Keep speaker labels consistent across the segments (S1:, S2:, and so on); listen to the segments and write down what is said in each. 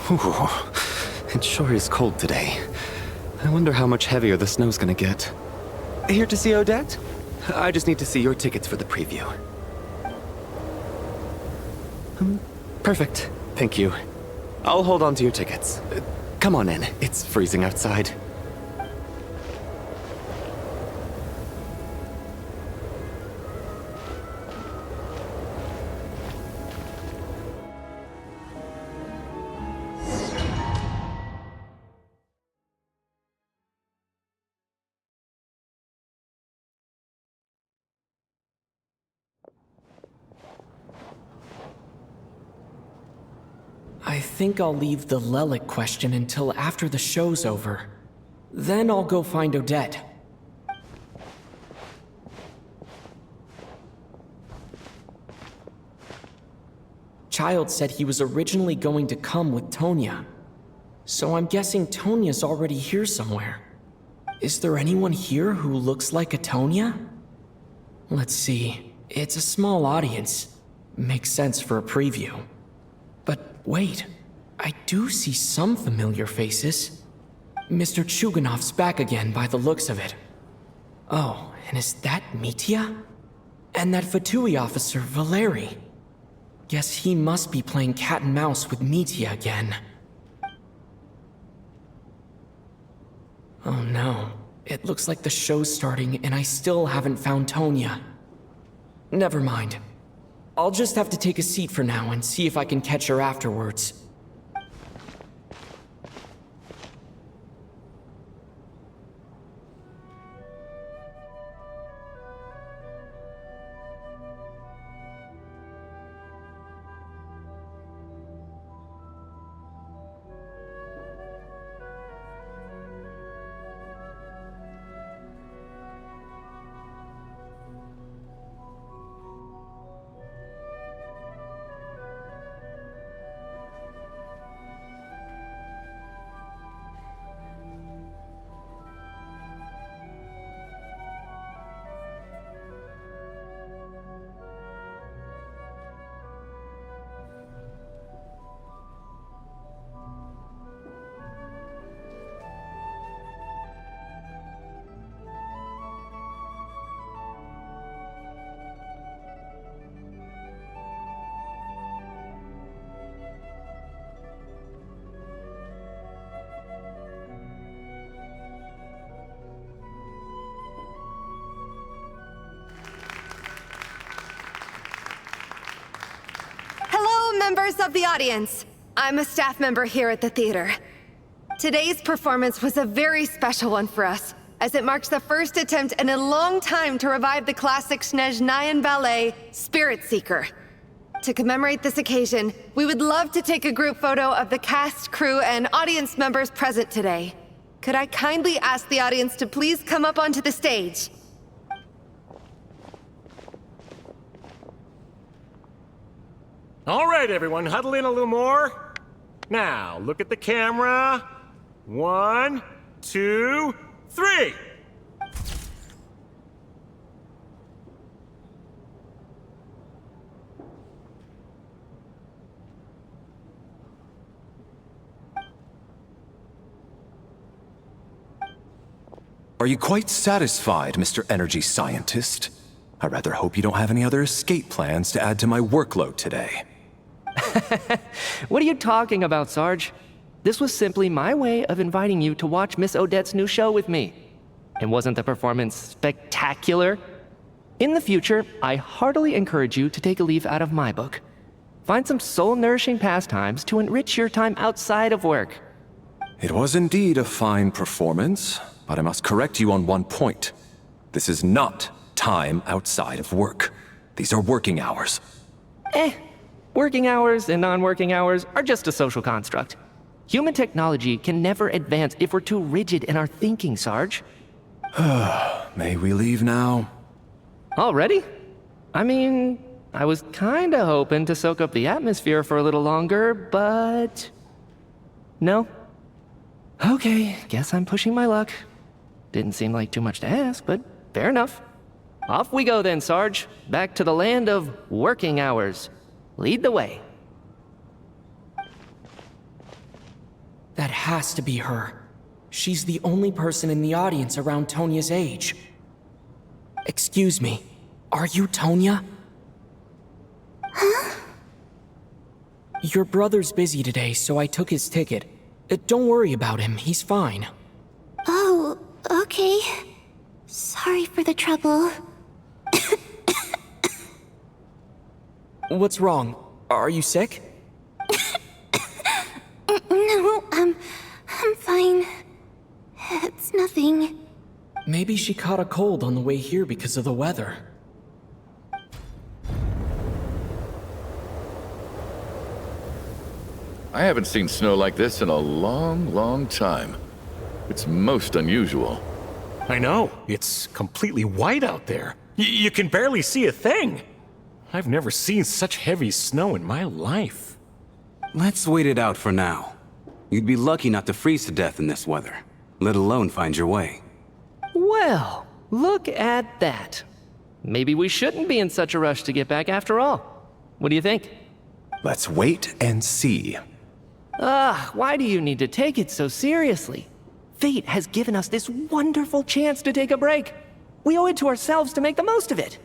S1: Ooh, it sure is cold today. I wonder how much heavier the snow's gonna get. Here to see Odette? I just need to see your tickets for the preview. Perfect. Thank you. I'll hold on to your tickets. Come on in. It's freezing outside.
S2: I think I'll leave the Lelic question until after the show's over. Then I'll go find Odette. Child said he was originally going to come with Tonya. So I'm guessing Tonya's already here somewhere. Is there anyone here who looks like a Tonya? Let's see. It's a small audience. Makes sense for a preview. But wait, I do see some familiar faces. Mr. Chuganov's back again by the looks of it. Oh, and is that Mitya? And that Fatui officer, Valeri. Guess he must be playing cat and mouse with Mitya again. Oh no, it looks like the show's starting and I still haven't found Tonya. Never mind. I'll just have to take a seat for now and see if I can catch her afterwards.
S3: Members of the audience, I'm a staff member here at the theater. Today's performance was a very special one for us, as it marks the first attempt in a long time to revive the classic Snezhnayan ballet, Spirit Seeker. To commemorate this occasion, we would love to take a group photo of the cast, crew, and audience members present today. Could I kindly ask the audience to please come up onto the stage?
S4: All right, everyone, huddle in a little more. Now, look at the camera. 1, 2, 3.
S5: Are you quite satisfied, Mr. Energy Scientist? I rather hope you don't have any other escape plans to add to my workload today.
S6: What are you talking about, Sarge? This was simply my way of inviting you to watch Miss Odette's new show with me. And wasn't the performance spectacular? In the future, I heartily encourage you to take a leaf out of my book. Find some soul-nourishing pastimes to enrich your time outside of work.
S5: It was indeed a fine performance, but I must correct you on one point. This is not time outside of work. These are working hours.
S6: Working hours and non-working hours are just a social construct. Human technology can never advance if we're too rigid in our thinking, Sarge.
S5: May we leave now?
S6: Already? I mean, I was kinda hoping to soak up the atmosphere for a little longer, but... No? Okay, guess I'm pushing my luck. Didn't seem like too much to ask, but fair enough. Off we go then, Sarge. Back to the land of working hours. Lead the way.
S2: That has to be her. She's the only person in the audience around Tonya's age. Excuse me, are you Tonya?
S7: Huh?
S2: Your brother's busy today, so I took his ticket. Don't worry about him, he's fine.
S7: Oh, okay. Sorry for the trouble.
S2: What's wrong? Are you sick?
S7: No, I'm fine. It's nothing.
S2: Maybe she caught a cold on the way here because of the weather.
S8: I haven't seen snow like this in a long, long time. It's most unusual.
S4: I know. It's completely white out there. You can barely see a thing. I've never seen such heavy snow in my life.
S9: Let's wait it out for now. You'd be lucky not to freeze to death in this weather, let alone find your way.
S6: Well, look at that. Maybe we shouldn't be in such a rush to get back after all. What do you think?
S5: Let's wait and see.
S6: Why do you need to take it so seriously? Fate has given us this wonderful chance to take a break. We owe it to ourselves to make the most of it.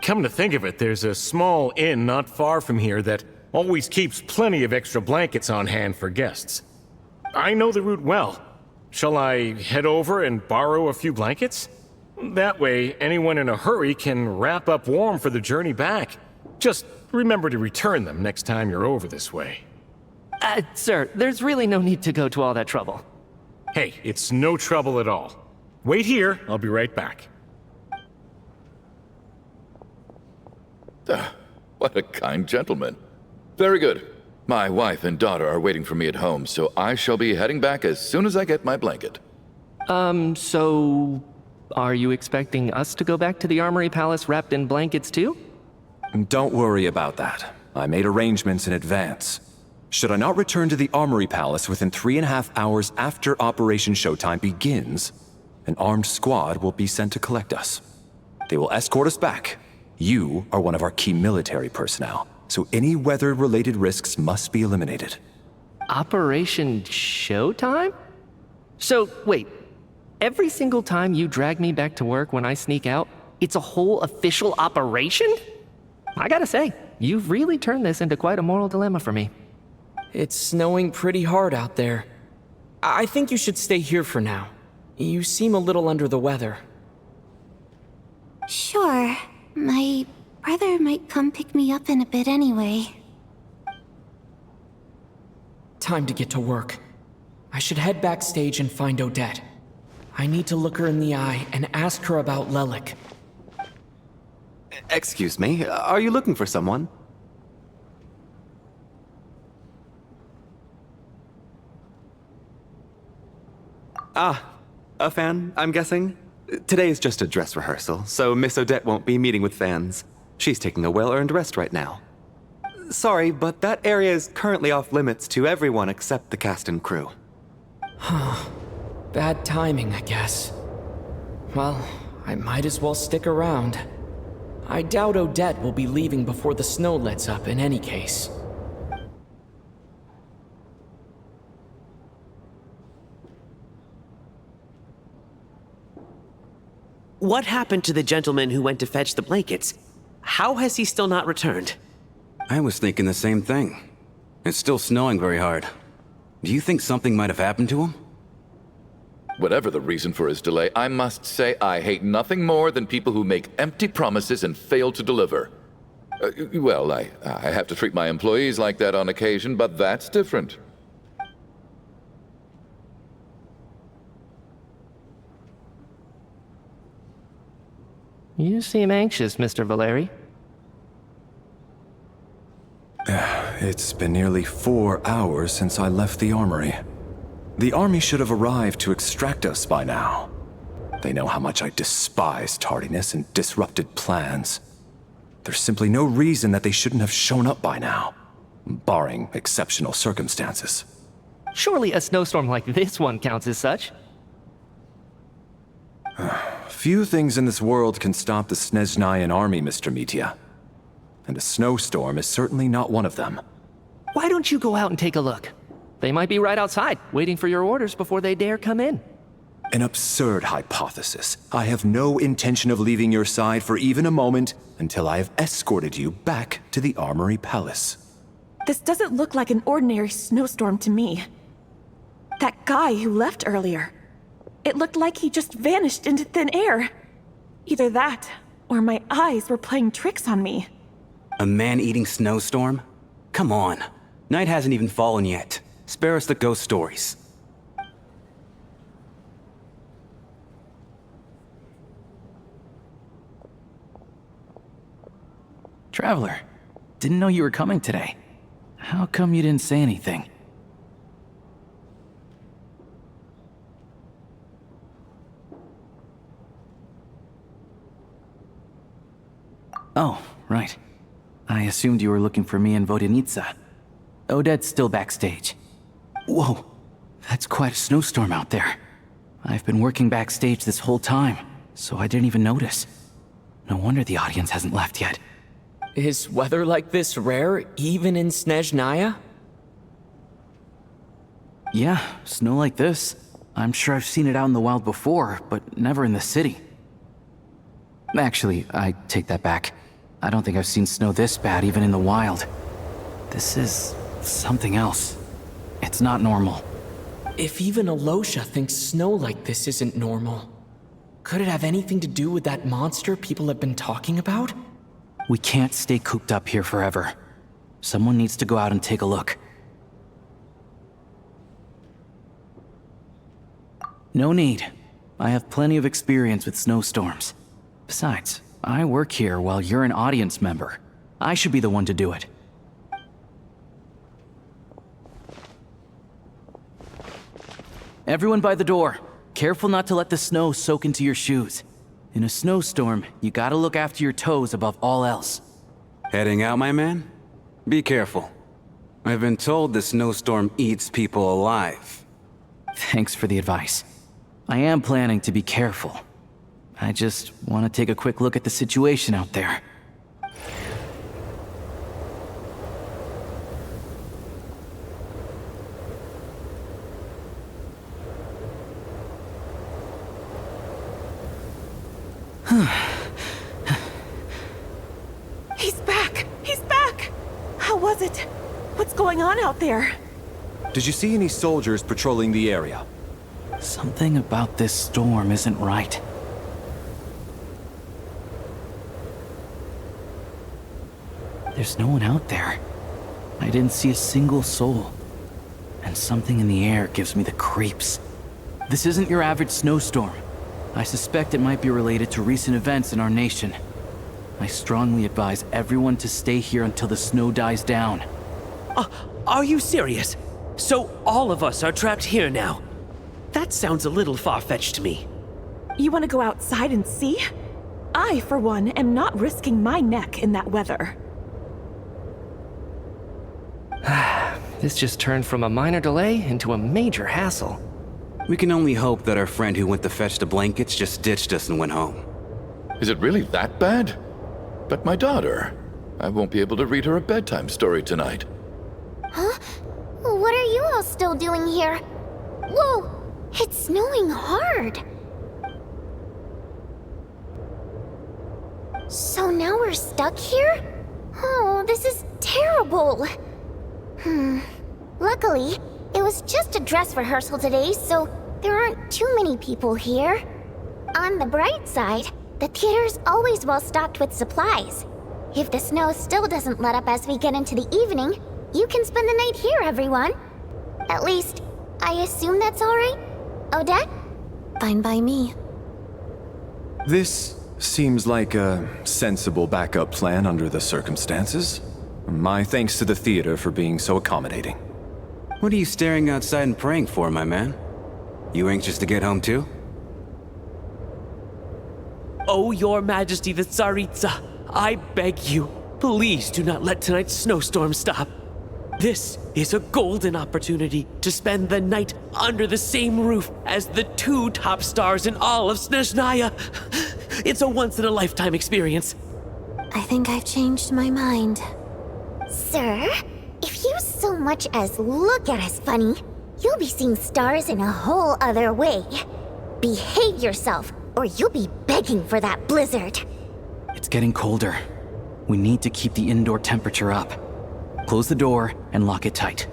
S4: Come to think of it, there's a small inn not far from here that always keeps plenty of extra blankets on hand for guests. I know the route well. Shall I head over and borrow a few blankets? That way, anyone in a hurry can wrap up warm for the journey back. Just remember to return them next time you're over this way.
S6: Sir, there's really no need to go to all that trouble.
S4: Hey, it's no trouble at all. Wait here, I'll be right back.
S8: What a kind gentleman. Very good. My wife and daughter are waiting for me at home, so I shall be heading back as soon as I get my blanket.
S6: So... are you expecting us to go back to the Armory Palace wrapped in blankets too?
S5: Don't worry about that. I made arrangements in advance. Should I not return to the Armory Palace within 3.5 hours after Operation Showtime begins, an armed squad will be sent to collect us. They will escort us back. You are one of our key military personnel, so any weather-related risks must be eliminated.
S6: Operation Showtime? So, wait. Every single time you drag me back to work when I sneak out, it's a whole official operation? I gotta say, you've really turned this into quite a moral dilemma for me.
S2: It's snowing pretty hard out there. I think you should stay here for now. You seem a little under the weather.
S7: Sure. My brother might come pick me up in a bit anyway.
S2: Time to get to work. I should head backstage and find Odette. I need to look her in the eye and ask her about Lelik.
S1: Excuse me, are you looking for someone? A fan, I'm guessing? Today is just a dress rehearsal, so Miss Odette won't be meeting with fans. She's taking a well-earned rest right now. Sorry, but that area is currently off limits to everyone except the cast and crew.
S2: Bad timing, I guess. Well, I might as well stick around. I doubt Odette will be leaving before the snow lets up in any case.
S10: What happened to the gentleman who went to fetch the blankets? How has he still not returned?
S9: I was thinking the same thing. It's still snowing very hard. Do you think something might have happened to him?
S8: whatever the reason for his delay, I must say I hate nothing more than people who make empty promises and fail to deliver. Well, I have to treat my employees like that on occasion, but that's different.
S6: You seem anxious, Mr. Valeri.
S5: It's been nearly 4 hours since I left the armory. The army should have arrived to extract us by now. They know how much I despise tardiness and disrupted plans. There's simply no reason that they shouldn't have shown up by now, barring exceptional circumstances.
S6: Surely a snowstorm like this one counts as such.
S5: Few things in this world can stop the Snezhnayan army, Mr. Mitya. And a snowstorm is certainly not one of them.
S6: Why don't you go out and take a look? They might be right outside, waiting for your orders before they dare come in.
S5: An absurd hypothesis. I have no intention of leaving your side for even a moment until I have escorted you back to the Armory Palace.
S11: This doesn't look like an ordinary snowstorm to me. That guy who left earlier. It looked like he just vanished into thin air. Either that, or my eyes were playing tricks on me.
S9: A man-eating snowstorm? Come on. Night hasn't even fallen yet. Spare us the ghost stories.
S12: Traveler, didn't know you were coming today. How come you didn't say anything? Oh, right. I assumed you were looking for me in Vodenitsa. Odette's still backstage. Whoa, that's quite a snowstorm out there. I've been working backstage this whole time, so I didn't even notice. No wonder the audience hasn't left yet.
S2: Is weather like this rare, even in Snezhnaya?
S12: Yeah, snow like this. I'm sure I've seen it out in the wild before, but never in the city. Actually, I take that back. I don't think I've seen snow this bad even in the wild. This is something else. It's not normal.
S2: If even Alosha thinks snow like this isn't normal, could it have anything to do with that monster people have been talking about?
S12: We can't stay cooped up here forever. Someone needs to go out and take a look. No need. I have plenty of experience with snowstorms. Besides, I work here while you're an audience member. I should be the one to do it. Everyone by the door. Careful not to let the snow soak into your shoes. In a snowstorm, you gotta look after your toes above all else.
S9: Heading out, my man? Be careful. I've been told the snowstorm eats people alive.
S12: Thanks for the advice. I am planning to be careful. I just want to take a quick look at the situation out there.
S11: He's back! He's back! How was it? What's going on out there?
S5: Did you see any soldiers patrolling the area?
S12: Something about this storm isn't right. There's no one out there. I didn't see a single soul. And something in the air gives me the creeps. This isn't your average snowstorm. I suspect it might be related to recent events in our nation. I strongly advise everyone to stay here until the snow dies down.
S10: Are you serious? So all of us are trapped here now? That sounds a little far-fetched to me.
S11: You want to go outside and see? I, for one, am not risking my neck in that weather.
S6: This just turned from a minor delay into a major hassle.
S9: We can only hope that our friend who went to fetch the blankets just ditched us and went home.
S8: Is it really that bad? But my daughter, I won't be able to read her a bedtime story tonight.
S7: Huh? What are you all still doing here? Whoa! It's snowing hard! So now we're stuck here? Oh, this is terrible! Luckily, it was just a dress rehearsal today, so there aren't too many people here. On the bright side, the theater's always well stocked with supplies. If the snow still doesn't let up as we get into the evening, you can spend the night here, everyone. At least, I assume that's alright? Odette? Fine by me.
S5: This seems like a sensible backup plan under the circumstances. My thanks to the theater for being so accommodating.
S9: What are you staring outside and praying for, my man? You anxious to get home too?
S10: Oh, Your Majesty the Tsaritsa, I beg you, please do not let tonight's snowstorm stop. This is a golden opportunity to spend the night under the same roof as the 2 top stars in all of Snezhnaya. It's a once-in-a-lifetime experience.
S7: I think I've changed my mind. Sir, if you so much as look at us funny, you'll be seeing stars in a whole other way. Behave yourself, or you'll be begging for that blizzard.
S12: It's getting colder. We need to keep the indoor temperature up. Close the door and lock it tight.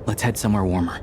S12: Let's head somewhere warmer.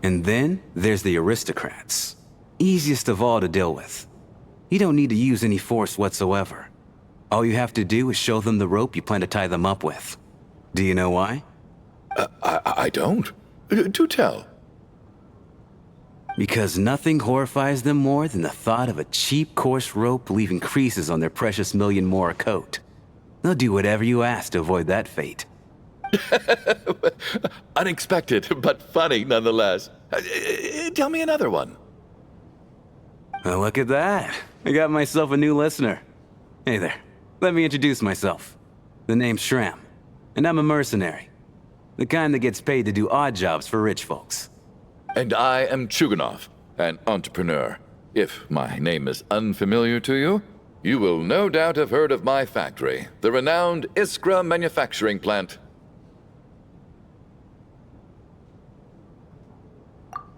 S9: And then there's the aristocrats. Easiest of all to deal with. You don't need to use any force whatsoever. All you have to do is show them the rope you plan to tie them up with. Do you know why?
S8: I don't. Do tell.
S9: Because nothing horrifies them more than the thought of a cheap, coarse rope leaving creases on their precious million Mora coat. They'll do whatever you ask to avoid that fate.
S8: Unexpected, but funny nonetheless. Tell me another one.
S9: Well, look at that. I got myself a new listener. Hey there. Let me introduce myself. The name's Shram, and I'm a mercenary. The kind that gets paid to do odd jobs for rich folks.
S8: And I am Chuganov, an entrepreneur. If my name is unfamiliar to you, you will no doubt have heard of my factory, the renowned Iskra manufacturing plant.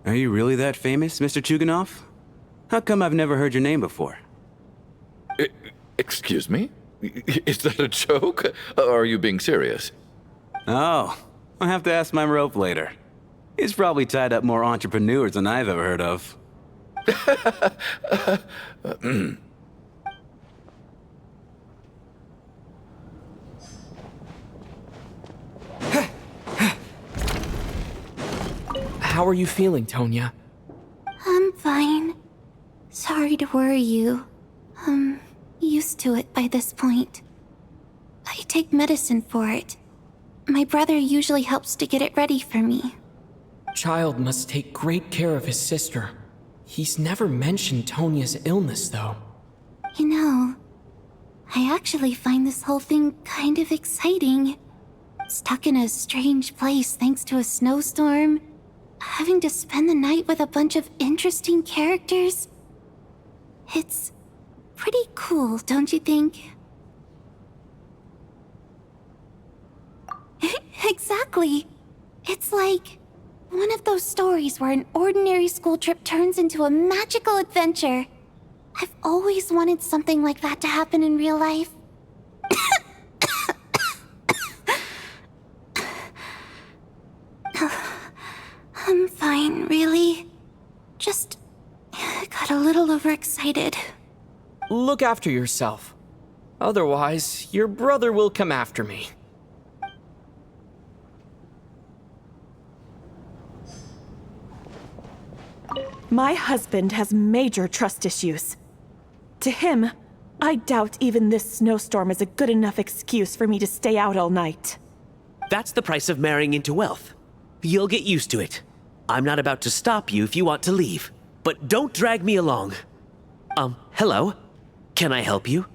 S9: Are you really that famous, Mr. Chuganov? How come I've never heard your name before?
S8: Excuse me? Is that a joke? Or are you being serious?
S9: Oh, I'll have to ask my rope later. He's probably tied up more entrepreneurs than I've ever heard of.
S2: How are you feeling, Tonya?
S7: I'm fine. Sorry to worry you. I'm used to it by this point. I take medicine for it. My brother usually helps to get it ready for me.
S2: Child must take great care of his sister. He's never mentioned Tonya's illness, though.
S7: You know, I actually find this whole thing kind of exciting. Stuck in a strange place thanks to a snowstorm, having to spend the night with a bunch of interesting characters. It's pretty cool, don't you think? Exactly. It's like one of those stories where an ordinary school trip turns into a magical adventure. I've always wanted something like that to happen in real life. I'm fine, really. Just got a little overexcited.
S2: Look after yourself. Otherwise, your brother will come after me.
S11: My husband has major trust issues. To him, I doubt even this snowstorm is a good enough excuse for me to stay out all night.
S10: That's the price of marrying into wealth. You'll get used to it. I'm not about to stop you if you want to leave, but don't drag me along. Hello? Can I help you?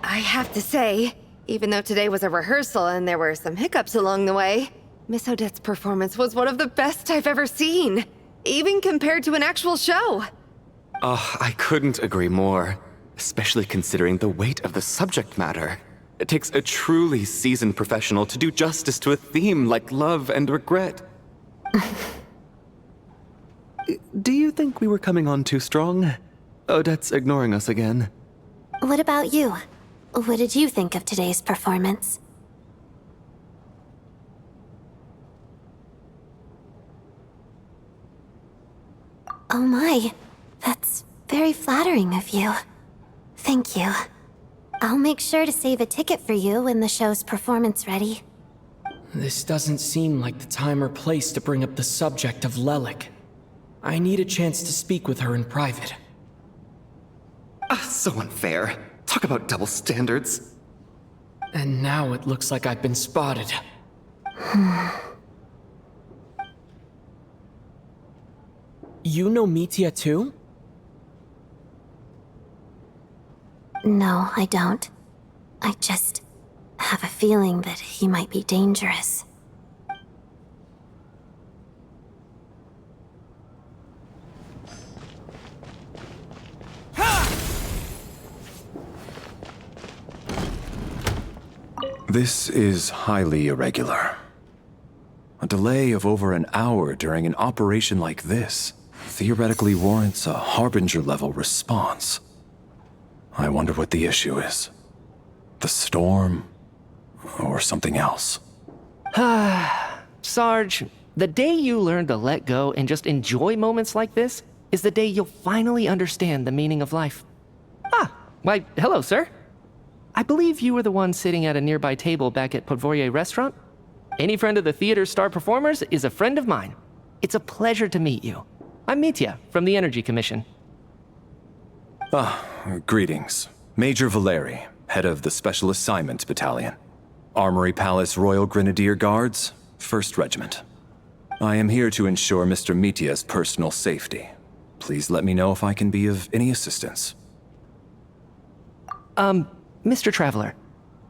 S3: I have to say, even though today was a rehearsal and there were some hiccups along the way, Miss Odette's performance was one of the best I've ever seen, even compared to an actual show.
S1: Oh, I couldn't agree more, especially considering the weight of the subject matter. It takes a truly seasoned professional to do justice to a theme like love and regret. Do you think we were coming on too strong? Odette's ignoring us again.
S7: What about you? What did you think of today's performance? Oh my, that's very flattering of you. Thank you. I'll make sure to save a ticket for you when the show's performance ready.
S2: This doesn't seem like the time or place to bring up the subject of Lelik. I need a chance to speak with her in private.
S1: So unfair. Talk about double standards.
S2: And now it looks like I've been spotted. You know Mitya too?
S7: No, I don't. I just have a feeling that he might be dangerous.
S5: This is highly irregular. A delay of over an hour during an operation like this theoretically warrants a Harbinger-level response. I wonder what the issue is. The storm, or something else.
S6: Sarge, the day you learn to let go and just enjoy moments like this is the day you'll finally understand the meaning of life. Why, hello, sir. I believe you were the one sitting at a nearby table back at Podvorye Restaurant. Any friend of the theater's star performers is a friend of mine. It's a pleasure to meet you. I'm Mitya from the Energy Commission.
S5: Greetings. Major Valeri, head of the Special Assignments Battalion. Armory Palace Royal Grenadier Guards, 1st Regiment. I am here to ensure Mr. Mitya's personal safety. Please let me know if I can be of any assistance.
S6: Mr. Traveler,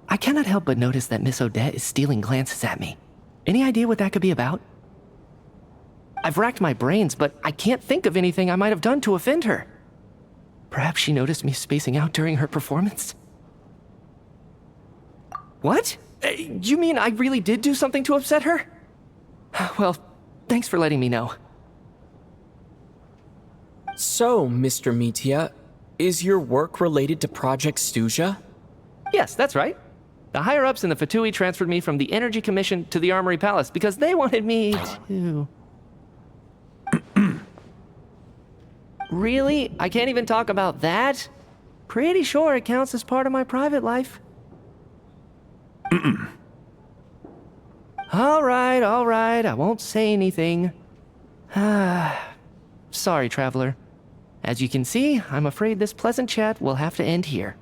S6: I cannot help but notice that Miss Odette is stealing glances at me. Any idea what that could be about? I've racked my brains, but I can't think of anything I might have done to offend her. Perhaps she noticed me spacing out during her performance? What? You mean I really did do something to upset her? Well, thanks for letting me know.
S2: So, Mr. Mitya, is your work related to Project Stuja?
S6: Yes, that's right. The higher-ups in the Fatui transferred me from the Energy Commission to the Armory Palace because they wanted me to... Really? I can't even talk about that? Pretty sure it counts as part of my private life. All right, I won't say anything. Sorry, traveler. As you can see, I'm afraid this pleasant chat will have to end here.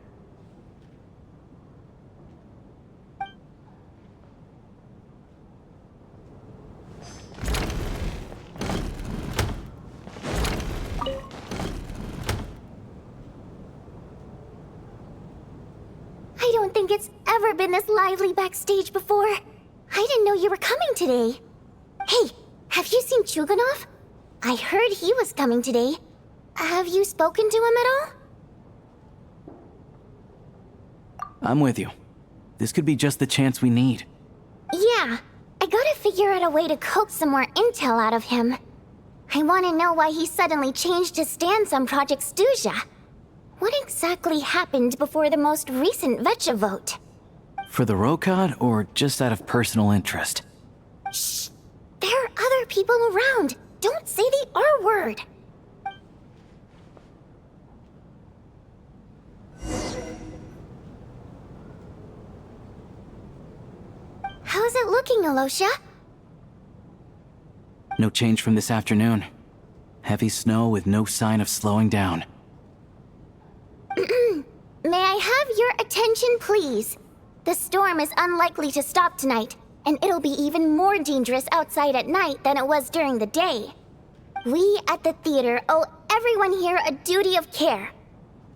S7: I don't think it's ever been this lively backstage before. I didn't know you were coming today. Hey, have you seen Chuganov? I heard he was coming today. Have you spoken to him at all?
S12: I'm with you. This could be just the chance we need.
S7: Yeah, I gotta figure out a way to coax some more intel out of him. I wanna know why he suddenly changed his stance on Project Stuzha. What exactly happened before the most recent Vecha vote?
S12: For the Rokad, or just out of personal interest?
S7: Shh! There are other people around. Don't say the R word. How's it looking, Alosha?
S12: No change from this afternoon. Heavy snow with no sign of slowing down.
S7: May I have your attention, please? The storm is unlikely to stop tonight, and it'll be even more dangerous outside at night than it was during the day. We at the theater owe everyone here a duty of care.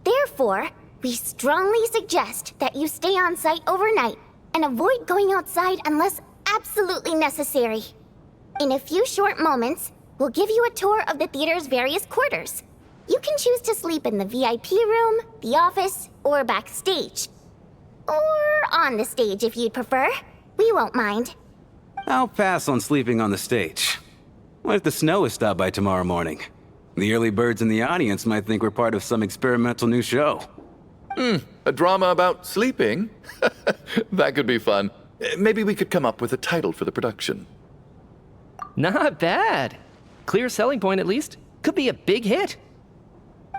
S7: Therefore, we strongly suggest that you stay on site overnight and avoid going outside unless absolutely necessary. In a few short moments, we'll give you a tour of the theater's various quarters. You can choose to sleep in the VIP room, the office, or backstage. Or on the stage if you'd prefer. We won't mind.
S9: I'll pass on sleeping on the stage. What if the snow is stopped by tomorrow morning? The early birds in the audience might think we're part of some experimental new show.
S8: A drama about sleeping? That could be fun. Maybe we could come up with a title for the production.
S6: Not bad. Clear selling point at least. Could be a big hit.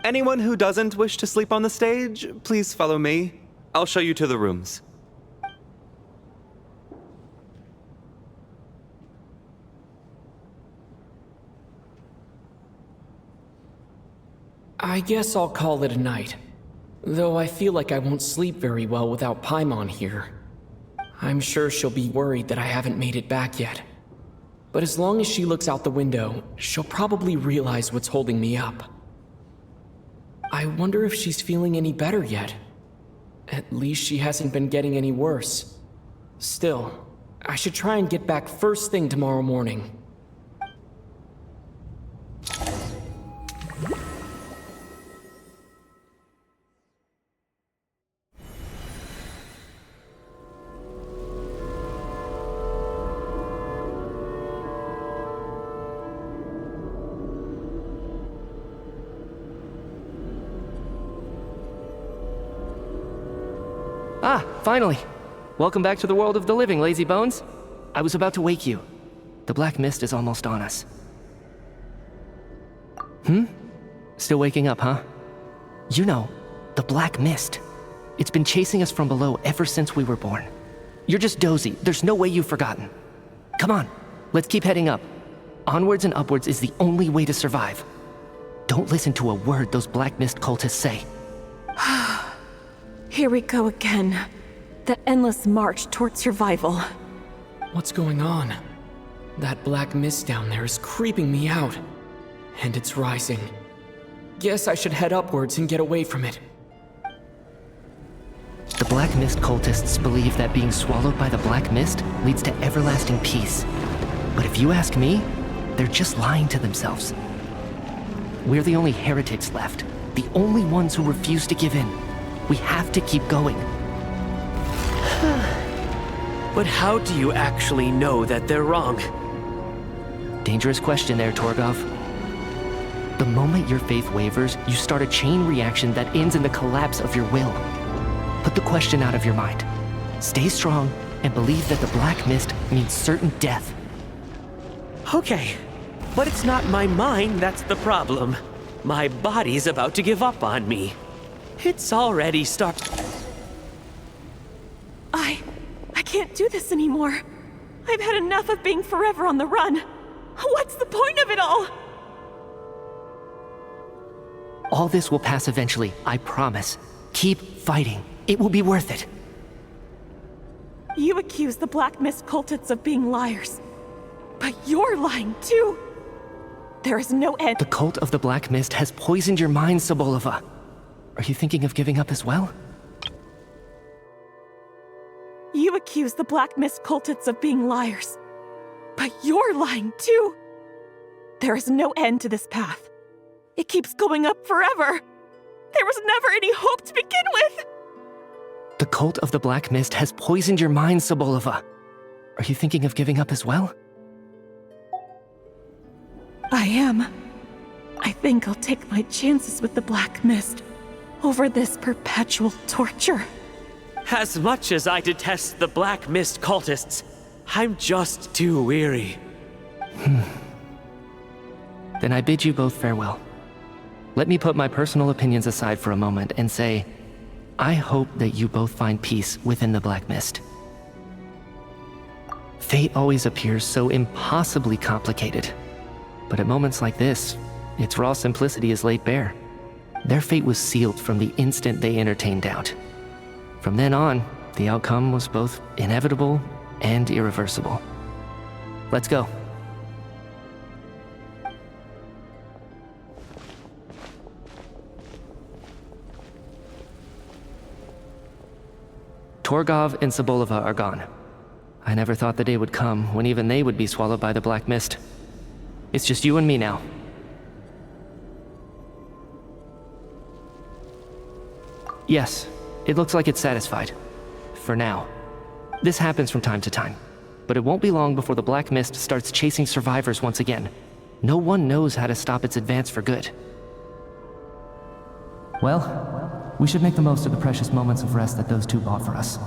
S1: Anyone who doesn't wish to sleep on the stage, please follow me. I'll show you to the rooms.
S2: I guess I'll call it a night. Though I feel like I won't sleep very well without Paimon here. I'm sure she'll be worried that I haven't made it back yet. But as long as she looks out the window, she'll probably realize what's holding me up. I wonder if she's feeling any better yet. At least she hasn't been getting any worse. Still, I should try and get back first thing tomorrow morning.
S6: Ah, finally. Welcome back to the world of the living, lazy bones. I was about to wake you. The black mist is almost on us. Still waking up, huh? You know, the black mist. It's been chasing us from below ever since we were born. You're just dozy. There's no way you've forgotten. Come on, let's keep heading up. Onwards and upwards is the only way to survive. Don't listen to a word those black mist cultists say.
S11: Here we go again. The endless march toward survival.
S2: What's going on? That black mist down there is creeping me out. And it's rising. Guess I should head upwards and get away from it.
S6: The black mist cultists believe that being swallowed by the black mist leads to everlasting peace. But if you ask me, they're just lying to themselves. We're the only heretics left. The only ones who refuse to give in. We have to keep going.
S10: But how do you actually know that they're wrong?
S6: Dangerous question there, Torgov. The moment your faith wavers, you start a chain reaction that ends in the collapse of your will. Put the question out of your mind. Stay strong and believe that the black mist means certain death.
S10: Okay, but it's not my mind that's the problem. My body's about to give up on me. It's already
S11: I can't do this anymore. I've had enough of being forever on the run. What's the point of it all?
S6: All this will pass eventually, I promise. Keep fighting. It will be worth it.
S11: You accuse the Black Mist cultists of being liars. But you're lying too. There is no end.
S6: The cult of the Black Mist has poisoned your mind, Sobolova. Are you thinking of giving up as well?
S11: You accuse the Black Mist cultists of being liars. But you're lying too. There is no end to this path. It keeps going up forever. There was never any hope to begin with.
S6: The cult of the Black Mist has poisoned your mind, Sobolova. Are you thinking of giving up as well?
S11: I am. I think I'll take my chances with the Black Mist over this perpetual torture.
S10: As much as I detest the Black Mist cultists, I'm just too weary.
S6: Then I bid you both farewell. Let me put my personal opinions aside for a moment and say, I hope that you both find peace within the Black Mist. Fate always appears so impossibly complicated. But at moments like this, its raw simplicity is laid bare. Their fate was sealed from the instant they entertained doubt. From then on, the outcome was both inevitable and irreversible. Let's go. Torgov and Sobolova are gone. I never thought the day would come when even they would be swallowed by the Black Mist. It's just you and me now. Yes, it looks like it's satisfied. For now. This happens from time to time, but it won't be long before the Black Mist starts chasing survivors once again. No one knows how to stop its advance for good. Well, we should make the most of the precious moments of rest that those two bought for us.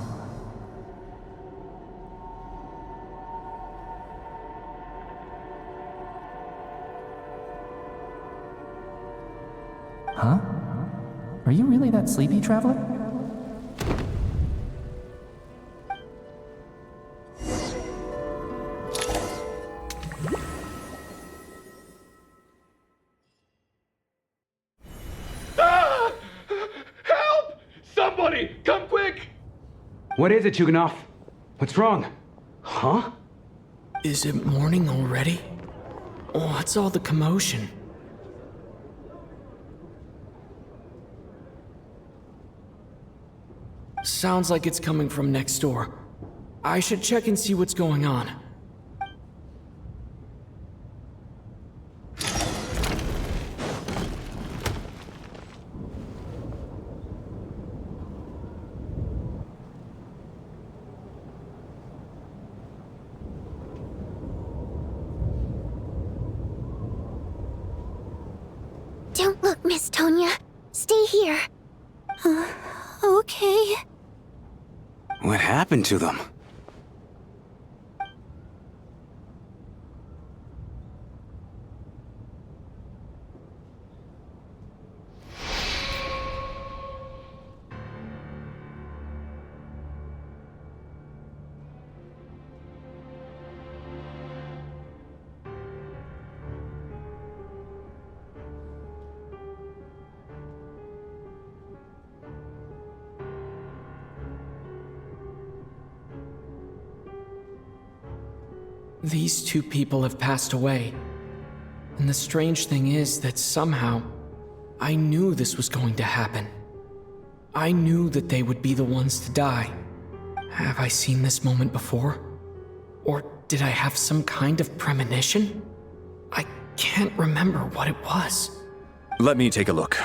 S6: Huh? Are you really that sleepy, traveler?
S8: Help! Somebody, come quick!
S9: What is it, Chuganov? What's wrong? Huh?
S2: Is it morning already? What's all the commotion? Sounds like it's coming from next door. I should check and see what's going on.
S7: Don't look, Miss Tonya. Stay here. Okay.
S9: What happened to them?
S2: These two people have passed away. And the strange thing is that somehow, I knew this was going to happen. I knew that they would be the ones to die. Have I seen this moment before? Or did I have some kind of premonition? I can't remember what it was.
S5: Let me take a look.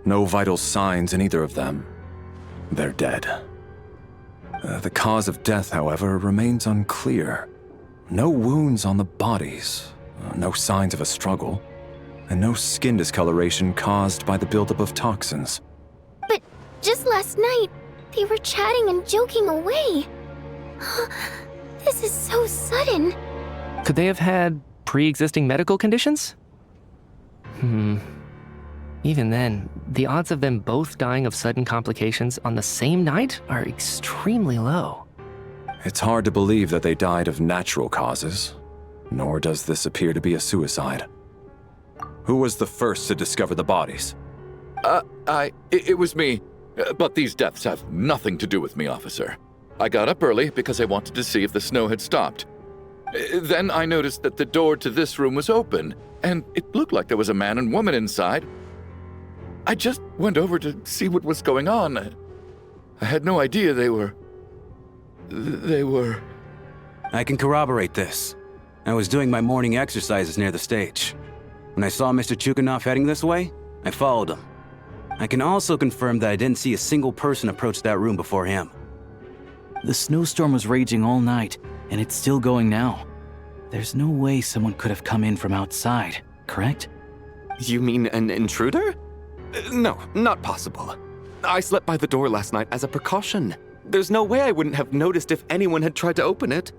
S5: No vital signs in either of them. They're dead. The cause of death, however, remains unclear. No wounds on the bodies, No signs of a struggle, and no skin discoloration caused by the buildup of toxins.
S7: But just last night, they were chatting and joking away. This is so sudden.
S6: Could they have had pre-existing medical conditions? Even then, the odds of them both dying of sudden complications on the same night are extremely low.
S5: It's hard to believe that they died of natural causes, nor does this appear to be a suicide. Who was the first to discover the bodies?
S8: It was me. But these deaths have nothing to do with me, officer. I got up early because I wanted to see if the snow had stopped. Then I noticed that the door to this room was open, and it looked like there was a man and woman inside. I just went over to see what was going on. I had no idea they were...
S9: I can corroborate this. I was doing my morning exercises near the stage. When I saw Mr. Chukhanov heading this way, I followed him. I can also confirm that I didn't see a single person approach that room before him.
S12: The snowstorm was raging all night, and it's still going now. There's no way someone could have come in from outside, correct?
S1: You mean an intruder? No, not possible. I slept by the door last night as a precaution. There's no way I wouldn't have noticed if anyone had tried to open it.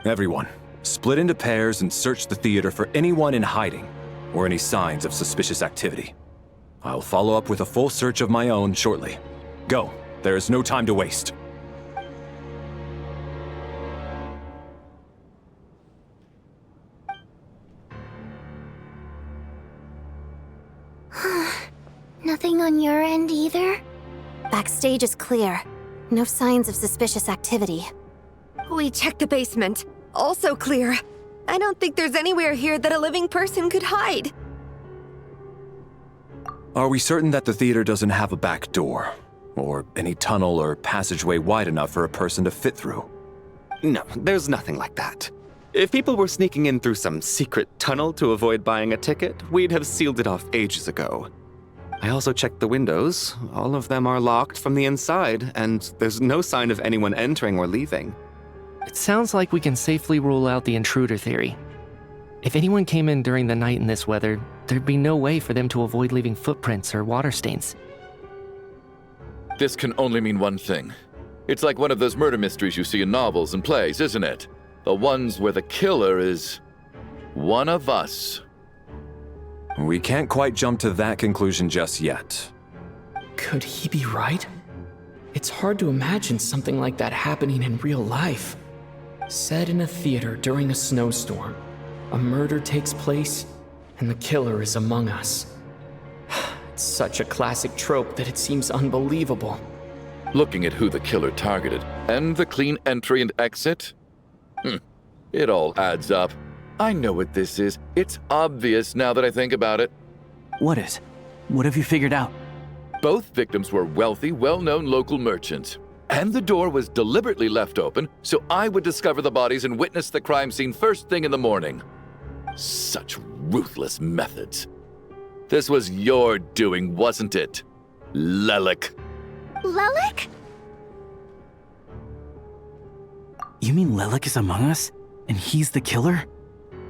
S5: Everyone, split into pairs and search the theater for anyone in hiding or any signs of suspicious activity. I'll follow up with a full search of my own shortly. Go. There is no time to waste.
S7: Nothing on your end either?
S3: Backstage is clear. No signs of suspicious activity. We checked the basement. Also clear. I don't think there's anywhere here that a living person could hide.
S5: Are we certain that the theater doesn't have a back door? Or any tunnel or passageway wide enough for a person to fit through?
S1: No, there's nothing like that. If people were sneaking in through some secret tunnel to avoid buying a ticket, we'd have sealed it off ages ago. I also checked the windows. All of them are locked from the inside, and there's no sign of anyone entering or leaving.
S6: It sounds like we can safely rule out the intruder theory. If anyone came in during the night in this weather, there'd be no way for them to avoid leaving footprints or water stains.
S8: This can only mean one thing. It's like one of those murder mysteries you see in novels and plays, isn't it? The ones where the killer is one of us.
S5: We can't quite jump to that conclusion just yet.
S2: Could he be right? It's hard to imagine something like that happening in real life. Set in a theater during a snowstorm, a murder takes place, and the killer is among us. It's such a classic trope that it seems unbelievable.
S8: Looking at who the killer targeted, and the clean entry and exit, it all adds up. I know what this is. It's obvious now that I think about it.
S12: What is? What have you figured out?
S8: Both victims were wealthy, well-known local merchants. And the door was deliberately left open so I would discover the bodies and witness the crime scene first thing in the morning. Such ruthless methods. This was your doing, wasn't it, Lelik?
S7: Lelik?
S12: You mean Lelik is among us? And he's the killer?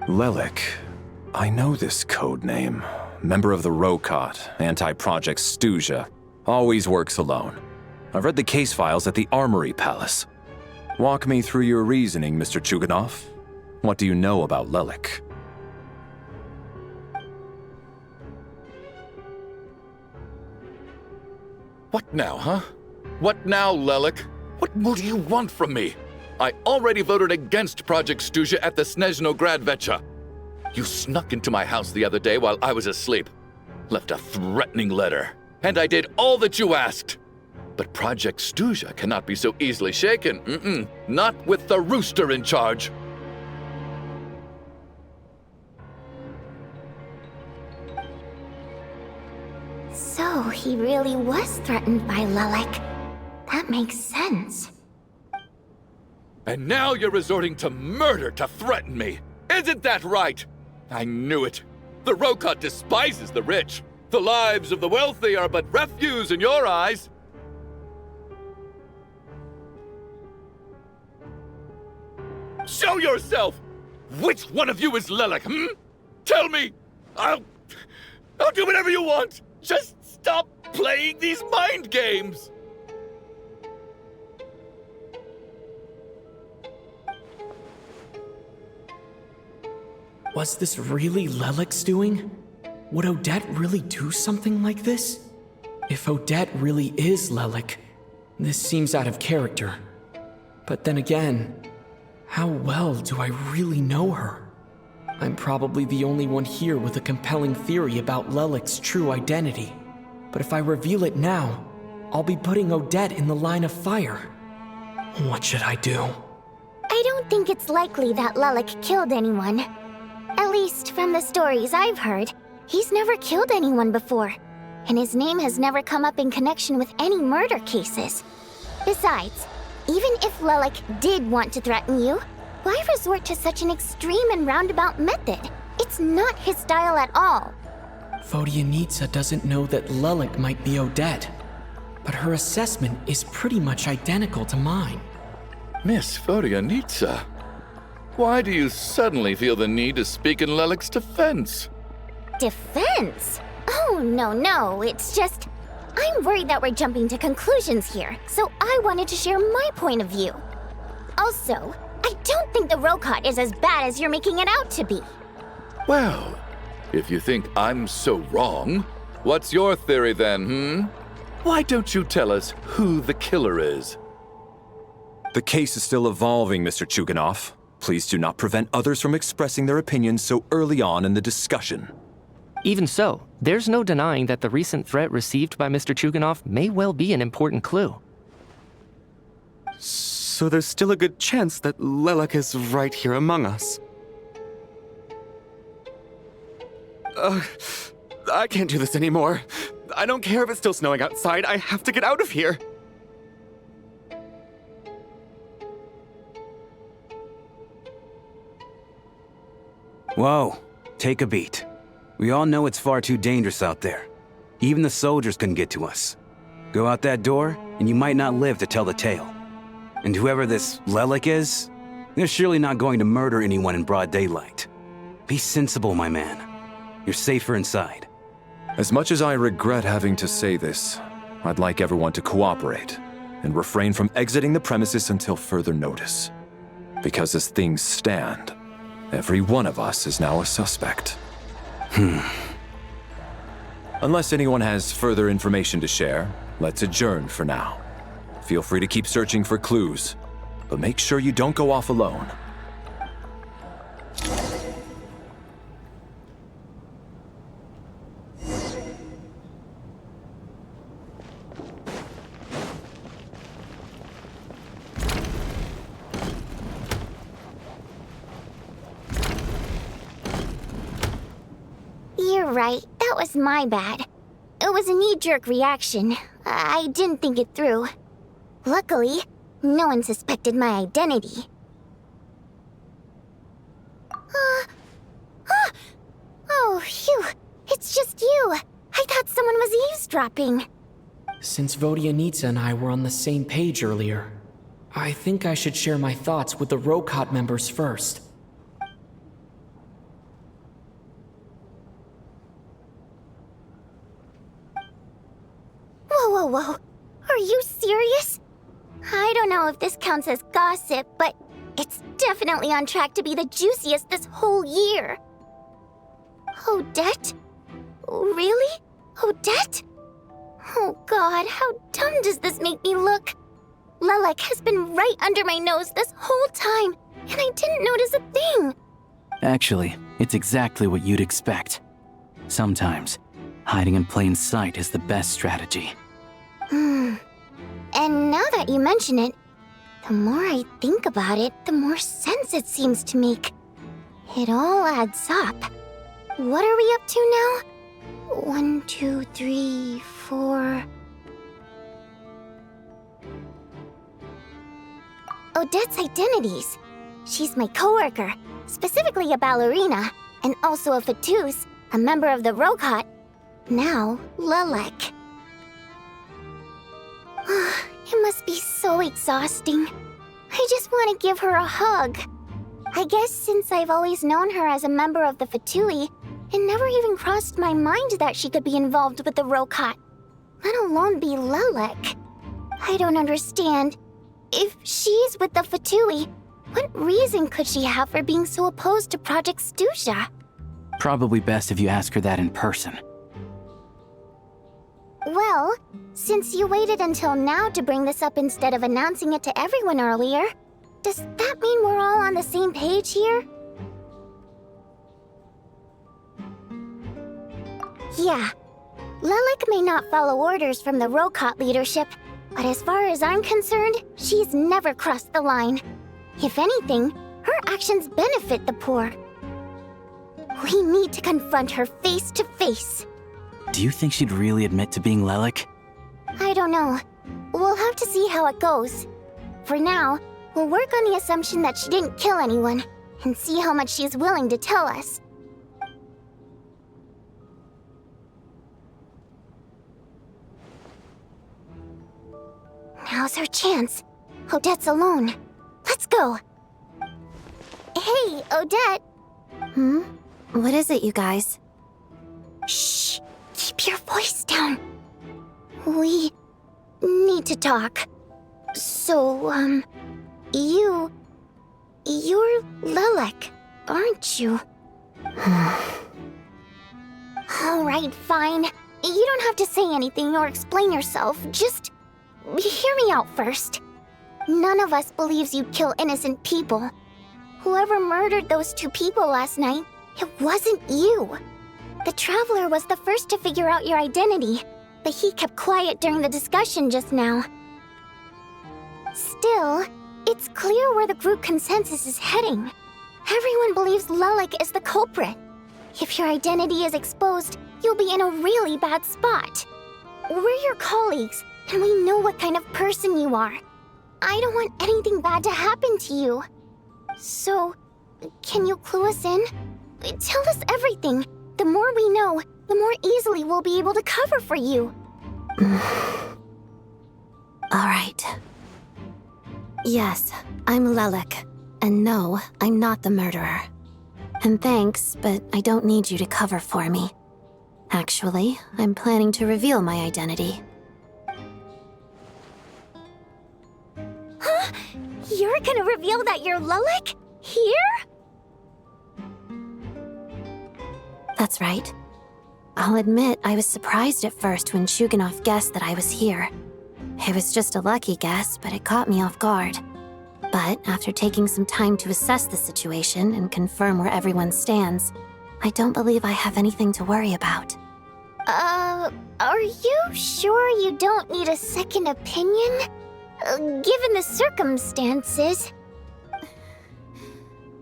S5: Lelik. I know this code name. Member of the Rokot, anti-Project Stuzha. Always works alone. I've read the case files at the Armory Palace. Walk me through your reasoning, Mr. Chukhanov. What do you know about Lelik?
S8: What now, huh? What now, Lelik? What more do you want from me? I already voted against Project Stuzha at the Snezhnaya. You snuck into my house the other day while I was asleep. Left a threatening letter. And I did all that you asked. But Project Stuzha cannot be so easily shaken. Not with the rooster in charge.
S7: So he really was threatened by Lelik. That makes sense.
S8: And now you're resorting to murder to threaten me. Isn't that right? I knew it. The Rokot despises the rich. The lives of the wealthy are but refuse in your eyes. Show yourself! Which one of you is Lelik, Tell me! I'll do whatever you want! Just stop playing these mind games!
S2: Was this really Lelik's doing? Would Odette really do something like this? If Odette really is Lelik, this seems out of character. But then again, how well do I really know her? I'm probably the only one here with a compelling theory about Lelik's true identity. But if I reveal it now, I'll be putting Odette in the line of fire. What should I do?
S7: I don't think it's likely that Lelik killed anyone. At least from the stories I've heard, he's never killed anyone before. And his name has never come up in connection with any murder cases. Besides, even if Lelik did want to threaten you, why resort to such an extreme and roundabout method? It's not his style at all.
S2: Vodyanitsa doesn't know that Lelik might be Odette, but her assessment is pretty much identical to mine.
S8: Miss Vodyanitsa, why do you suddenly feel the need to speak in Lelik's defense?
S7: Defense? Oh, no, it's just... I'm worried that we're jumping to conclusions here, so I wanted to share my point of view. Also, I don't think the Rokot is as bad as you're making it out to be.
S8: Well, if you think I'm so wrong, what's your theory then, Why don't you tell us who the killer is?
S5: The case is still evolving, Mr. Chuganov. Please do not prevent others from expressing their opinions so early on in the discussion.
S6: Even so, there's no denying that the recent threat received by Mr. Chuganov may well be an important clue.
S1: So there's still a good chance that Lelik is right here among us. I can't do this anymore. I don't care if it's still snowing outside. I have to get out of here.
S9: Whoa, take a beat. We all know it's far too dangerous out there. Even the soldiers couldn't get to us. Go out that door, and you might not live to tell the tale. And whoever this Lelik is, they're surely not going to murder anyone in broad daylight. Be sensible, my man. You're safer inside.
S5: As much as I regret having to say this, I'd like everyone to cooperate and refrain from exiting the premises until further notice. Because as things stand, every one of us is now a suspect. Unless anyone has further information to share, let's adjourn for now. Feel free to keep searching for clues, but make sure you don't go off alone.
S7: You're right, that was my bad. It was a knee-jerk reaction. I didn't think it through. Luckily, no one suspected my identity. Oh, phew. It's just you. I thought someone was eavesdropping.
S2: Since Vodyanitsa and I were on the same page earlier, I think I should share my thoughts with the Rokot members first.
S7: Whoa. Are you serious? I don't know if this counts as gossip, but it's definitely on track to be the juiciest this whole year. Odette? Really? Odette? Oh god, how dumb does this make me look? Lelik has been right under my nose this whole time, and I didn't notice a thing.
S12: Actually, it's exactly what you'd expect. Sometimes, hiding in plain sight is the best strategy.
S7: And now that you mention it, the more I think about it, the more sense it seems to make. It all adds up. What are we up to now? 1, 2, 3, 4... Odette's identities. She's my coworker, specifically a ballerina, and also a Fatui, a member of the Rokot. Now, Lelik. It must be so exhausting. I just want to give her a hug. I guess since I've always known her as a member of the Fatui, it never even crossed my mind that she could be involved with the Rokot, let alone be Lelek. I don't understand. If she's with the Fatui, what reason could she have for being so opposed to Project Stusha?
S12: Probably best if you ask her that in person.
S7: Well, since you waited until now to bring this up instead of announcing it to everyone earlier, does that mean we're all on the same page here? Yeah. Lelek may not follow orders from the Rokot leadership, but as far as I'm concerned, she's never crossed the line. If anything, her actions benefit the poor. We need to confront her face to face.
S12: Do you think she'd really admit to being Lelek?
S7: I don't know. We'll have to see how it goes. For now, we'll work on the assumption that she didn't kill anyone, and see how much she's willing to tell us. Now's our chance. Odette's alone. Let's go. Hey, Odette.
S3: What is it, you guys?
S7: Shh. Keep your voice down. We need to talk. So, you're Lelek, aren't you? Alright, fine. You don't have to say anything or explain yourself. Just hear me out first. None of us believes you'd kill innocent people. Whoever murdered those 2 people last night, it wasn't you. The Traveler was the first to figure out your identity, but he kept quiet during the discussion just now. Still, it's clear where the group consensus is heading. Everyone believes Lelek is the culprit. If your identity is exposed, you'll be in a really bad spot. We're your colleagues, and we know what kind of person you are. I don't want anything bad to happen to you. So, can you clue us in? Tell us everything. The more we know, the more easily we'll be able to cover for you.
S3: Alright. Yes, I'm Lelek. And no, I'm not the murderer. And thanks, but I don't need you to cover for me. Actually, I'm planning to reveal my identity.
S7: Huh? You're gonna reveal that you're Lelek? Here?
S3: That's right. I'll admit I was surprised at first when Shuganov guessed that I was here. It was just a lucky guess, but it caught me off guard. But after taking some time to assess the situation and confirm where everyone stands, I don't believe I have anything to worry about.
S7: Are you sure you don't need a second opinion? Given the circumstances.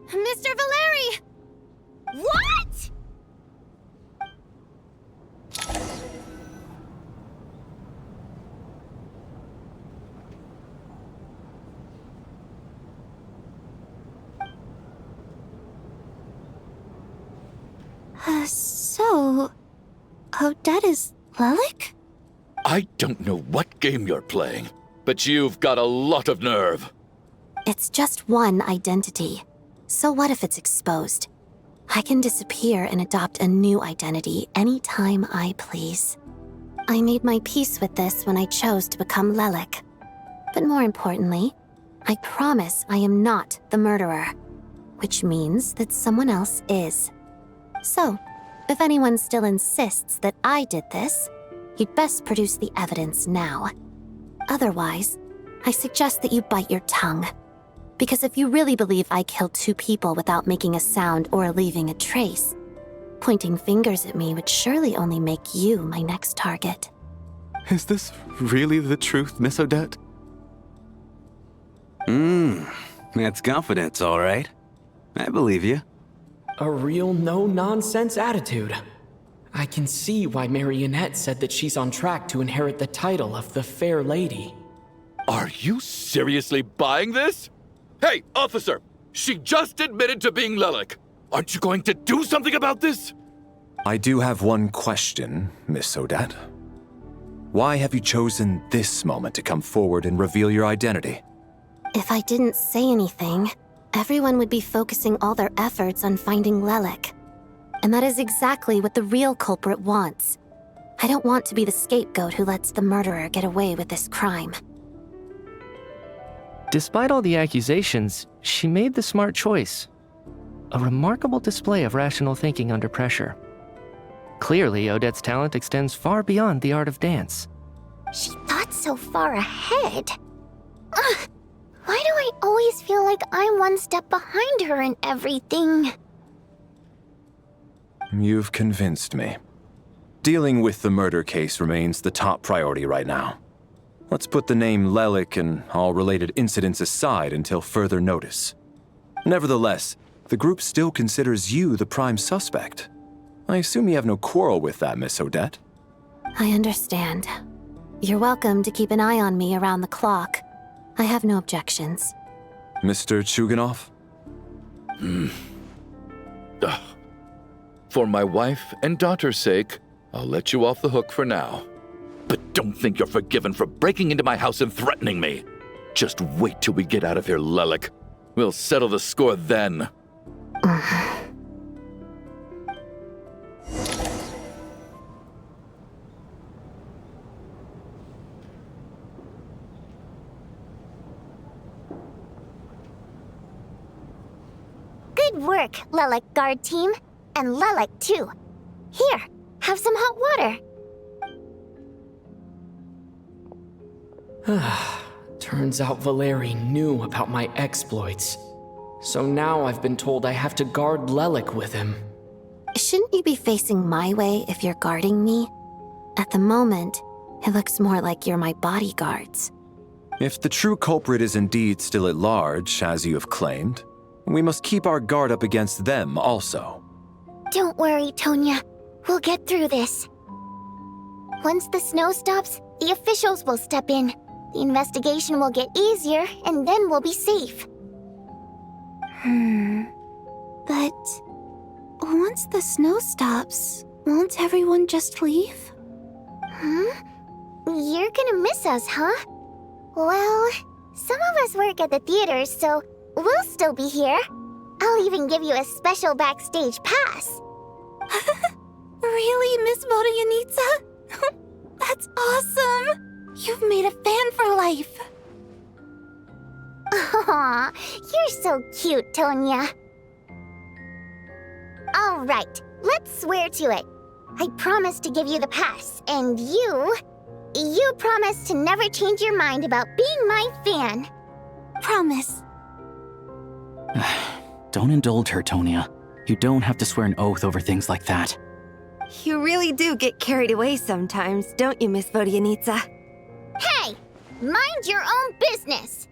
S3: Mr. Valeri!
S7: What?!
S3: So... Odette is Lelek?
S8: I don't know what game you're playing, but you've got a lot of nerve.
S3: It's just one identity. So what if it's exposed? I can disappear and adopt a new identity anytime I please. I made my peace with this when I chose to become Lelek. But more importantly, I promise I am not the murderer, which means that someone else is. So, if anyone still insists that I did this, you'd best produce the evidence now. Otherwise, I suggest that you bite your tongue. Because if you really believe I killed 2 people without making a sound or leaving a trace, pointing fingers at me would surely only make you my next target.
S1: Is this really the truth, Miss Odette?
S9: That's confidence, all right. I believe you.
S2: A real no-nonsense attitude. I can see why Marionette said that she's on track to inherit the title of the Fair Lady.
S8: Are you seriously buying this? Hey, officer! She just admitted to being Lelek. Aren't you going to do something about this?
S5: I do have one question, Miss Odette. Why have you chosen this moment to come forward and reveal your identity?
S3: If I didn't say anything,
S13: everyone would be focusing all their efforts on finding Lelik. And that is exactly what the real culprit wants. I don't want to be the scapegoat who lets the murderer get away with this crime.
S6: Despite all the accusations, she made the smart choice. A remarkable display of rational thinking under pressure. Clearly, Odette's talent extends far beyond the art of dance.
S7: She thought so far ahead. Ugh, why do I always feel like I'm one step behind her in everything?
S5: You've convinced me. Dealing with the murder case remains the top priority right now. Let's put the name Lelik and all related incidents aside until further notice. Nevertheless, the group still considers you the prime suspect. I assume you have no quarrel with that, Miss Odette?
S13: I understand. You're welcome to keep an eye on me around the clock. I have no objections.
S5: Mr. Chuganov?
S8: For my wife and daughter's sake, I'll let you off the hook for now. But don't think you're forgiven for breaking into my house and threatening me. Just wait till we get out of here, Lelik. We'll settle the score then.
S7: Good work, Lelik guard team. And Lelik too. Here, have some hot water.
S2: Turns out Valeri knew about my exploits. So now I've been told I have to guard Lelik with him.
S13: Shouldn't you be facing my way if you're guarding me? At the moment, it looks more like you're my bodyguards.
S5: If the true culprit is indeed still at large, as you have claimed, we must keep our guard up against them also.
S7: Don't worry, Tonya. We'll get through this. Once the snow stops, the officials will step in. The investigation will get easier, and then we'll be safe.
S13: But once the snow stops, won't everyone just leave?
S7: You're gonna miss us, huh? Well, some of us work at the theaters, so we'll still be here. I'll even give you a special backstage pass.
S13: Really, Miss Vodyanitsa? That's awesome! You've made a fan for life.
S7: Aw, you're so cute, Tonya. All right, let's swear to it. I promise to give you the pass, and you promise to never change your mind about being my fan.
S13: Promise.
S12: Don't indulge her, Tonya. You don't have to swear an oath over things like that.
S3: You really do get carried away sometimes, don't you, Miss Vodyanitsa?
S7: Hey, mind your own business.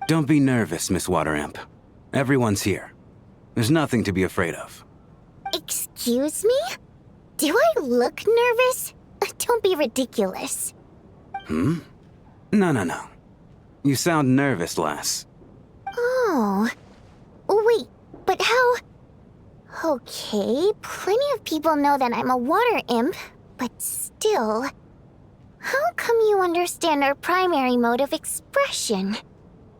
S9: Don't be nervous, Miss Water Imp. Everyone's here. There's nothing to be afraid of.
S7: Excuse me? Do I look nervous? Don't be ridiculous.
S9: No. You sound nervous, lass.
S7: Oh. Wait, but how... Okay, plenty of people know that I'm a water imp, but still... How come you understand our primary mode of expression?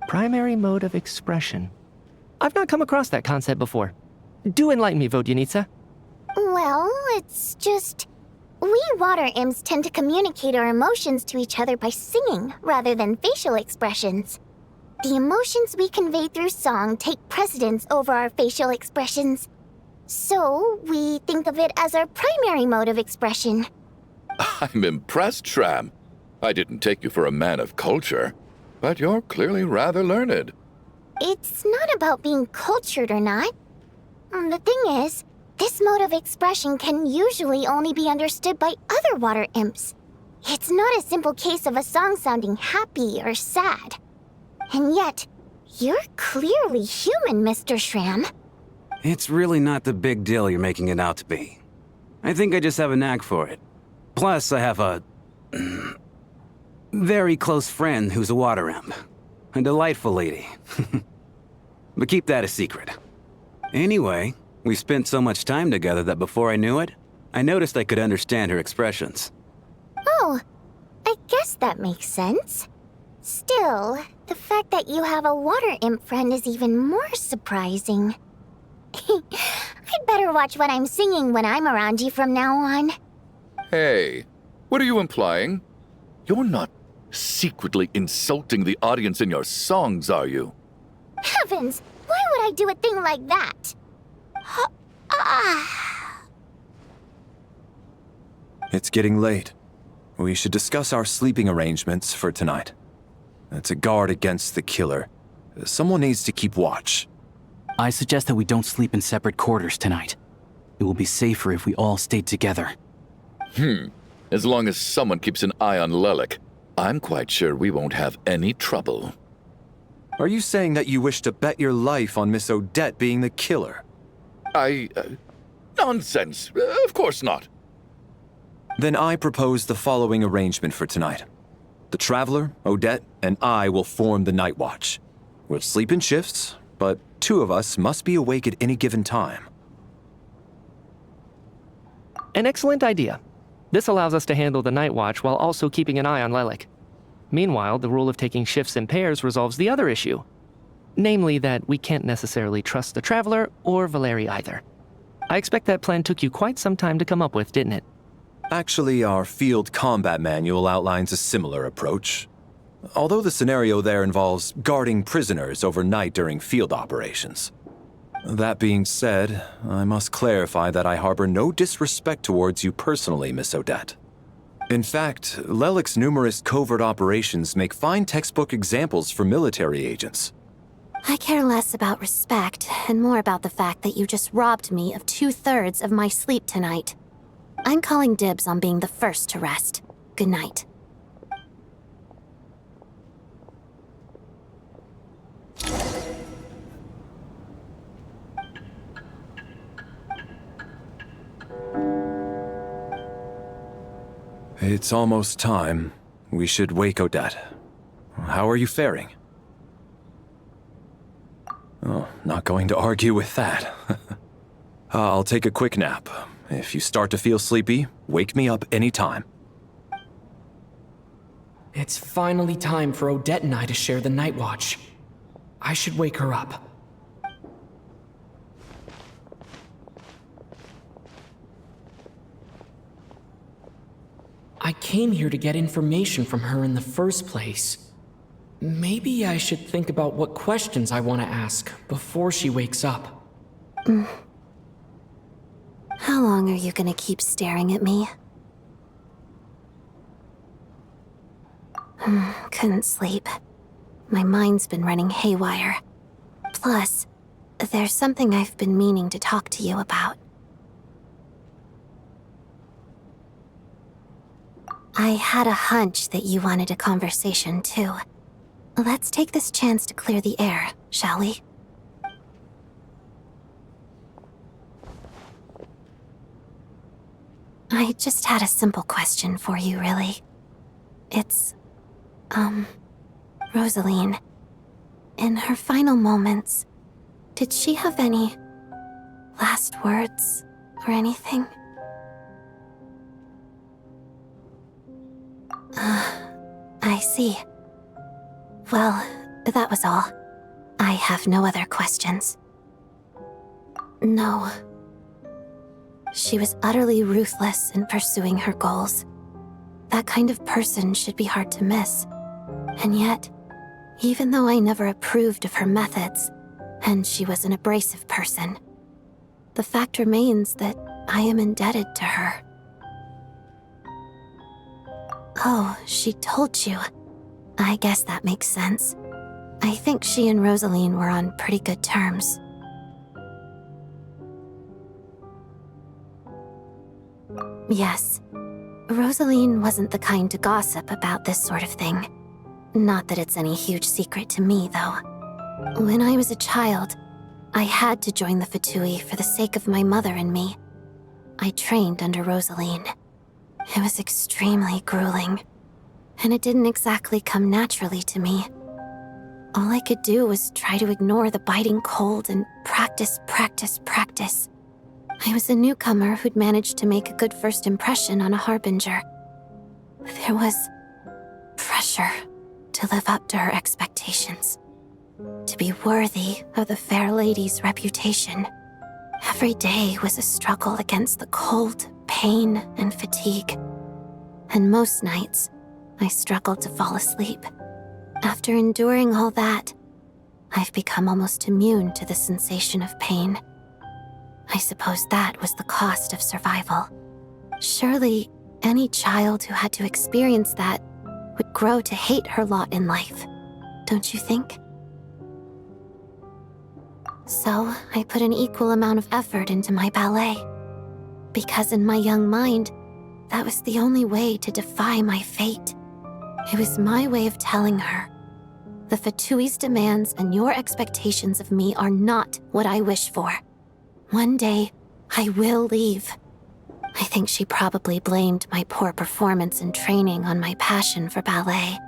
S6: Primary mode of expression. I've not come across that concept before. Do enlighten me, Vodyanitsa.
S7: Well, it's just... We water imps tend to communicate our emotions to each other by singing rather than facial expressions. The emotions we convey through song take precedence over our facial expressions. So, we think of it as our primary mode of expression.
S8: I'm impressed, Shram. I didn't take you for a man of culture, but you're clearly rather learned.
S7: It's not about being cultured or not. The thing is, this mode of expression can usually only be understood by other water imps. It's not a simple case of a song sounding happy or sad. And yet, you're clearly human, Mr. Shram.
S9: It's really not the big deal you're making it out to be. I think I just have a knack for it. Plus, I have a very close friend who's a water imp. A delightful lady. But keep that a secret. Anyway, we spent so much time together that before I knew it, I noticed I could understand her expressions.
S7: Oh, I guess that makes sense. Still, the fact that you have a water imp friend is even more surprising. I'd better watch what I'm singing when I'm around you from now on.
S8: Hey, what are you implying? You're not secretly insulting the audience in your songs, are you?
S7: Heavens, why would I do a thing like that?
S5: It's getting late. We should discuss our sleeping arrangements for tonight. To guard against the killer, someone needs to keep watch.
S12: I suggest that we don't sleep in separate quarters tonight. It will be safer if we all stayed together.
S8: As long as someone keeps an eye on Lelik, I'm quite sure we won't have any trouble.
S5: Are you saying that you wish to bet your life on Miss Odette being the killer?
S8: Nonsense. Of course not.
S5: Then I propose the following arrangement for tonight. The Traveler, Odette, and I will form the Night Watch. We'll sleep in shifts, but 2 of us must be awake at any given time.
S6: An excellent idea. This allows us to handle the night watch while also keeping an eye on Lelik. Meanwhile, the rule of taking shifts in pairs resolves the other issue. Namely that we can't necessarily trust the Traveler or Valeri either. I expect that plan took you quite some time to come up with, didn't it?
S5: Actually, our field combat manual outlines a similar approach. Although the scenario there involves guarding prisoners overnight during field operations. That being said, I must clarify that I harbor no disrespect towards you personally, Miss Odette. In fact, Lelik's numerous covert operations make fine textbook examples for military agents.
S13: I care less about respect and more about the fact that you just robbed me of 2/3 of my sleep tonight. I'm calling dibs on being the first to rest. Good night.
S5: It's almost time. We should wake Odette. How are you faring? Oh, not going to argue with that. I'll take a quick nap. If you start to feel sleepy, wake me up anytime.
S2: It's finally time for Odette and I to share the night watch. I should wake her up. I came here to get information from her in the first place. Maybe I should think about what questions I want to ask before she wakes up.
S13: How long are you gonna keep staring at me? Couldn't sleep. My mind's been running haywire. Plus, there's something I've been meaning to talk to you about. I had a hunch that you wanted a conversation, too. Let's take this chance to clear the air, shall we? I just had a simple question for you, really. It's, Rosaline. In her final moments, did she have any last words or anything? I see. Well, that was all. I have no other questions. No. She was utterly ruthless in pursuing her goals. That kind of person should be hard to miss. And yet, even though I never approved of her methods, and she was an abrasive person, the fact remains that I am indebted to her. Oh, she told you. I guess that makes sense. I think she and Rosaline were on pretty good terms. Yes, Rosaline wasn't the kind to gossip about this sort of thing. Not that it's any huge secret to me, though. When I was a child, I had to join the Fatui for the sake of my mother and me. I trained under Rosaline. It was extremely grueling, and it didn't exactly come naturally to me. All I could do was try to ignore the biting cold and practice. I was a newcomer who'd managed to make a good first impression on a harbinger. There was pressure to live up to her expectations, to be worthy of the fair lady's reputation. Every day was a struggle against the cold, pain, and fatigue. And most nights, I struggled to fall asleep. After enduring all that, I've become almost immune to the sensation of pain. I suppose that was the cost of survival. Surely, any child who had to experience that would grow to hate her lot in life, don't you think? So, I put an equal amount of effort into my ballet. Because in my young mind, that was the only way to defy my fate. It was my way of telling her, the Fatui's demands and your expectations of me are not what I wish for. One day, I will leave. I think she probably blamed my poor performance in training on my passion for ballet.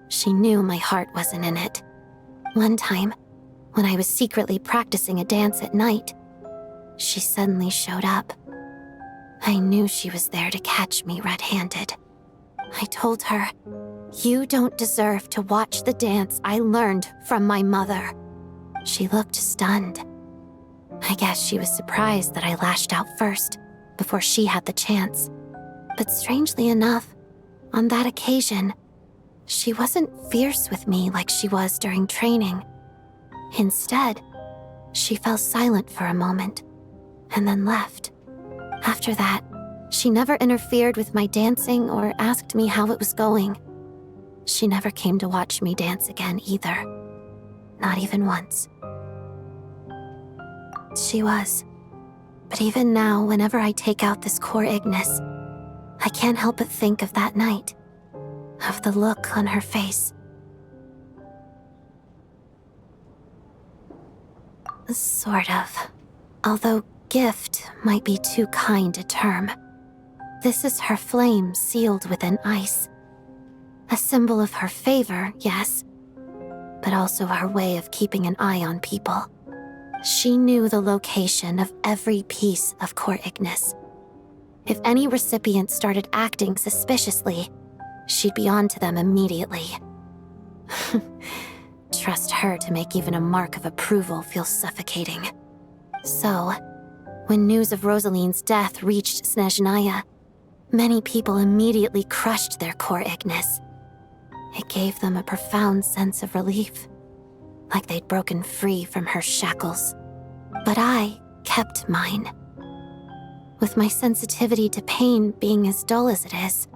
S13: She knew my heart wasn't in it. One time, when I was secretly practicing a dance at night, she suddenly showed up. I knew she was there to catch me red-handed. I told her, "You don't deserve to watch the dance I learned from my mother." She looked stunned. I guess she was surprised that I lashed out first, before she had the chance. But strangely enough, on that occasion, she wasn't fierce with me like she was during training. Instead, she fell silent for a moment, and then left. After that, she never interfered with my dancing or asked me how it was going. She never came to watch me dance again either. Not even once. She was. But even now, whenever I take out this core Ignis, I can't help but think of that night. Of the look on her face. Sort of. Although gift might be too kind a term. This is her flame sealed within ice. A symbol of her favor, yes, but also her way of keeping an eye on people. She knew the location of every piece of core Ignis. If any recipient started acting suspiciously, she'd be on to them immediately. Trust her to make even a mark of approval feel suffocating. So, when news of Rosaline's death reached Snezhnaya, many people immediately crushed their core Ignis. It gave them a profound sense of relief, like they'd broken free from her shackles. But I kept mine. With my sensitivity to pain being as dull as it is,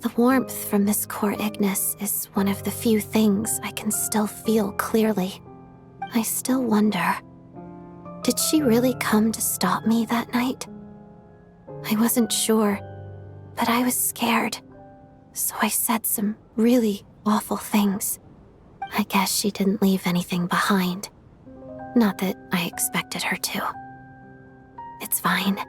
S13: the warmth from this core Ignis is one of the few things I can still feel clearly. I still wonder, did she really come to stop me that night? I wasn't sure, but I was scared, so I said some really awful things. I guess she didn't leave anything behind. Not that I expected her to. It's fine.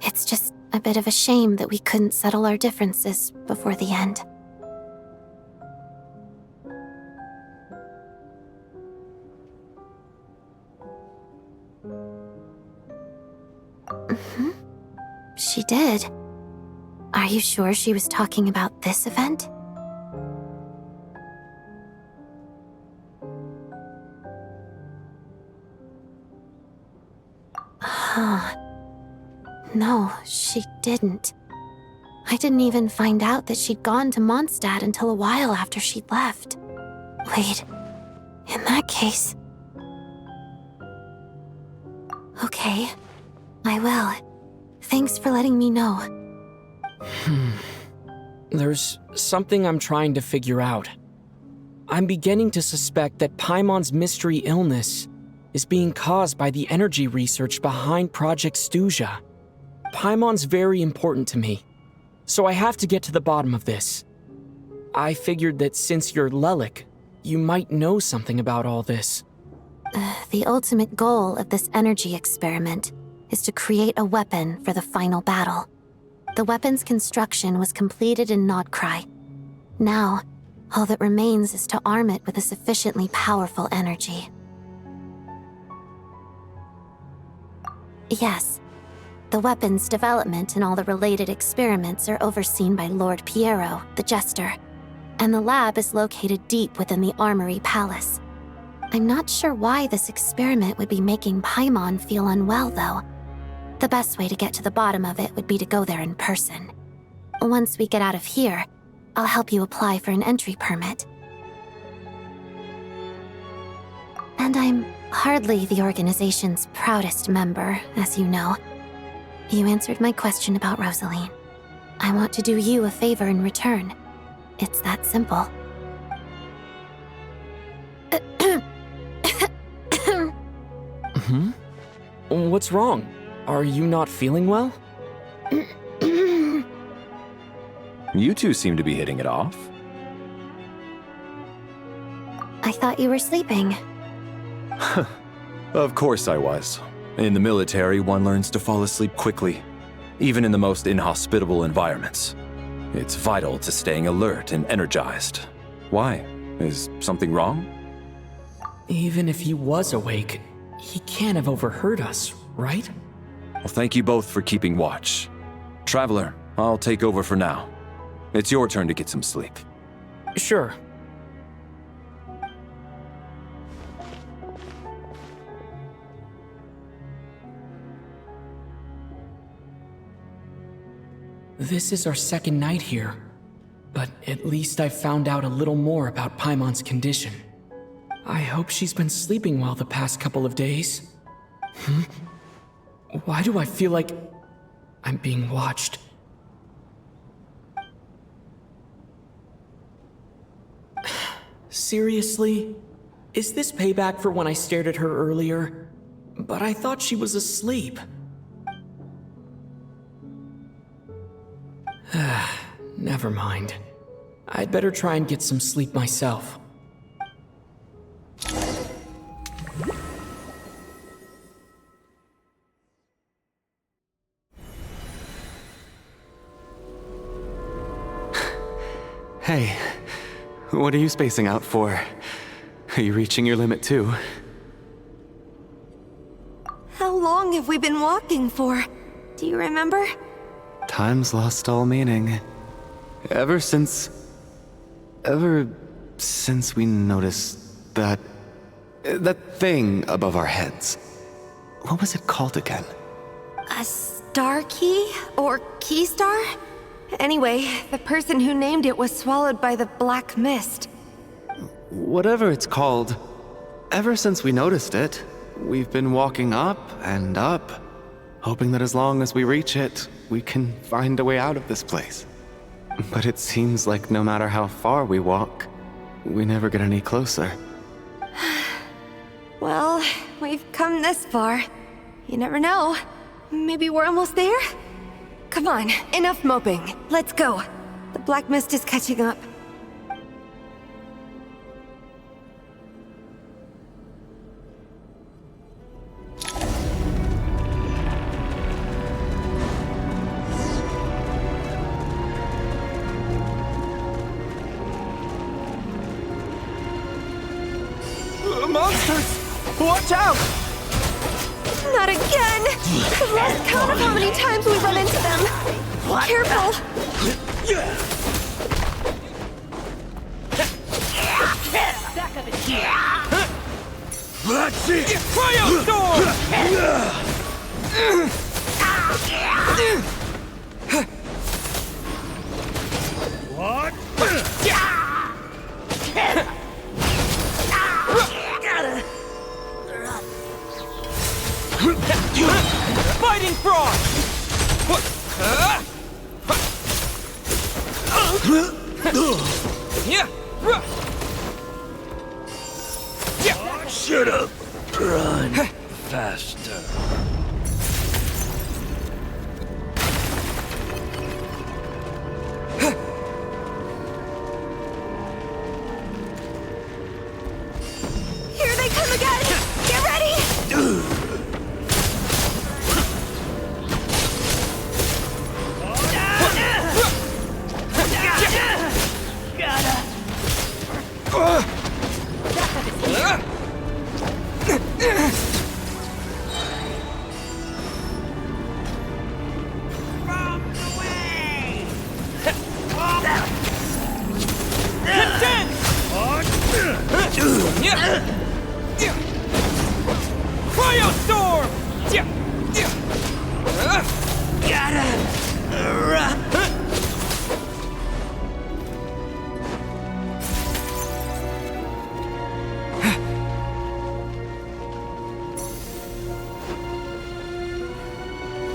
S13: It's just a bit of a shame that we couldn't settle our differences before the end. She did. Are you sure she was talking about this event? No, she didn't. I didn't even find out that she'd gone to Mondstadt until a while after she'd left. Wait, in that case... Okay, I will. Thanks for letting me know.
S2: There's something I'm trying to figure out. I'm beginning to suspect that Paimon's mystery illness is being caused by the energy research behind Project Stuja. Paimon's very important to me, so I have to get to the bottom of this. I figured that since you're Lelik, you might know something about all this.
S13: The ultimate goal of this energy experiment is to create a weapon for the final battle. The weapon's construction was completed in Nodcry. Now, all that remains is to arm it with a sufficiently powerful energy. Yes, the weapon's development and all the related experiments are overseen by Lord Piero, the Jester, and the lab is located deep within the Armory Palace. I'm not sure why this experiment would be making Paimon feel unwell, though. The best way to get to the bottom of it would be to go there in person. Once we get out of here, I'll help you apply for an entry permit. And I'm hardly the organization's proudest member, as you know. You answered my question about Rosaline. I want to do you a favor in return. It's that simple.
S2: What's wrong? Are you not feeling well?
S5: You two seem to be hitting it off.
S13: I thought you were sleeping.
S5: Of course I was. In the military, one learns to fall asleep quickly, even in the most inhospitable environments. It's vital to staying alert and energized. Why? Is something wrong?
S2: Even if he was awake, he can't have overheard us, right?
S5: Well, thank you both for keeping watch. Traveler, I'll take over for now. It's your turn to get some sleep.
S2: Sure. This is our second night here, but at least I found out a little more about Paimon's condition. I hope she's been sleeping well the past couple of days. Why do I feel like I'm being watched? Seriously? Is this payback for when I stared at her earlier? But I thought she was asleep. Never mind. I'd better try and get some sleep myself.
S1: Hey, what are you spacing out for? Are you reaching your limit too?
S3: How long have we been walking for? Do you remember?
S1: Time's lost all meaning. Ever since we noticed that thing above our heads. What was it called again?
S3: A star key? Or key star? Anyway, the person who named it was swallowed by the black mist.
S1: Whatever it's called, ever since we noticed it, we've been walking up and up, hoping that as long as we reach it, we can find a way out of this place. But it seems like no matter how far we walk, we never get any closer.
S3: Well, we've come this far. You never know. Maybe we're almost there? Come on, enough moping. Let's go. The black mist is catching up.
S1: Monsters! Watch out!
S3: Not again! I've lost count of how many times we run into them. Careful!
S10: Back of it here.
S4: That's it!
S10: Cryo
S4: What?
S10: Fighting frog!
S4: Should've run faster.
S3: Here they come again!
S2: Cryo Storm!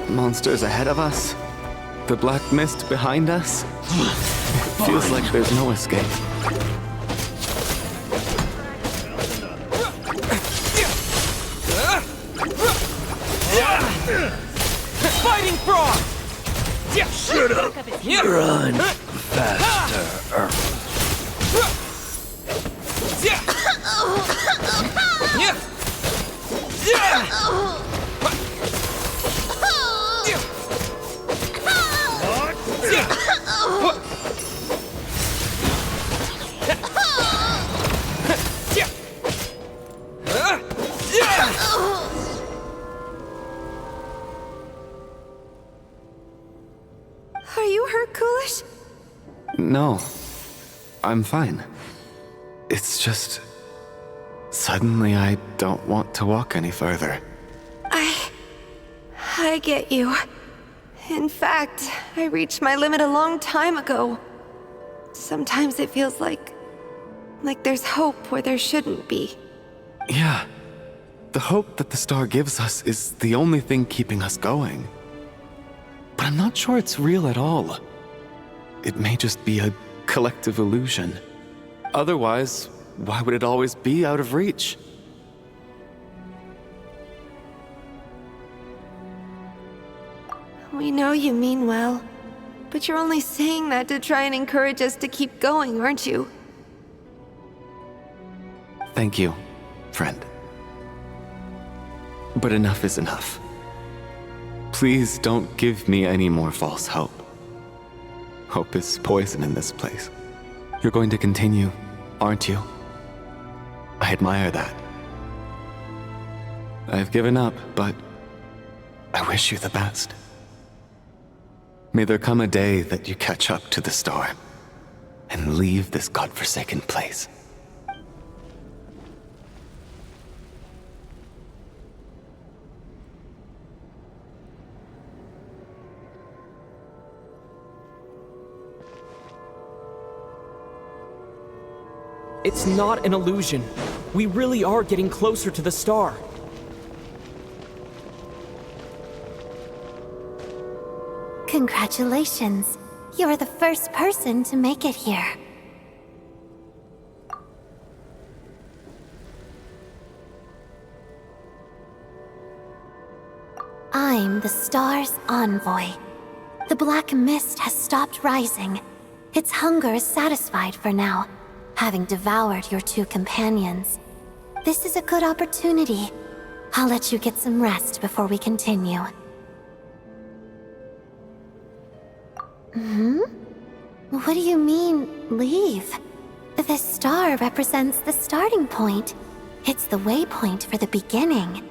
S1: Monsters ahead of us? The black mist behind us? It feels like there's no escape.
S2: Fighting Frog!
S12: Shut up! Run faster.
S3: Are you hurt, Coolish?
S1: No, I'm fine. It's just... Suddenly I don't want to walk any further.
S3: I get you. In fact, I reached my limit a long time ago. Sometimes it feels like there's hope where there shouldn't be.
S1: Yeah. The hope that the star gives us is the only thing keeping us going. But I'm not sure it's real at all. It may just be a collective illusion. Otherwise, why would it always be out of reach?
S3: We know you mean well, but you're only saying that to try and encourage us to keep going, aren't you?
S1: Thank you, friend. But enough is enough. Please don't give me any more false hope. Hope is poison in this place. You're going to continue, aren't you? I admire that. I've given up, but I wish you the best. May there come a day that you catch up to the star and leave this godforsaken place.
S2: It's not an illusion. We really are getting closer to the star.
S13: Congratulations. You're the first person to make it here. I'm the star's envoy. The black mist has stopped rising. Its hunger is satisfied for now, having devoured your two companions. This is a good opportunity. I'll let you get some rest before we continue. What do you mean, leave? The star represents the starting point. It's the waypoint for the beginning.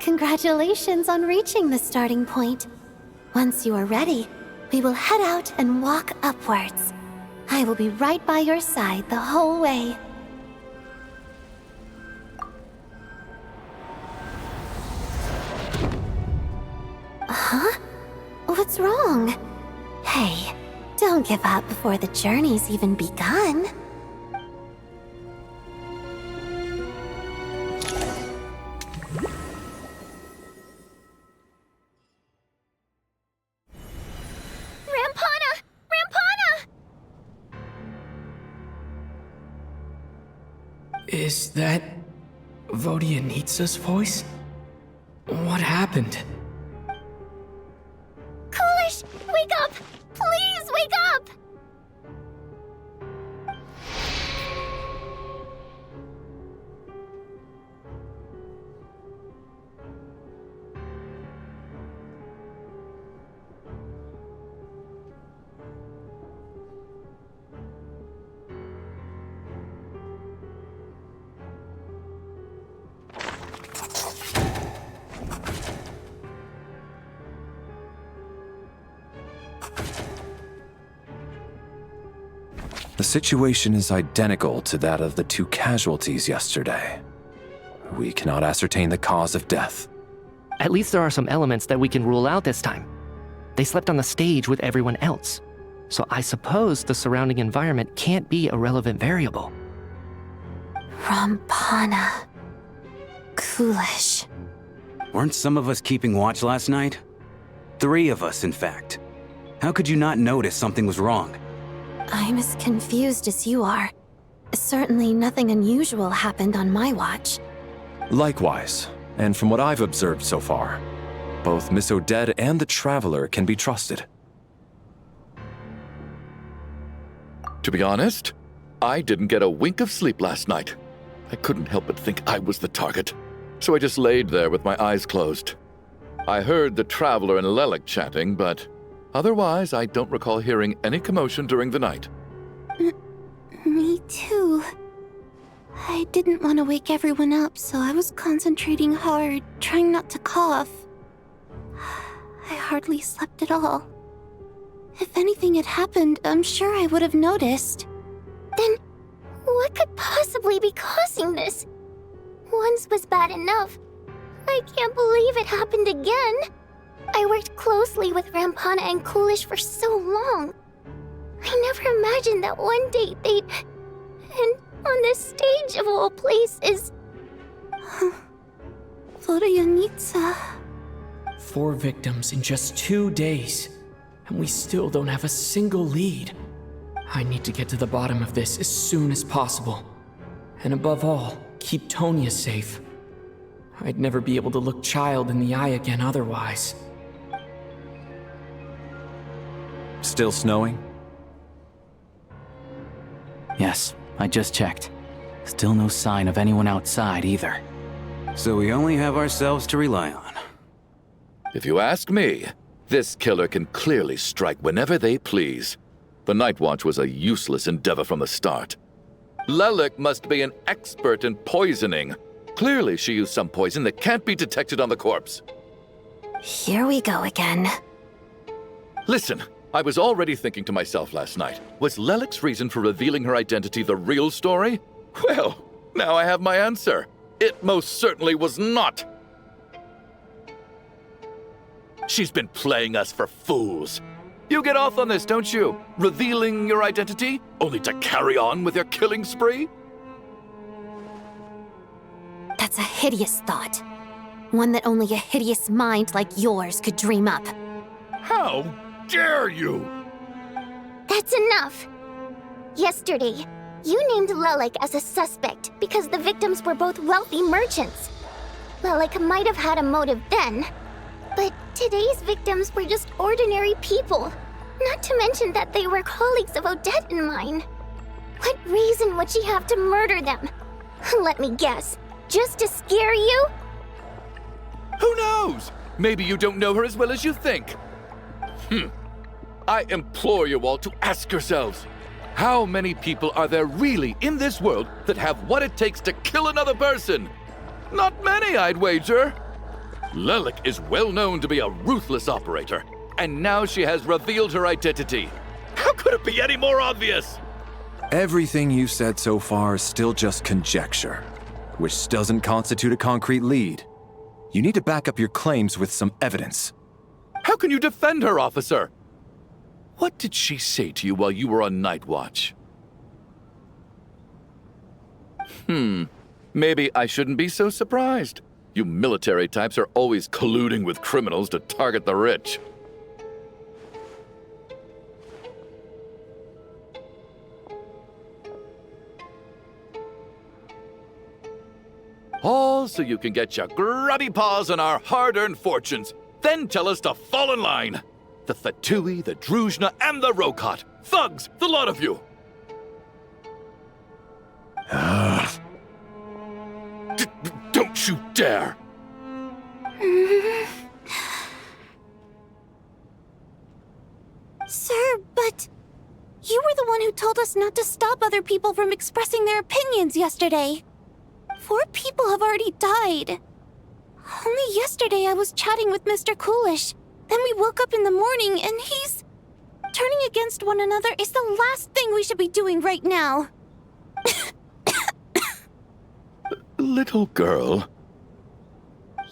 S13: Congratulations on reaching the starting point. Once you are ready, we will head out and walk upwards. I will be right by your side the whole way. Huh? What's wrong? Hey, don't give up before the journey's even begun.
S7: Rampana! Rampana!
S2: Is that Vodyanitsa's voice? What happened?
S7: Coolish, wake up! Please wake up!
S5: The situation is identical to that of the 2 casualties yesterday. We cannot ascertain the cause of death.
S6: At least there are some elements that we can rule out this time. They slept on the stage with everyone else, so I suppose the surrounding environment can't be a relevant variable.
S13: Rampana. Coolish.
S9: Weren't some of us keeping watch last night? 3 of us, in fact. How could you not notice something was wrong?
S13: I'm as confused as you are. Certainly nothing unusual happened on my watch.
S5: Likewise, and from what I've observed so far, both Miss Odette and the Traveler can be trusted.
S8: To be honest, I didn't get a wink of sleep last night. I couldn't help but think I was the target, so I just laid there with my eyes closed. I heard the Traveler and Lelik chatting, but otherwise I don't recall hearing any commotion during the night.
S13: Me too. I didn't want to wake everyone up, so I was concentrating hard, trying not to cough. I hardly slept at all. If anything had happened, I'm sure I would have noticed.
S7: Then, what could possibly be causing this? Once was bad enough. I can't believe it happened again. I worked closely with Rampana and Coolish for so long. I never imagined that one day they'd... And on the stage of all places...
S13: Florianitsa...
S2: 4 victims in just 2 days, and we still don't have a single lead. I need to get to the bottom of this as soon as possible. And above all, keep Tonya safe. I'd never be able to look Child in the eye again otherwise.
S5: Still snowing?
S12: Yes, I just checked. Still no sign of anyone outside either.
S9: So we only have ourselves to rely on.
S8: If you ask me, this killer can clearly strike whenever they please. The Night Watch was a useless endeavor from the start. Lelik must be an expert in poisoning. Clearly she used some poison that can't be detected on the corpse.
S13: Here we go again.
S8: Listen, I was already thinking to myself last night, was Lelik's reason for revealing her identity the real story? Well, now I have my answer. It most certainly was not. She's been playing us for fools. You get off on this, don't you? Revealing your identity, only to carry on with your killing spree?
S13: That's a hideous thought. One that only a hideous mind like yours could dream up.
S8: How dare you?
S7: That's enough. Yesterday, you named Lelik as a suspect because the victims were both wealthy merchants. Lelik might have had a motive then, but today's victims were just ordinary people. Not to mention that they were colleagues of Odette and mine. What reason would she have to murder them? Let me guess. Just to scare you?
S8: Who knows? Maybe you don't know her as well as you think. I implore you all to ask yourselves, how many people are there really in this world that have what it takes to kill another person? Not many, I'd wager. Lelik is well known to be a ruthless operator, and now she has revealed her identity. How could it be any more obvious?
S5: Everything you've said so far is still just conjecture, which doesn't constitute a concrete lead. You need to back up your claims with some evidence.
S8: How can you defend her, officer? What did she say to you while you were on night watch? Maybe I shouldn't be so surprised. You military types are always colluding with criminals to target the rich. All so you can get your grubby paws on our hard-earned fortunes, then tell us to fall in line. The Fatui, the Druzhna, and the Rokot. Thugs, the lot of you! Don't you dare!
S13: Sir, but... You were the one who told us not to stop other people from expressing their opinions yesterday. 4 people have already died. Only yesterday I was chatting with Mr. Coolish. Then we woke up in the morning and he's...
S7: Turning against one another is the last thing we should be doing right now.
S8: Little girl.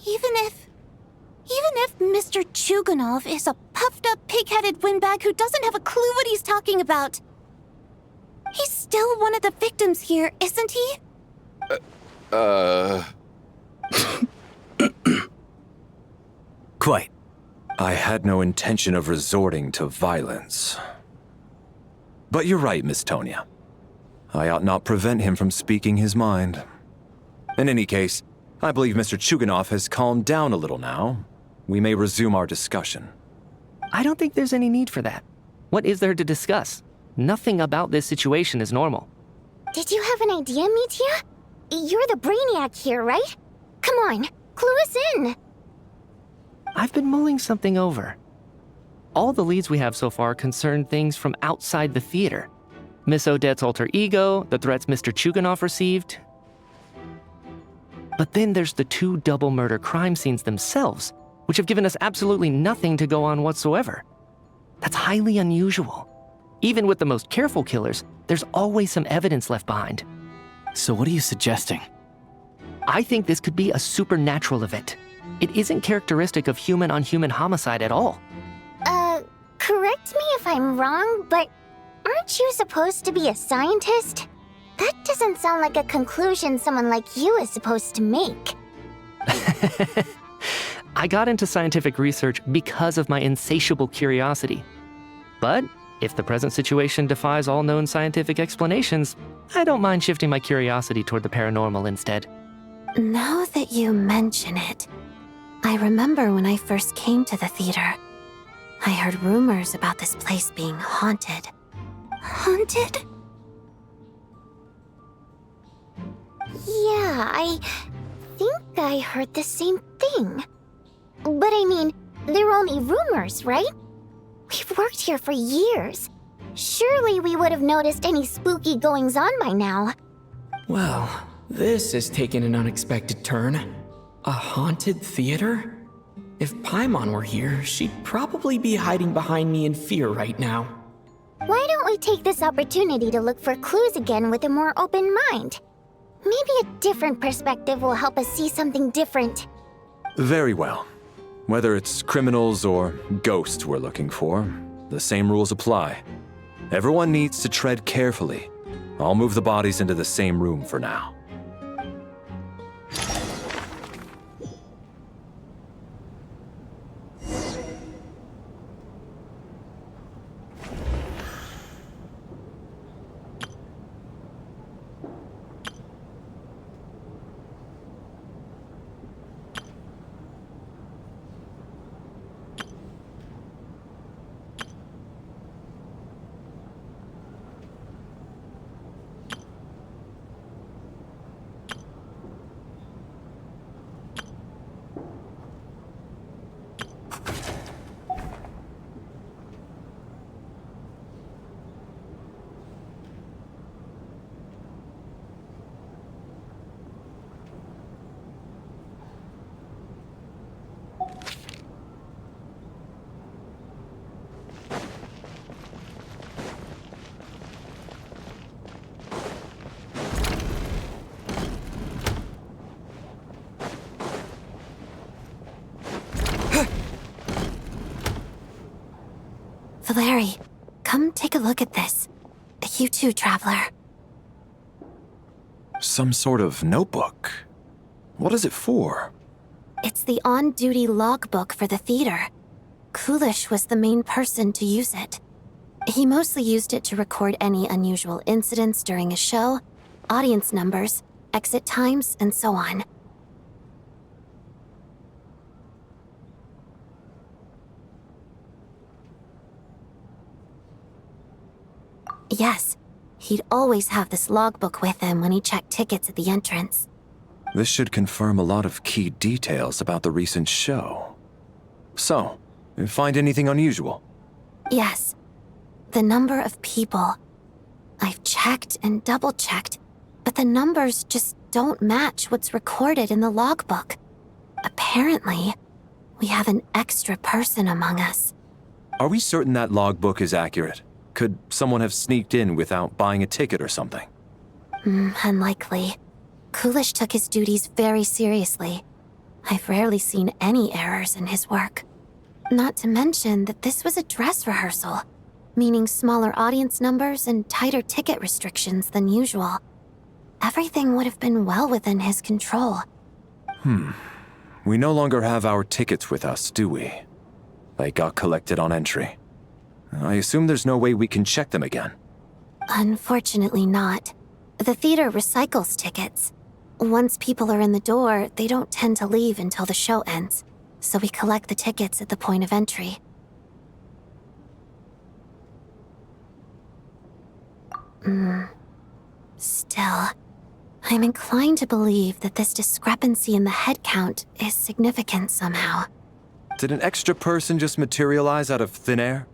S7: Even if Mr. Chuganov is a puffed-up, pig-headed windbag who doesn't have a clue what he's talking about, he's still one of the victims here, isn't he?
S9: Quite.
S5: I had no intention of resorting to violence. But you're right, Miss Tonya. I ought not prevent him from speaking his mind. In any case, I believe Mr. Chuganov has calmed down a little now. We may resume our discussion.
S6: I don't think there's any need for that. What is there to discuss? Nothing about this situation is normal.
S7: Did you have an idea, Mitya? You're the brainiac here, right? Come on, clue us in.
S6: I've been mulling something over. All the leads we have so far concern things from outside the theater. Miss Odette's alter ego, the threats Mr. Chuganov received. But then there's the 2 double murder crime scenes themselves, which have given us absolutely nothing to go on whatsoever. That's highly unusual. Even with the most careful killers, there's always some evidence left behind.
S12: So what are you suggesting?
S6: I think this could be a supernatural event. It isn't characteristic of human-on-human homicide at all.
S7: Correct me if I'm wrong, but aren't you supposed to be a scientist? That doesn't sound like a conclusion someone like you is supposed to make.
S6: I got into scientific research because of my insatiable curiosity. But if the present situation defies all known scientific explanations, I don't mind shifting my curiosity toward the paranormal instead.
S13: Now that you mention it, I remember when I first came to the theater, I heard rumors about this place being haunted.
S7: Haunted? Yeah, I think I heard the same thing. But I mean, they're only rumors, right? We've worked here for years. Surely we would have noticed any spooky goings-on by now.
S2: Well, this has taken an unexpected turn. A haunted theater? If Paimon were here, she'd probably be hiding behind me in fear right now.
S7: Why don't we take this opportunity to look for clues again with a more open mind? Maybe a different perspective will help us see something different.
S5: Very well. Whether it's criminals or ghosts we're looking for, the same rules apply. Everyone needs to tread carefully. I'll move the bodies into the same room for now.
S13: Valeri, come take a look at this. You too, Traveler.
S5: Some sort of notebook. What is it for?
S13: It's the on-duty logbook for the theater. Kulish was the main person to use it. He mostly used it to record any unusual incidents during a show, audience numbers, exit times, and so on. Yes, he'd always have this logbook with him when he checked tickets at the entrance.
S5: This should confirm a lot of key details about the recent show. So, find anything unusual?
S13: Yes. The number of people. I've checked and double-checked, but the numbers just don't match what's recorded in the logbook. Apparently, we have an extra person among us.
S5: Are we certain that logbook is accurate? Could someone have sneaked in without buying a ticket or something?
S13: Unlikely. Coolish took his duties very seriously. I've rarely seen any errors in his work. Not to mention that this was a dress rehearsal, meaning smaller audience numbers and tighter ticket restrictions than usual. Everything would have been well within his control.
S5: We no longer have our tickets with us, do we? They got collected on entry. I assume there's no way we can check them again.
S13: Unfortunately not. The theater recycles tickets. Once people are in the door, they don't tend to leave until the show ends, so we collect the tickets at the point of entry. Still, I'm inclined to believe that this discrepancy in the head count is significant somehow.
S5: Did an extra person just materialize out of thin air?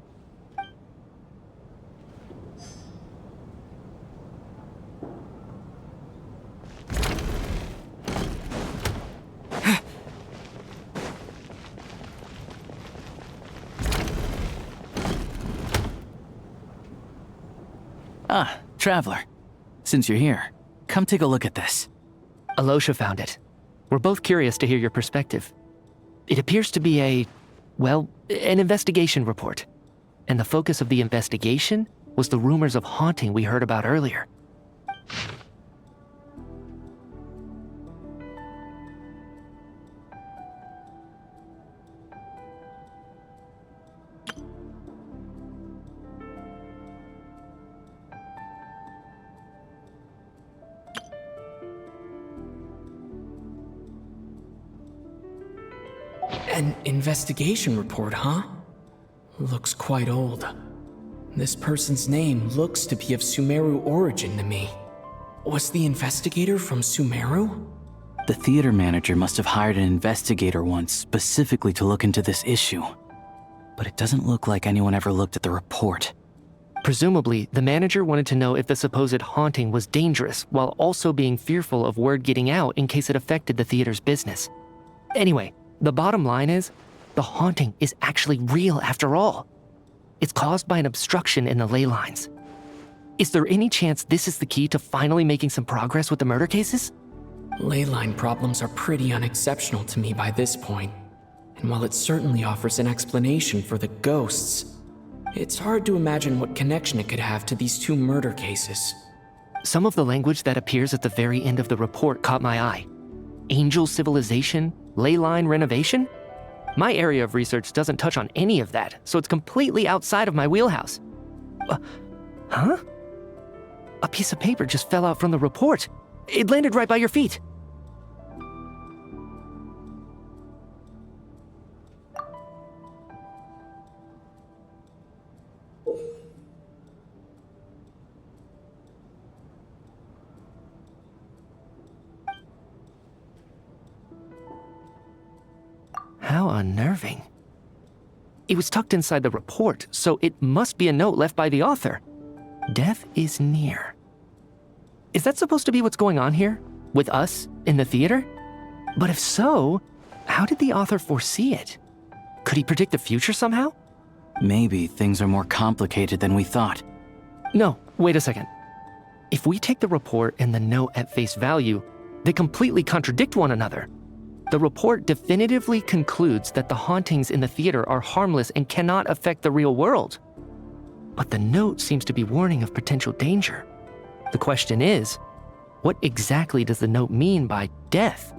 S12: Ah, Traveler. Since you're here, come take a look at this.
S6: Alosha found it. We're both curious to hear your perspective. It appears to be an investigation report. And the focus of the investigation was the rumors of haunting we heard about earlier.
S2: An investigation report, huh? Looks quite old. This person's name looks to be of Sumeru origin to me. Was the investigator from Sumeru?
S12: The theater manager must have hired an investigator once specifically to look into this issue. But it doesn't look like anyone ever looked at the report.
S6: Presumably, the manager wanted to know if the supposed haunting was dangerous while also being fearful of word getting out in case it affected the theater's business. Anyway, the bottom line is, the haunting is actually real after all. It's caused by an obstruction in the ley lines. Is there any chance this is the key to finally making some progress with the murder cases?
S2: Ley line problems are pretty unexceptional to me by this point. And while it certainly offers an explanation for the ghosts, it's hard to imagine what connection it could have to these two murder cases.
S6: Some of the language that appears at the very end of the report caught my eye. Angel civilization, ley line renovation? My area of research doesn't touch on any of that, so it's completely outside of my wheelhouse. Huh? A piece of paper just fell out from the report. It landed right by your feet. How unnerving. It was tucked inside the report, so it must be a note left by the author. Death is near. Is that supposed to be what's going on here? With us in the theater? But if so, how did the author foresee it? Could he predict the future somehow?
S12: Maybe things are more complicated than we thought.
S6: No, wait a second. If we take the report and the note at face value, they completely contradict one another. The report definitively concludes that the hauntings in the theater are harmless and cannot affect the real world. But the note seems to be warning of potential danger. The question is, what exactly does the note mean by death?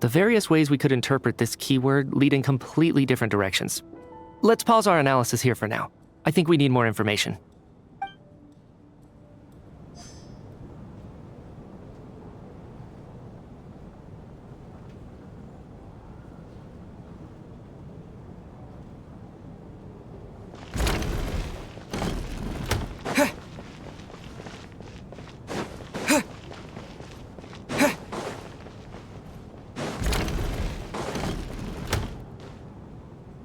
S6: The various ways we could interpret this keyword lead in completely different directions. Let's pause our analysis here for now. I think we need more information.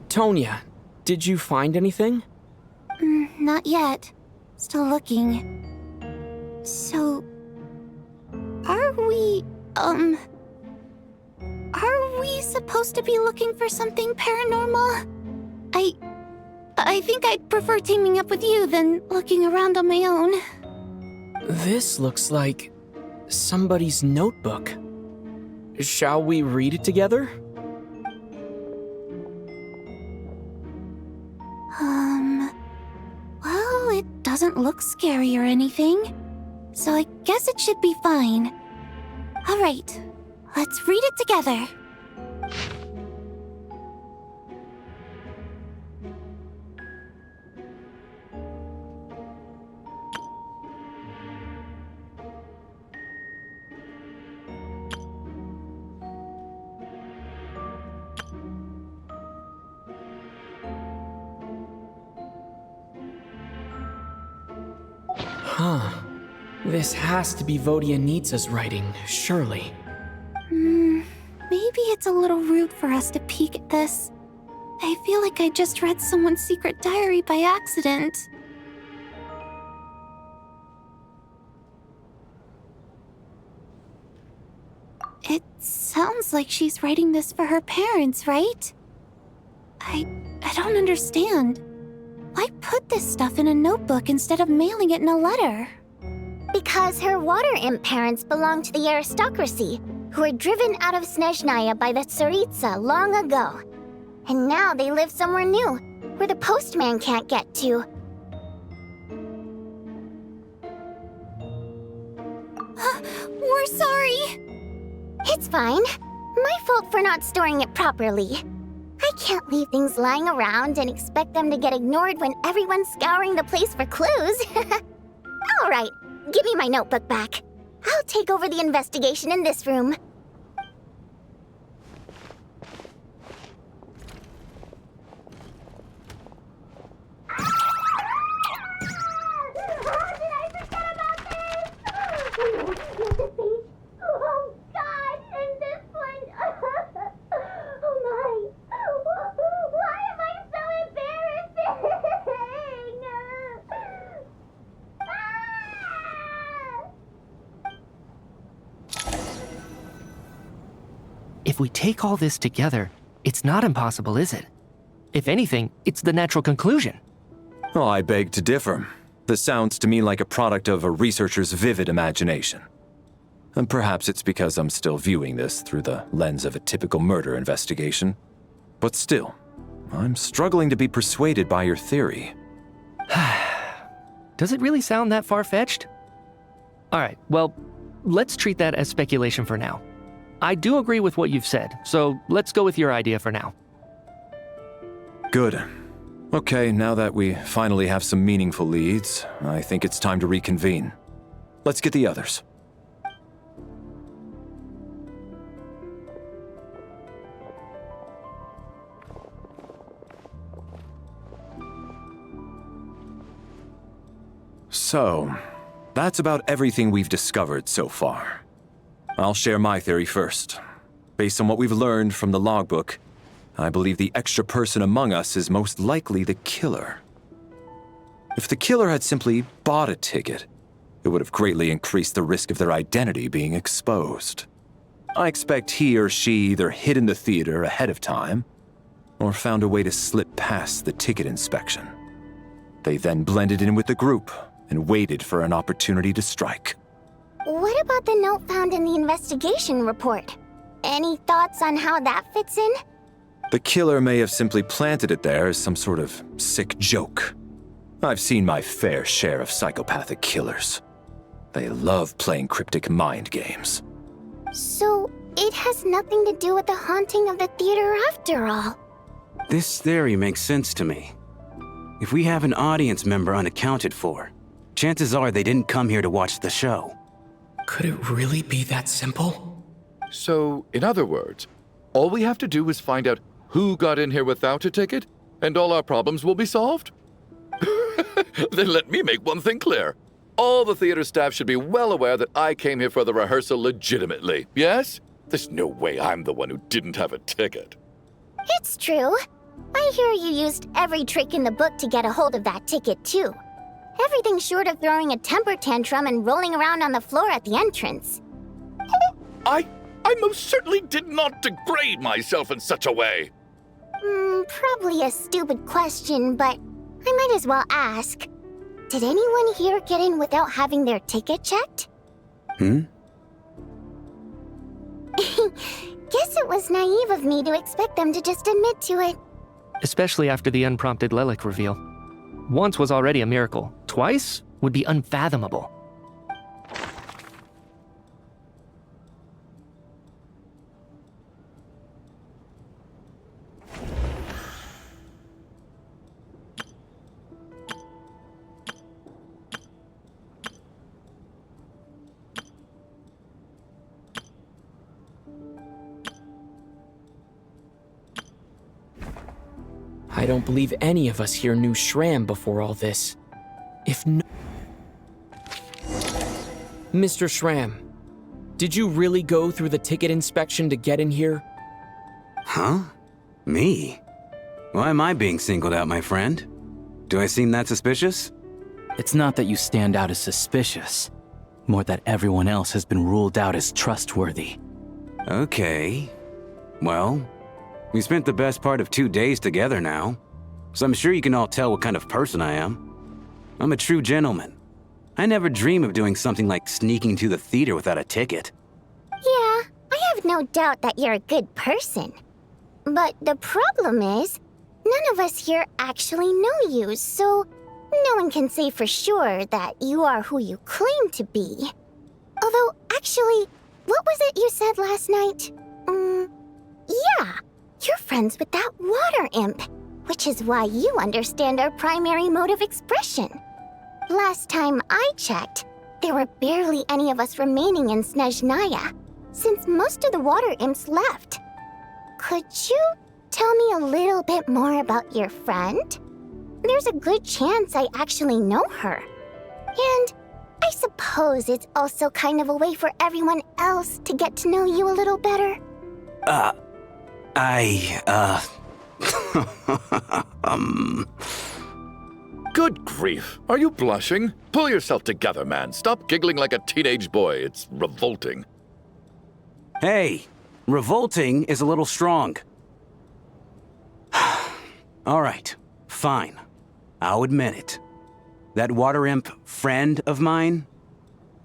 S2: Tonya, did you find anything?
S7: Not yet. Still looking. So... Are we supposed to be looking for something paranormal? I think I'd prefer teaming up with you than looking around on my own.
S2: This looks like somebody's notebook. Shall we read it together?
S7: Well, it doesn't look scary or anything, so I guess it should be fine. All right, let's read it together.
S2: Huh. This has to be Vodyanitsa's writing, surely.
S7: Maybe it's a little rude for us to peek at this. I feel like I just read someone's secret diary by accident. It sounds like she's writing this for her parents, right? I don't understand. Why put this stuff in a notebook instead of mailing it in a letter?
S14: Because her water imp parents belong to the aristocracy, who were driven out of Snezhnaya by the Tsaritsa long ago. And now they live somewhere new, where the postman can't get to.
S7: We're sorry.
S14: It's fine. My fault for not storing it properly. I can't leave things lying around and expect them to get ignored when everyone's scouring the place for clues. All right, give me my notebook back. I'll take over the investigation in this room.
S6: If we take all this together, it's not impossible, is it? If anything, it's the natural conclusion.
S5: Oh, I beg to differ. This sounds to me like a product of a researcher's vivid imagination. And perhaps it's because I'm still viewing this through the lens of a typical murder investigation. But still, I'm struggling to be persuaded by your theory.
S6: Does it really sound that far-fetched? All right, well, let's treat that as speculation for now. I do agree with what you've said, so let's go with your idea for now.
S5: Good. Okay, now that we finally have some meaningful leads, I think it's time to reconvene. Let's get the others. So, that's about everything we've discovered so far. I'll share my theory first. Based on what we've learned from the logbook, I believe the extra person among us is most likely the killer. If the killer had simply bought a ticket, it would have greatly increased the risk of their identity being exposed. I expect he or she either hid in the theater ahead of time, or found a way to slip past the ticket inspection. They then blended in with the group and waited for an opportunity to strike.
S14: What about the note found in the investigation report? Any thoughts on how that fits in?
S5: The killer may have simply planted it there as some sort of sick joke. I've seen my fair share of psychopathic killers. They love playing cryptic mind games.
S14: So, it has nothing to do with the haunting of the theater after all.
S9: This theory makes sense to me. If we have an audience member unaccounted for, chances are they didn't come here to watch the show.
S2: Could it really be that simple?
S8: So, in other words, all we have to do is find out who got in here without a ticket, and all our problems will be solved? Then let me make one thing clear. All the theater staff should be well aware that I came here for the rehearsal legitimately, yes? There's no way I'm the one who didn't have a ticket.
S14: It's true. I hear you used every trick in the book to get a hold of that ticket, too. Everything short of throwing a temper tantrum and rolling around on the floor at the entrance.
S8: I most certainly did not degrade myself in such a way.
S14: Probably a stupid question, but I might as well ask. Did anyone here get in without having their ticket checked?
S9: Hmm?
S14: Guess it was naive of me to expect them to just admit to it.
S6: Especially after the unprompted Lelic reveal. Once was already a miracle. Twice would be unfathomable.
S2: I don't believe any of us here knew Shram before all this. If no... Mr. Shram, did you really go through the ticket inspection to get in here?
S9: Huh? Me? Why am I being singled out, my friend? Do I seem that suspicious?
S12: It's not that you stand out as suspicious, more that everyone else has been ruled out as trustworthy.
S9: Okay. Well, we spent the best part of 2 days together now, so I'm sure you can all tell what kind of person I am. I'm a true gentleman. I never dream of doing something like sneaking to the theater without a ticket.
S14: Yeah, I have no doubt that you're a good person. But the problem is, none of us here actually know you, so no one can say for sure that you are who you claim to be. Although, actually, what was it you said last night? Yeah, you're friends with that water imp, which is why you understand our primary mode of expression. Last time I checked, there were barely any of us remaining in Snezhnaya, since most of the water imps left. Could you tell me a little bit more about your friend? There's a good chance I actually know her. And I suppose it's also kind of a way for everyone else to get to know you a little better.
S8: Good grief. Are you blushing? Pull yourself together, man. Stop giggling like a teenage boy. It's revolting.
S9: Hey, revolting is a little strong. All right, fine. I'll admit it. That water imp friend of mine,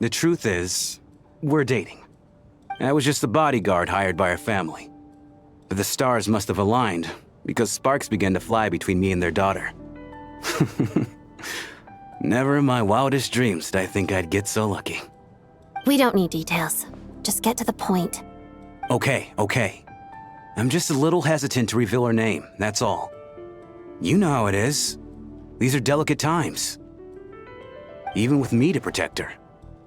S9: the truth is, we're dating. I was just the bodyguard hired by our family. But the stars must have aligned, because sparks began to fly between me and their daughter. Never in my wildest dreams did I think I'd get so lucky.
S13: We don't need details. Just get to the point.
S9: Okay. I'm just a little hesitant to reveal her name, that's all. You know how it is. These are delicate times. Even with me to protect her.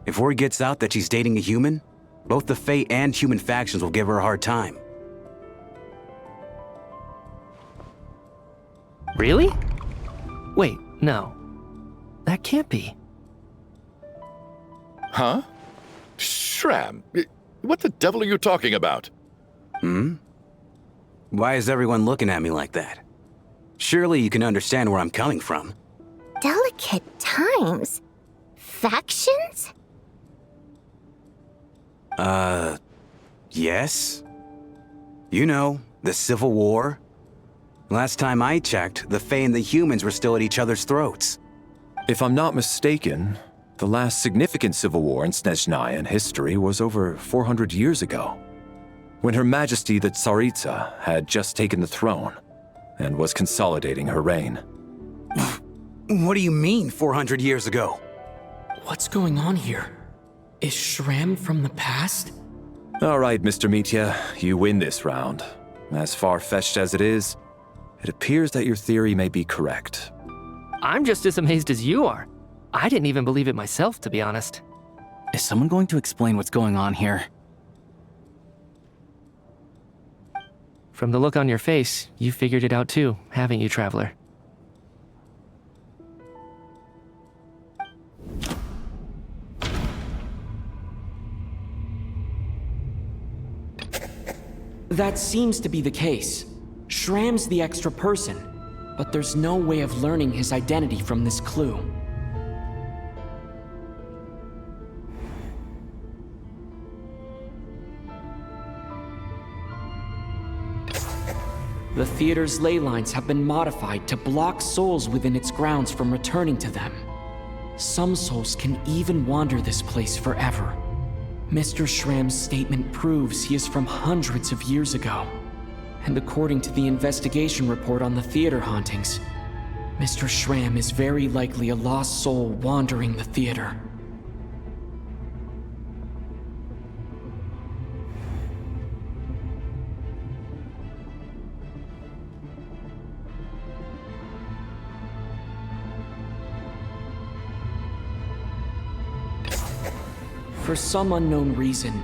S9: If word gets out that she's dating a human, both the Fae and human factions will give her a hard time.
S6: Really? Wait, no. That can't be.
S8: Huh? Shram, what the devil are you talking about?
S9: Why is everyone looking at me like that? Surely you can understand where I'm coming from.
S14: Delicate times? Factions?
S9: Yes. You know, the Civil War. Last time I checked, the Fae and the humans were still at each other's throats.
S5: If I'm not mistaken, the last significant civil war in Snezhnaya history was over 400 years ago, when Her Majesty the Tsaritsa had just taken the throne and was consolidating her reign.
S9: What do you mean, 400 years ago?
S2: What's going on here? Is Shram from the past?
S5: All right, Mr. Mitya, you win this round. As far-fetched as it is, it appears that your theory may be correct.
S6: I'm just as amazed as you are. I didn't even believe it myself, to be honest.
S12: Is someone going to explain what's going on here?
S6: From the look on your face, you figured it out too, haven't you, Traveler?
S2: That seems to be the case. Shram's the extra person, but there's no way of learning his identity from this clue. The theater's ley lines have been modified to block souls within its grounds from returning to them. Some souls can even wander this place forever. Mr. Schramm's statement proves he is from hundreds of years ago. And according to the investigation report on the theater hauntings, Mr. Schramm is very likely a lost soul wandering the theater. For some unknown reason,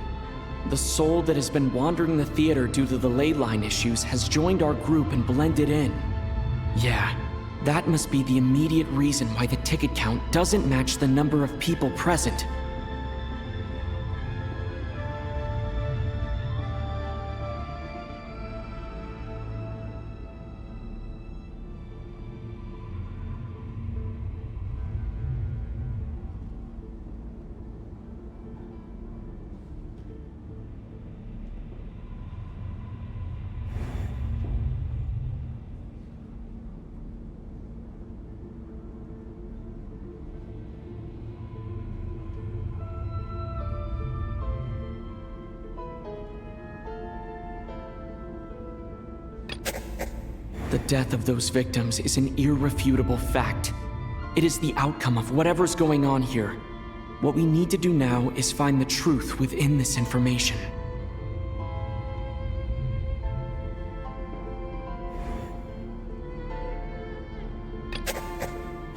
S2: the soul that has been wandering the theater due to the ley line issues has joined our group and blended in. Yeah, that must be the immediate reason why the ticket count doesn't match the number of people present. The death of those victims is an irrefutable fact. It is the outcome of whatever's going on here. What we need to do now is find the truth within this information.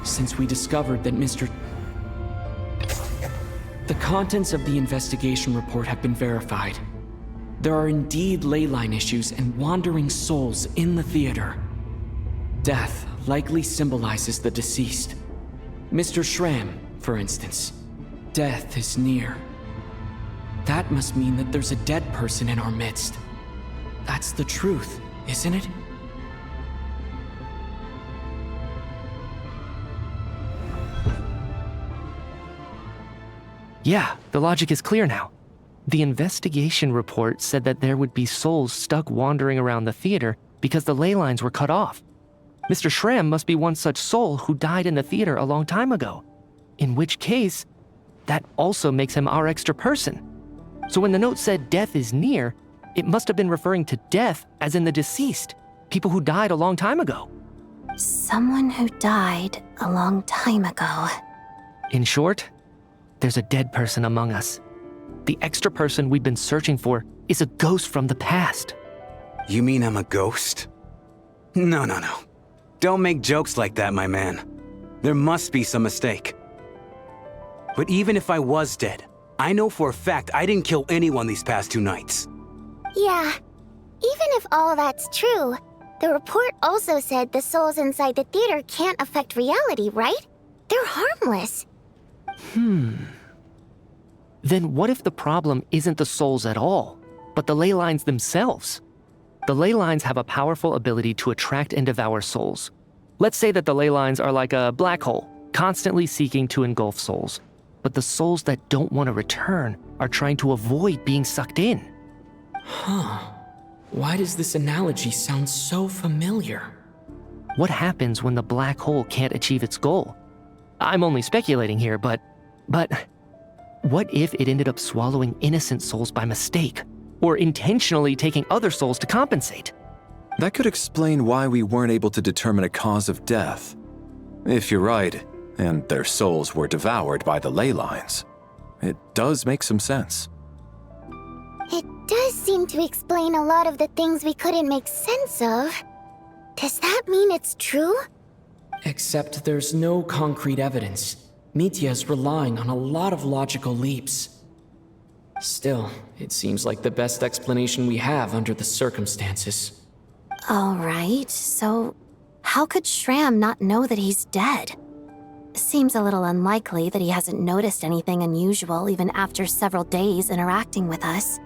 S2: Since we discovered that The contents of the investigation report have been verified. There are indeed ley line issues and wandering souls in the theater. Death likely symbolizes the deceased. Mr. Schramm, for instance. Death is near. That must mean that there's a dead person in our midst. That's the truth, isn't it?
S6: Yeah, the logic is clear now. The investigation report said that there would be souls stuck wandering around the theater because the ley lines were cut off. Mr. Schramm must be one such soul who died in the theater a long time ago. In which case, that also makes him our extra person. So when the note said death is near, it must have been referring to death as in the deceased, people who died a long time ago.
S13: Someone who died a long time ago.
S6: In short, there's a dead person among us. The extra person we've been searching for is a ghost from the past.
S9: You mean I'm a ghost? No. Don't make jokes like that, my man. There must be some mistake. But even if I was dead, I know for a fact I didn't kill anyone these past 2 nights.
S14: Yeah, even if all that's true, the report also said the souls inside the theater can't affect reality, right? They're harmless.
S6: Then what if the problem isn't the souls at all, but the ley lines themselves? The ley lines have a powerful ability to attract and devour souls. Let's say that the ley lines are like a black hole, constantly seeking to engulf souls. But the souls that don't want to return are trying to avoid being sucked in.
S2: Why does this analogy sound so familiar?
S6: What happens when the black hole can't achieve its goal? I'm only speculating here, but what if it ended up swallowing innocent souls by mistake, or intentionally taking other souls to compensate?
S5: That could explain why we weren't able to determine a cause of death. If you're right, and their souls were devoured by the ley lines, it does make some sense.
S14: It does seem to explain a lot of the things we couldn't make sense of. Does that mean it's true?
S2: Except there's no concrete evidence. Mitya is relying on a lot of logical leaps. Still, it seems like the best explanation we have under the circumstances.
S13: All right, so how could Schramm not know that he's dead? Seems a little unlikely that he hasn't noticed anything unusual even after several days interacting with us.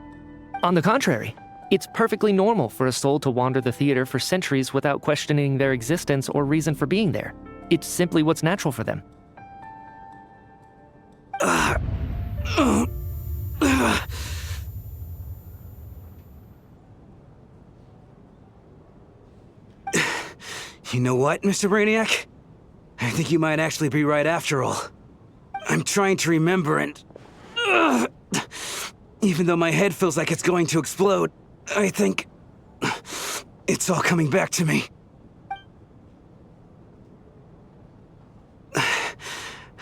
S6: On the contrary, it's perfectly normal for a soul to wander the theater for centuries without questioning their existence or reason for being there. It's simply what's natural for them.
S9: You know what, Mr. Brainiac? I think you might actually be right after all. I'm trying to remember and... even though my head feels like it's going to explode, I think... it's all coming back to me.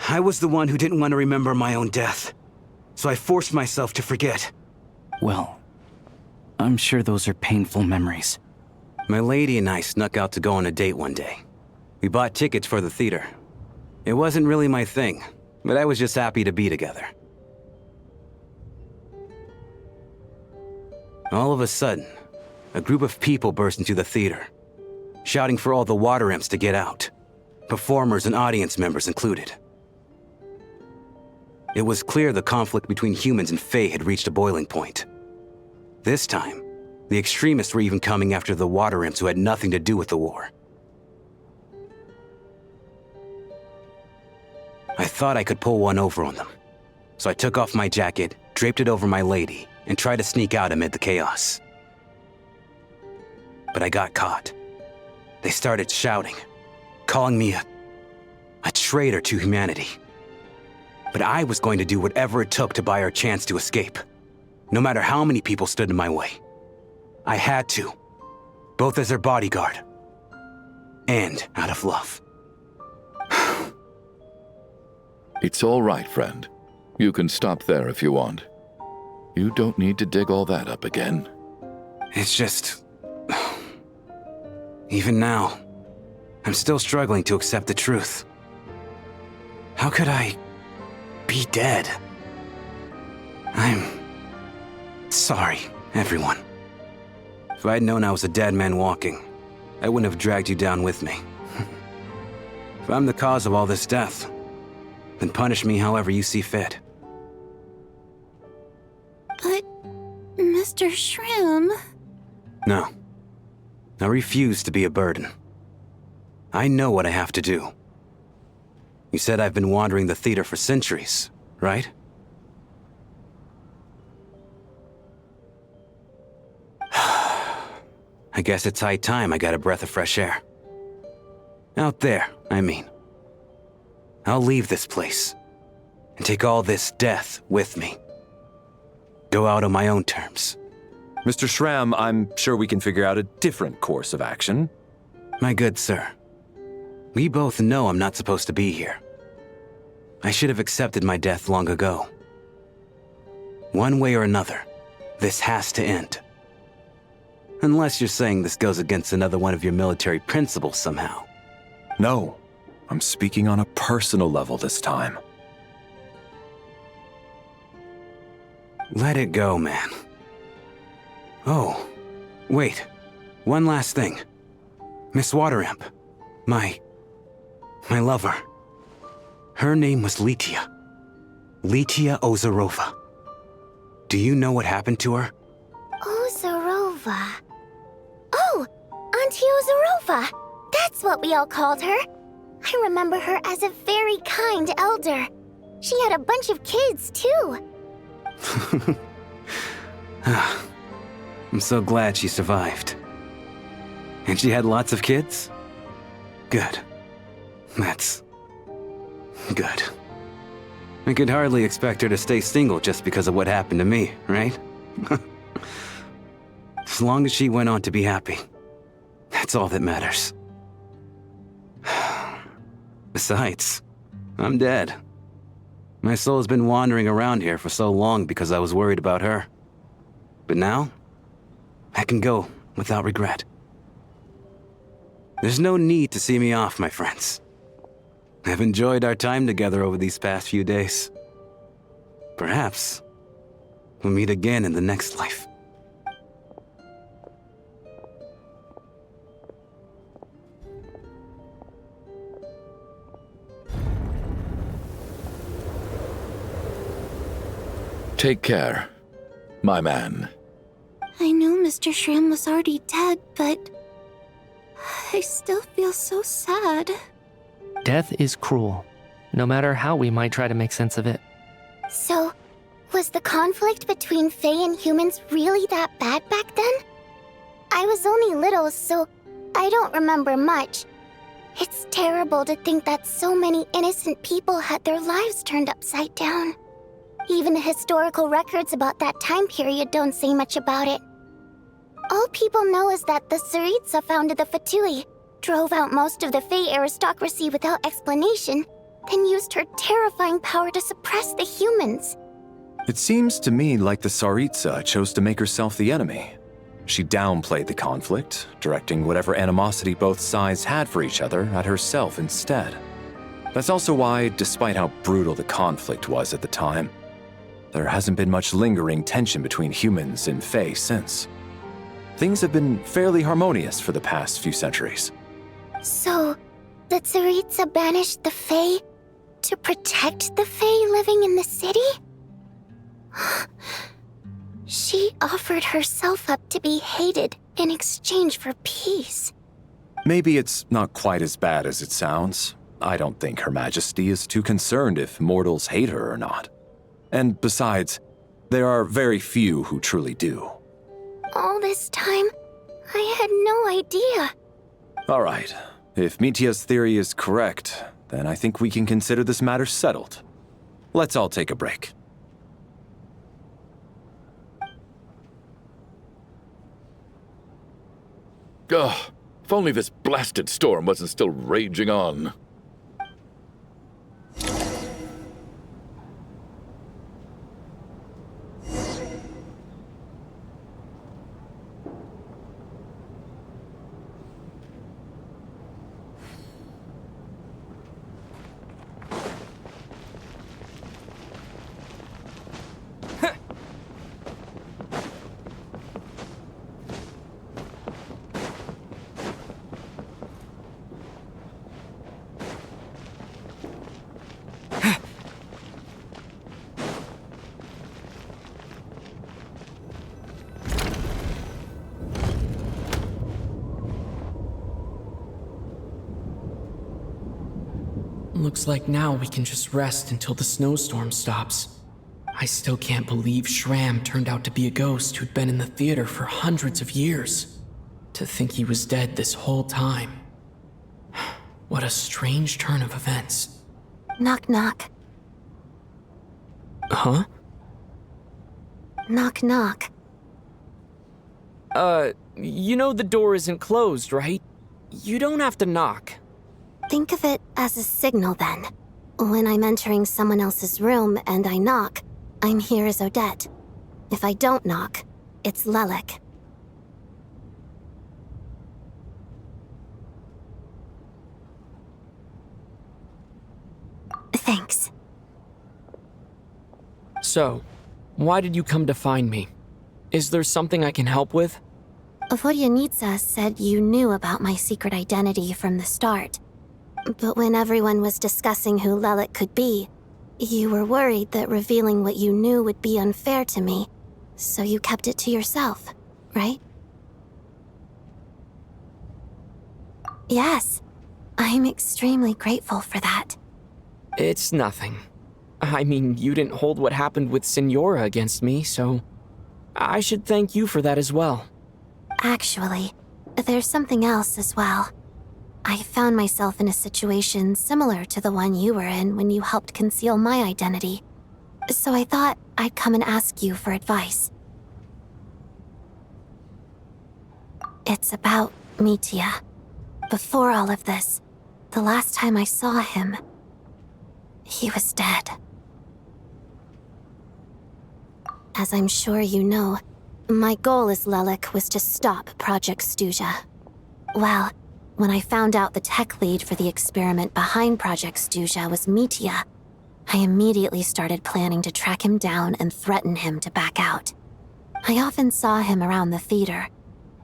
S9: I was the one who didn't want to remember my own death, so I forced myself to forget.
S12: Well, I'm sure those are painful memories.
S9: My lady and I snuck out to go on a date one day. We bought tickets for the theater. It wasn't really my thing, but I was just happy to be together. All of a sudden, a group of people burst into the theater, shouting for all the water imps to get out, performers and audience members included. It was clear the conflict between humans and Fae had reached a boiling point. This time, the extremists were even coming after the water imps who had nothing to do with the war. I thought I could pull one over on them, so I took off my jacket, draped it over my lady, and tried to sneak out amid the chaos. But I got caught. They started shouting, calling me a traitor to humanity. But I was going to do whatever it took to buy her a chance to escape, no matter how many people stood in my way. I had to, both as her bodyguard and out of love.
S8: It's all right, friend. You can stop there if you want. You don't need to dig all that up again.
S9: It's just... even now, I'm still struggling to accept the truth. How could I be dead? I'm sorry, everyone. If I'd known I was a dead man walking, I wouldn't have dragged you down with me. If I'm the cause of all this death, then punish me however you see fit.
S13: But, Mr. Shroom...
S9: No. I refuse to be a burden. I know what I have to do. You said I've been wandering the theater for centuries, right? I guess it's high time I got a breath of fresh air. Out there, I mean. I'll leave this place and take all this death with me. Go out on my own terms.
S5: Mr. Shram, I'm sure we can figure out a different course of action.
S9: My good sir, we both know I'm not supposed to be here. I should have accepted my death long ago. One way or another, this has to end. Unless you're saying this goes against another one of your military principles somehow.
S5: No, I'm speaking on a personal level this time.
S9: Let it go, man. Oh, wait. One last thing. Miss Waterimp. My lover. Her name was Litia. Litia Ozarova. Do you know what happened to her?
S14: Ozarova. Oh, Auntie Ozarova. That's what we all called her. I remember her as a very kind elder. She had a bunch of kids, too.
S9: I'm so glad she survived. And she had lots of kids? Good. That's... good. I could hardly expect her to stay single just because of what happened to me, right? As long as she went on to be happy, that's all that matters. Besides, I'm dead. My soul's been wandering around here for so long because I was worried about her. But now, I can go without regret. There's no need to see me off, my friends. I've enjoyed our time together over these past few days. Perhaps we'll meet again in the next life.
S8: Take care, my man.
S13: I know Mr. Shroom was already dead, but... I still feel so sad.
S2: Death is cruel, no matter how we might try to make sense of it.
S14: So, was the conflict between Fae and humans really that bad back then? I was only little, so I don't remember much, It's terrible to think that so many innocent people had their lives turned upside down. Even the historical records about that time period don't say much about it. All people know is that the Tsaritsa founded the Fatui, drove out most of the Fey aristocracy without explanation, then used her terrifying power to suppress the humans.
S5: It seems to me like the Tsaritsa chose to make herself the enemy. She downplayed the conflict, directing whatever animosity both sides had for each other at herself instead. That's also why, despite how brutal the conflict was at the time, there hasn't been much lingering tension between humans and Fey since. Things have been fairly harmonious for the past few centuries.
S14: So, the Tsaritsa banished the Fey to protect the Fey living in the city? She offered herself up to be hated in exchange for peace.
S5: Maybe it's not quite as bad as it sounds. I don't think Her Majesty is too concerned if mortals hate her or not. And besides, there are very few who truly do.
S14: All this time, I had no idea.
S5: All right. If Mitia's theory is correct, then I think we can consider this matter settled. Let's all take a break.
S8: Ugh, if only this blasted storm wasn't still raging on.
S2: Looks like now we can just rest until the snowstorm stops. I still can't believe Shram turned out to be a ghost who'd been in the theater for hundreds of years. To think he was dead this whole time. What a strange turn of events.
S13: Knock knock.
S2: Huh?
S13: Knock knock.
S2: You know the door isn't closed, right? You don't have to knock.
S13: Think of it as a signal then. When I'm entering someone else's room and I knock, I'm here as Odette. If I don't knock, it's Lelik. Thanks.
S2: So, why did you come to find me? Is there something I can help with?
S13: Vodyanitsa said you knew about my secret identity from the start. But when everyone was discussing who Lelik could be, you were worried that revealing what you knew would be unfair to me, so you kept it to yourself, right? Yes, I'm extremely grateful for that.
S2: It's nothing. I mean, you didn't hold what happened with Signora against me, so I should thank you for that as well.
S13: Actually, there's something else as well. I found myself in a situation similar to the one you were in when you helped conceal my identity. So I thought I'd come and ask you for advice. It's about Mitia. Before all of this, the last time I saw him, he was dead. As I'm sure you know, my goal as Lelik was to stop Project Stuja. Well, when I found out the tech lead for the experiment behind Project Stuja was Mitia, I immediately started planning to track him down and threaten him to back out. I often saw him around the theater,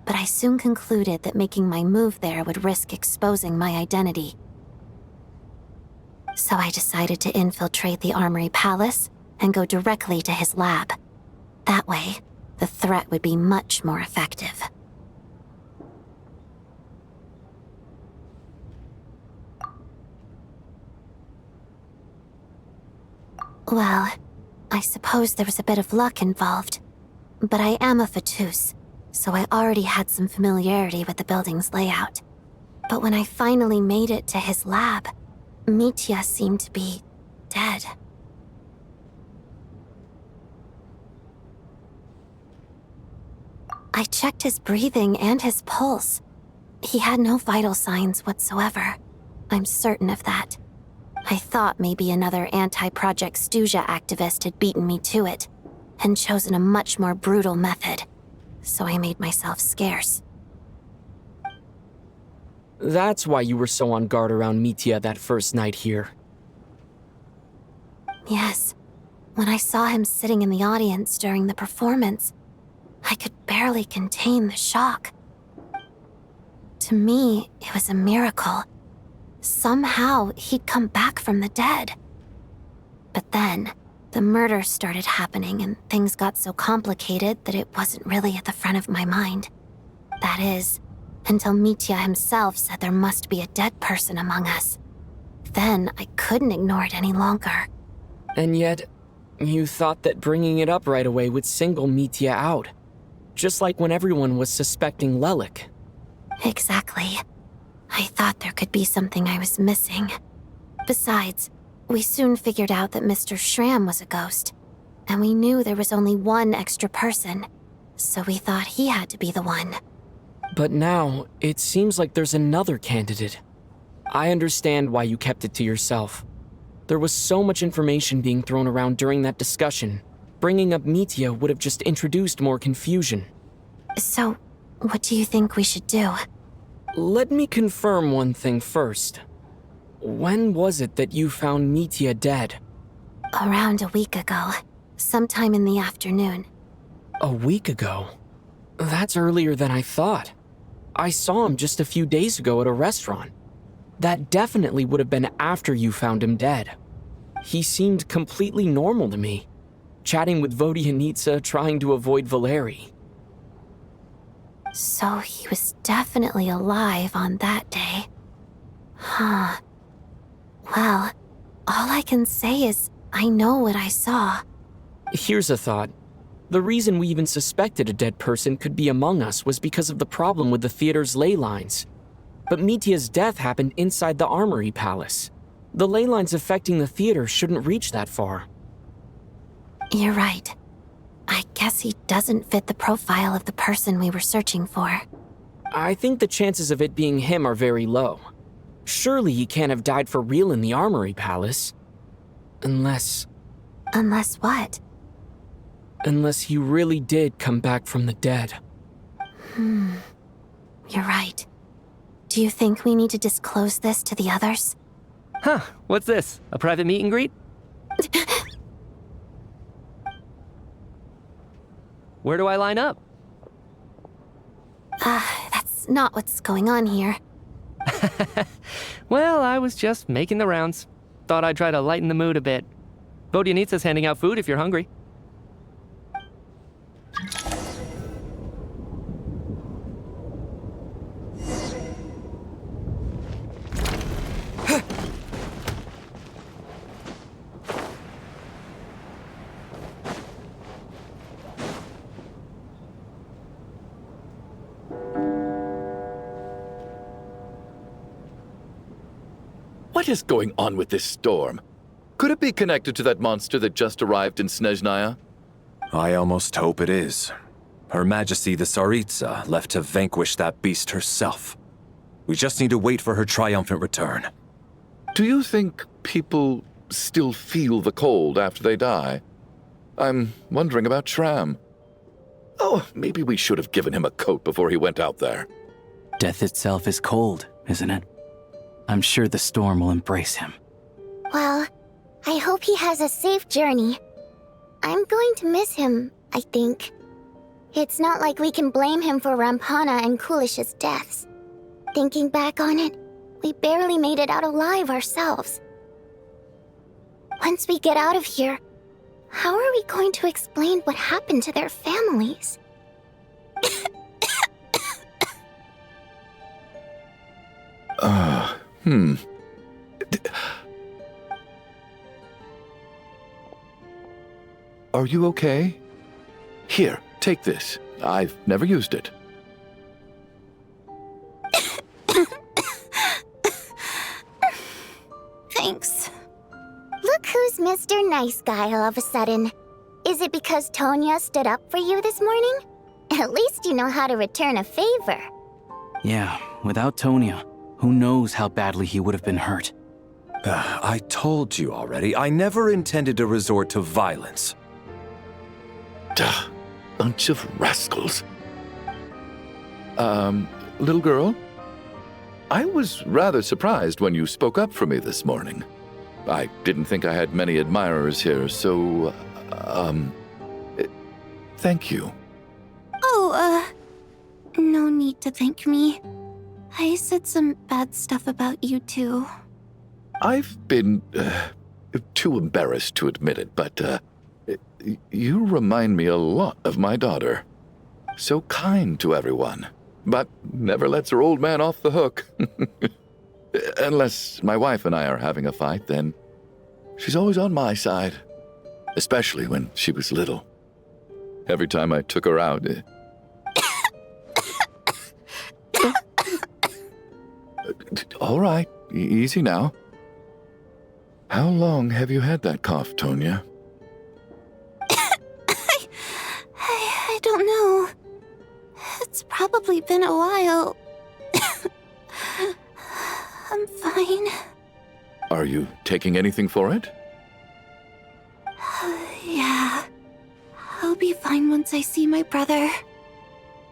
S13: but I soon concluded that making my move there would risk exposing my identity. So I decided to infiltrate the Armory Palace and go directly to his lab. That way, the threat would be much more effective. Well, I suppose there was a bit of luck involved. But I am a Fatus, so I already had some familiarity with the building's layout. But when I finally made it to his lab, Mitya seemed to be dead. I checked his breathing and his pulse. He had no vital signs whatsoever. I'm certain of that. I thought maybe another anti-Project Stuja activist had beaten me to it, and chosen a much more brutal method. So I made myself scarce.
S2: That's why you were so on guard around Mitya that first night here.
S13: Yes. When I saw him sitting in the audience during the performance, I could barely contain the shock. To me, it was a miracle. Somehow, he'd come back from the dead. But then, the murder started happening and things got so complicated that it wasn't really at the front of my mind. That is, until Mitya himself said there must be a dead person among us. Then, I couldn't ignore it any longer.
S2: And yet, you thought that bringing it up right away would single Mitya out. Just like when everyone was suspecting Lelik.
S13: Exactly. I thought there could be something I was missing. Besides, we soon figured out that Mr. Shram was a ghost, and we knew there was only one extra person, so we thought he had to be the one.
S2: But now, it seems like there's another candidate. I understand why you kept it to yourself. There was so much information being thrown around during that discussion. Bringing up Mitya would have just introduced more confusion.
S13: So, what do you think we should do?
S2: Let me confirm one thing first. When was it that you found Mitya dead?
S13: Around a week ago, sometime in the afternoon.
S2: A week ago? That's earlier than I thought. I saw him just a few days ago at a restaurant. That definitely would have been after you found him dead. He seemed completely normal to me, chatting with Vodyanitsa, trying to avoid Valeri.
S13: So he was definitely alive on that day. Huh. Well, all I can say is I know what I saw.
S2: Here's a thought. The reason we even suspected a dead person could be among us was because of the problem with the theater's ley lines. But Mitya's death happened inside the Armory Palace. The ley lines affecting the theater shouldn't reach that far.
S13: You're right. I guess he doesn't fit the profile of the person we were searching for.
S2: I think the chances of it being him are very low. Surely he can't have died for real in the Armory Palace. Unless...
S13: Unless what?
S2: Unless he really did come back from the dead.
S13: You're right. Do you think we need to disclose this to the others?
S6: Huh, what's this? A private meet and greet? Where do I line up?
S13: That's not what's going on here.
S6: Well, I was just making the rounds. Thought I'd try to lighten the mood a bit. Vodyanitsa's handing out food if you're hungry.
S8: What is going on with this storm? Could it be connected to that monster that just arrived in Snezhnaya?
S5: I almost hope it is. Her Majesty the Tsaritsa left to vanquish that beast herself. We just need to wait for her triumphant return.
S8: Do you think people still feel the cold after they die? I'm wondering about Shram. Oh, maybe we should have given him a coat before he went out there.
S12: Death itself is cold, isn't it? I'm sure the storm will embrace him.
S14: Well, I hope he has a safe journey. I'm going to miss him, I think. It's not like we can blame him for Rampana and Kulish's deaths. Thinking back on it, we barely made it out alive ourselves. Once we get out of here, how are we going to explain what happened to their families?
S8: Are you okay? Here, take this. I've never used it.
S14: Mr. Nice Guy all of a sudden. Is it because Tonya stood up for you this morning? At least you know how to return a favor.
S12: Yeah, without Tonya, who knows how badly he would have been hurt.
S5: I told you already, I never intended to resort to violence.
S8: Duh, bunch of rascals. Little girl? I was rather surprised when you spoke up for me this morning. I didn't think I had many admirers here, so, thank you.
S13: Oh, no need to thank me. I said some bad stuff about you too.
S8: I've been, too embarrassed to admit it, but, you remind me a lot of my daughter. So kind to everyone, but never lets her old man off the hook. Unless my wife and I are having a fight, then she's always on my side. Especially when she was little. Every time I took her out... All right, easy now. How long have you had that cough, Tonya?
S13: I don't know. It's probably been a while. I'm fine.
S8: Are you taking anything for it?
S13: Yeah. I'll be fine once I see my brother.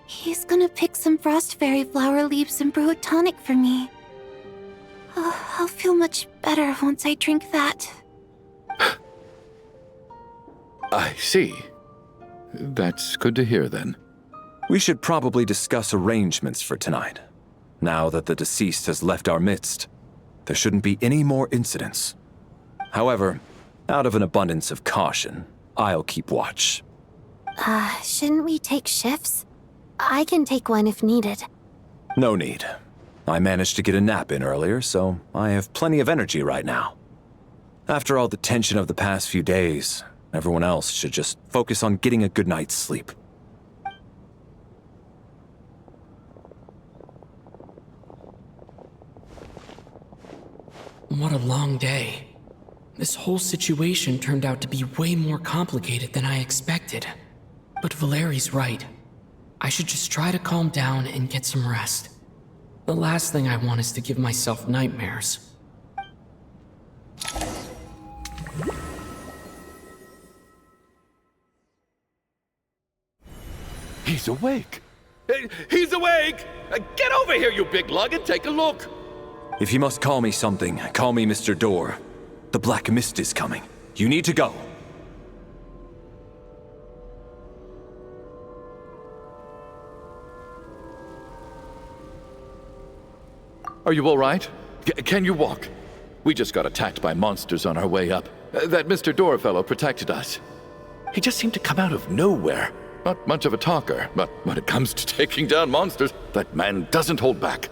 S13: He's gonna pick some frost fairy flower leaves and brew a tonic for me. I'll feel much better once I drink that.
S8: I see. That's good to hear, then.
S5: We should probably discuss arrangements for tonight. Now that the deceased has left our midst, there shouldn't be any more incidents. However, out of an abundance of caution, I'll keep watch.
S13: Shouldn't we take shifts? I can take one if needed.
S5: No need. I managed to get a nap in earlier, so I have plenty of energy right now. After all the tension of the past few days, everyone else should just focus on getting a good night's sleep.
S2: What a long day. This whole situation turned out to be way more complicated than I expected. But Valeri's right. I should just try to calm down and get some rest. The last thing I want is to give myself nightmares.
S8: He's awake! He's awake! Get over here, you big lug, and take a look!
S5: If you must call me something, call me Mr. Door. The Black Mist is coming. You need to go.
S8: Are you all right? Can you walk? We just got attacked by monsters on our way up. That Mr. Door fellow protected us. He just seemed to come out of nowhere. Not much of a talker, but when it comes to taking down monsters, that man doesn't hold back.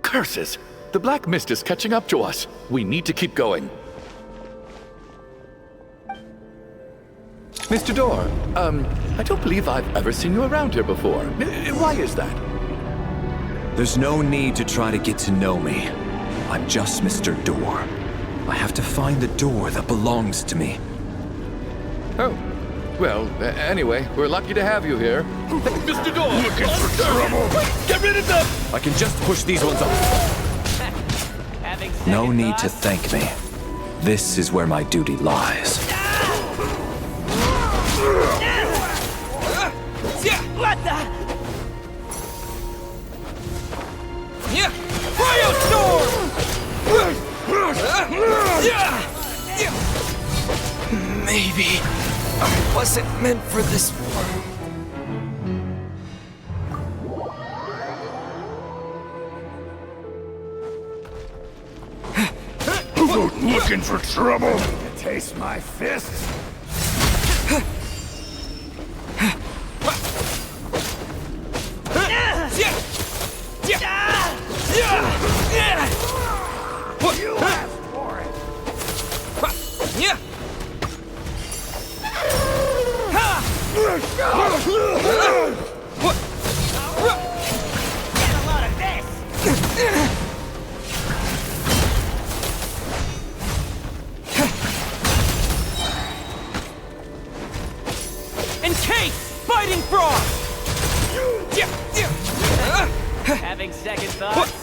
S8: Curses! The Black Mist is catching up to us. We need to keep going. Mr. Door, I don't believe I've ever seen you around here before. Why is that?
S5: There's no need to try to get to know me. I'm just Mr. Door. I have to find the door that belongs to me.
S8: Oh. Well, anyway, we're lucky to have you here. Mr. Door! Looking for trouble! Get rid of them!
S5: I can just push these ones off. No need to thank me. This is where my duty lies.
S10: What the? Yeah! Firestorm!
S2: Maybe I wasn't meant for this war.
S15: Looking for trouble? You taste my fists? You asked for it.
S10: Get a lot of this. Encase! Biting frost! Having second thoughts?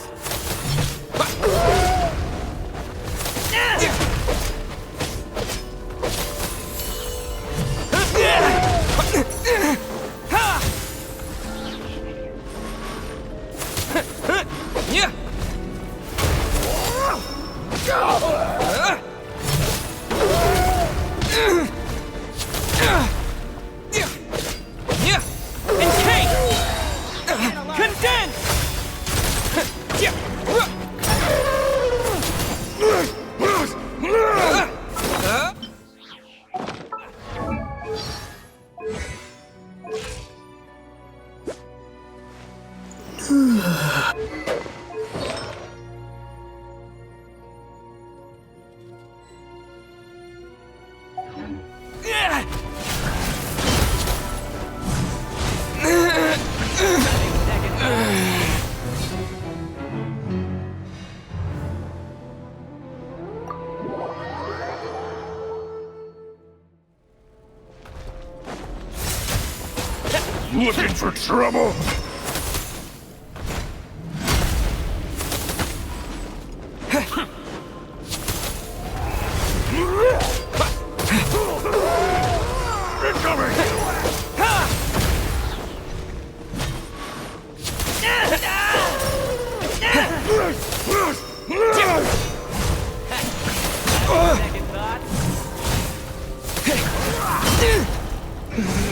S15: Looking for trouble?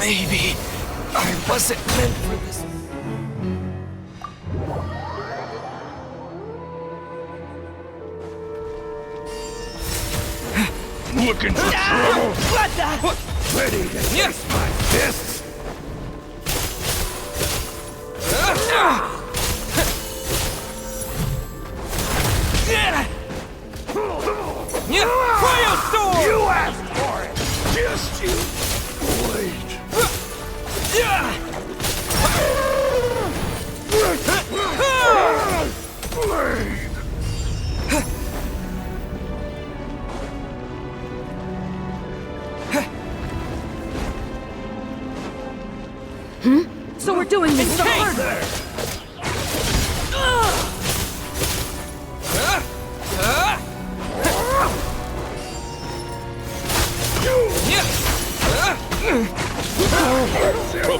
S2: Maybe I wasn't meant for this.
S15: Looking for trouble?
S10: What the?
S15: Ready to face my fists?
S10: Cryo Storm!
S15: You asked for it! Just you wait. Blade!
S11: So we're doing this the hard way.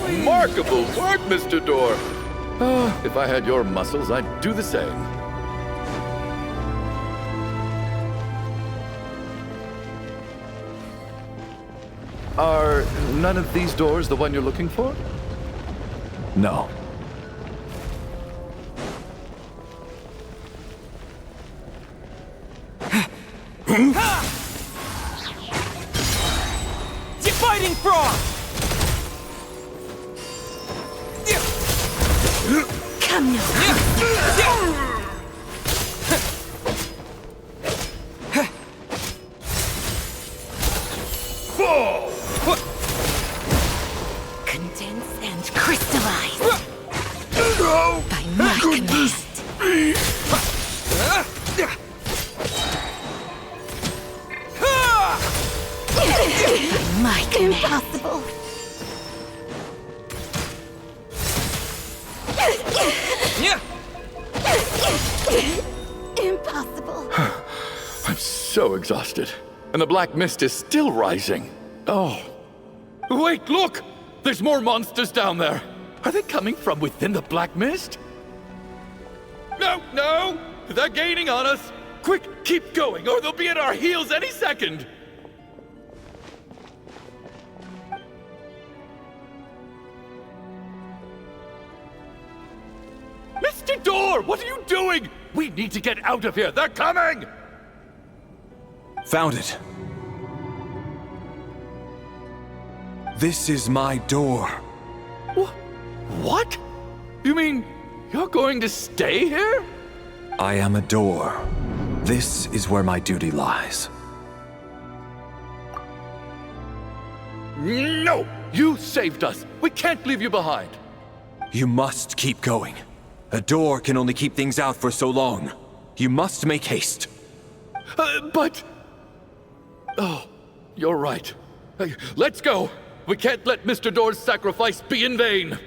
S8: Remarkable work, Mr. Door. If I had your muscles, I'd do the same. Are none of these doors the one you're looking for?
S5: No.
S10: Fighting frost!
S11: Come now.
S16: Condense and crystallize.
S15: No!
S16: By my command. By my command.
S7: Impossible. Impossible.
S8: I'm so exhausted. And the black mist is still rising. Oh. Wait, look! There's more monsters down there. Are they coming from within the black mist? No, no! They're gaining on us! Quick, keep going, or they'll be at our heels any second! Mr. Door, what are you doing? We need to get out of here. They're coming!
S5: Found it. This is my door.
S8: What? You mean you're going to stay here?
S5: I am a door. This is where my duty lies.
S8: No! You saved us. We can't leave you behind.
S5: You must keep going. A door can only keep things out for so long. You must make haste.
S8: But... Oh, you're right. Let's go. We can't let Mr. Door's sacrifice be in vain!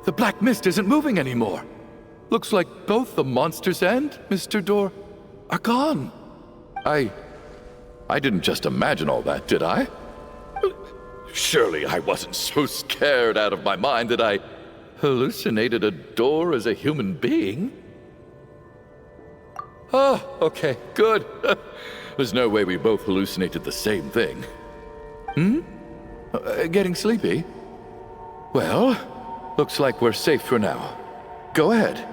S8: The black mist isn't moving anymore. Looks like both the monsters and Mr. Door are gone. I didn't just imagine all that, did I? Surely I wasn't so scared out of my mind that I hallucinated a door as a human being? Oh, okay, good. There's no way we both hallucinated the same thing. Getting sleepy? Well, looks like we're safe for now. Go ahead.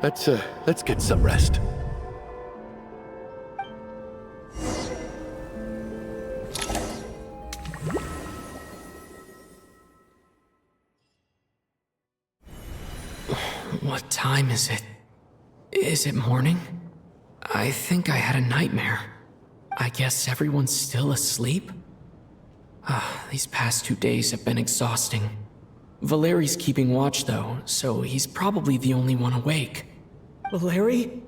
S8: Let's get some rest.
S2: What time is it? Is it morning? I think I had a nightmare. I guess everyone's still asleep? These past 2 days have been exhausting. Valeri's keeping watch though, so he's probably the only one awake. Valeri?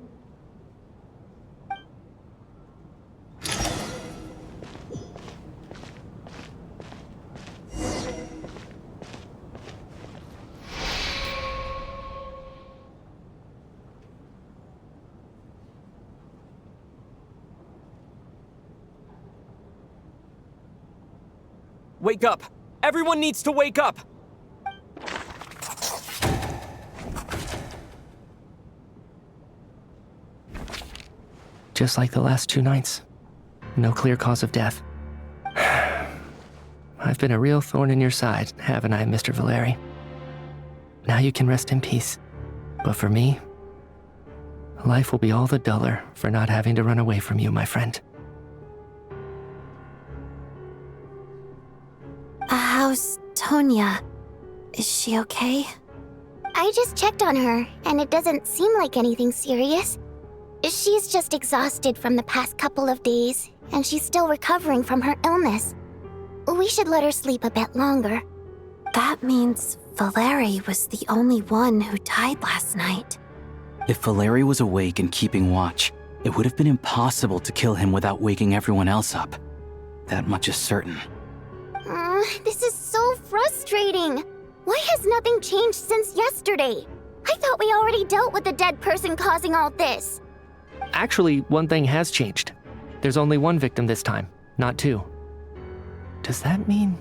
S10: Wake up! Everyone needs to wake up!
S6: Just like the last 2 nights. No clear cause of death. I've been a real thorn in your side, haven't I, Mr. Valeri? Now you can rest in peace. But for me, life will be all the duller for not having to run away from you, my friend.
S13: How's Tonya? Is she okay?
S14: I just checked on her, and it doesn't seem like anything serious. She's just exhausted from the past couple of days, and she's still recovering from her illness. We should let her sleep a bit longer.
S13: That means Valeri was the only one who died last night.
S12: If Valeri was awake and keeping watch, it would have been impossible to kill him without waking everyone else up. That much is certain.
S14: This is so frustrating. Why has nothing changed since yesterday? I thought we already dealt with the dead person causing all this.
S6: Actually, one thing has changed. There's only 1 victim this time, not 2. Does that mean...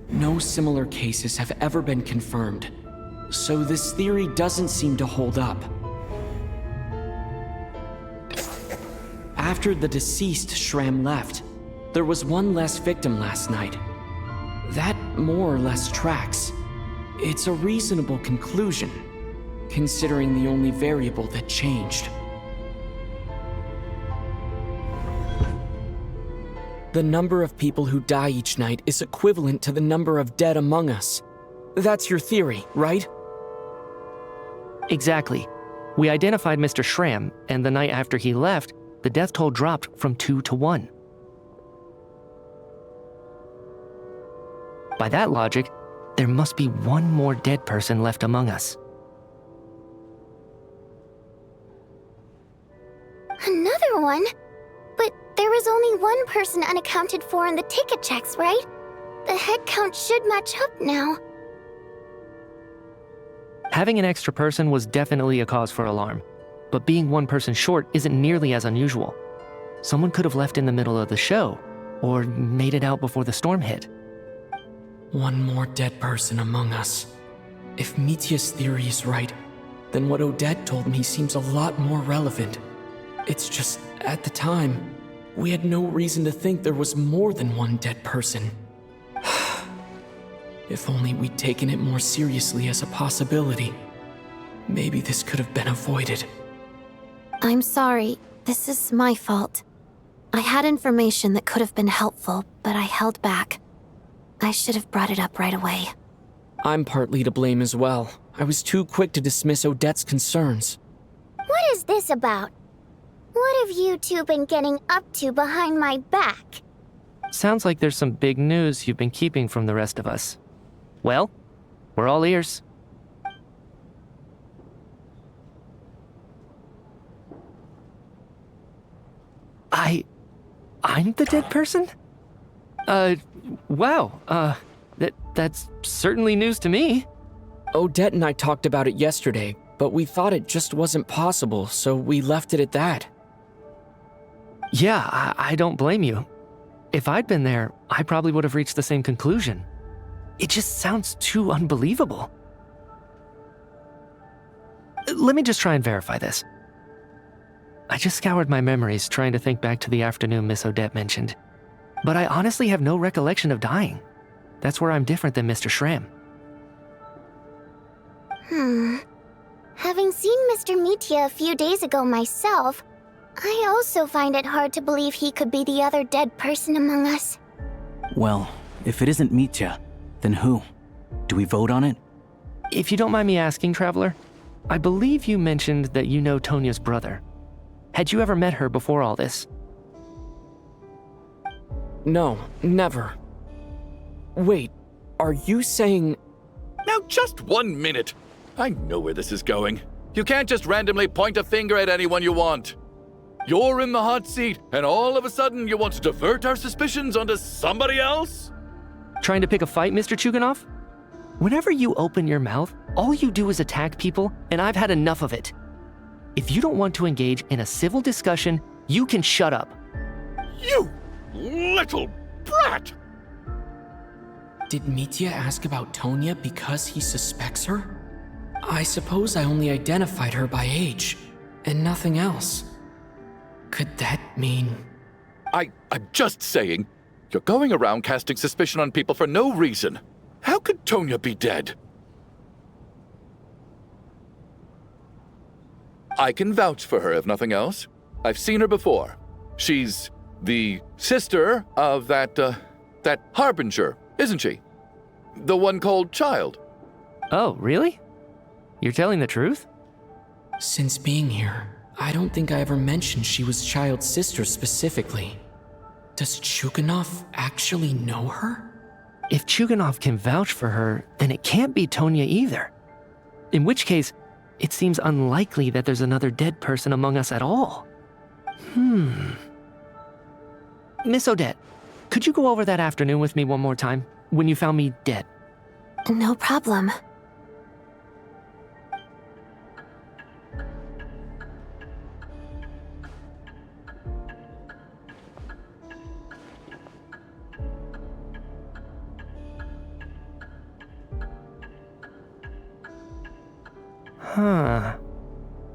S2: No similar cases have ever been confirmed, so this theory doesn't seem to hold up. After the deceased Shram left, there was 1 less victim last night. That more or less tracks. It's a reasonable conclusion, considering the only variable that changed. The number of people who die each night is equivalent to the number of dead among us. That's your theory, right?
S6: Exactly. We identified Mr. Shram, and the night after he left, the death toll dropped from 2 to 1. By that logic, there must be 1 more dead person left among us.
S14: Another one? But there was only 1 person unaccounted for in the ticket checks, right? The head count should match up now.
S6: Having an extra person was definitely a cause for alarm, but being 1 person short isn't nearly as unusual. Someone could have left in the middle of the show, or made it out before the storm hit.
S2: 1 more dead person among us. If Mitya's theory is right, then what Odette told me seems a lot more relevant. It's just, at the time, we had no reason to think there was more than 1 dead person. If only we'd taken it more seriously as a possibility, maybe this could have been avoided.
S13: I'm sorry. This is my fault. I had information that could have been helpful, but I held back. I should have brought it up right away.
S2: I'm partly to blame as well. I was too quick to dismiss Odette's concerns.
S14: What is this about? What have you two been getting up to behind my back?
S6: Sounds like there's some big news you've been keeping from the rest of us. Well, we're all ears. I'm the dead person? Wow, that's certainly news to me.
S2: Odette and I talked about it yesterday, but we thought it just wasn't possible, so we left it at that.
S6: Yeah, I don't blame you. If I'd been there, I probably would have reached the same conclusion. It just sounds too unbelievable. Let me just try and verify this. I just scoured my memories trying to think back to the afternoon Miss Odette mentioned. But I honestly have no recollection of dying. That's where I'm different than Mr. Shram.
S14: Having seen Mr. Mitya a few days ago myself, I also find it hard to believe he could be the other dead person among us.
S12: Well, if it isn't Mitya, then who? Do we vote on it?
S6: If you don't mind me asking, Traveler, I believe you mentioned that you know Tonya's brother. Had you ever met her before all this?
S2: No, never. Wait, are you saying...
S8: Now just 1 minute. I know where this is going. You can't just randomly point a finger at anyone you want. You're in the hot seat, and all of a sudden you want to divert our suspicions onto somebody else?
S6: Trying to pick a fight, Mr. Chuganov? Whenever you open your mouth, all you do is attack people, and I've had enough of it. If you don't want to engage in a civil discussion, you can shut up.
S8: You little brat!
S2: Did Mitya ask about Tonya because he suspects her? I suppose I only identified her by age, and nothing else. Could that mean...
S8: I'm just saying, you're going around casting suspicion on people for no reason. How could Tonya be dead? I can vouch for her, if nothing else. I've seen her before. She's the sister of that Harbinger, isn't she? The one called Child.
S6: Oh, really? You're telling the truth?
S2: Since being here, I don't think I ever mentioned she was Child's sister specifically. Does Chuganov actually know her?
S6: If Chuganov can vouch for her, then it can't be Tonya either. In which case, it seems unlikely that there's another dead person among us at all. Miss Odette, could you go over that afternoon with me one more time, when you found me dead?
S13: No problem.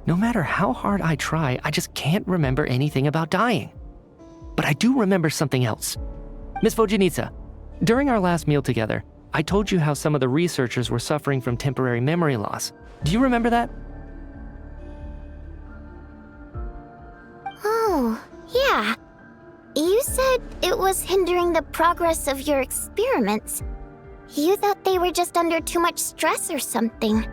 S6: No matter how hard I try, I just can't remember anything about dying. But I do remember something else. Miss Vojanitsa, during our last meal together, I told you how some of the researchers were suffering from temporary memory loss. Do you remember that?
S14: Oh, yeah. You said it was hindering the progress of your experiments. You thought they were just under too much stress or something.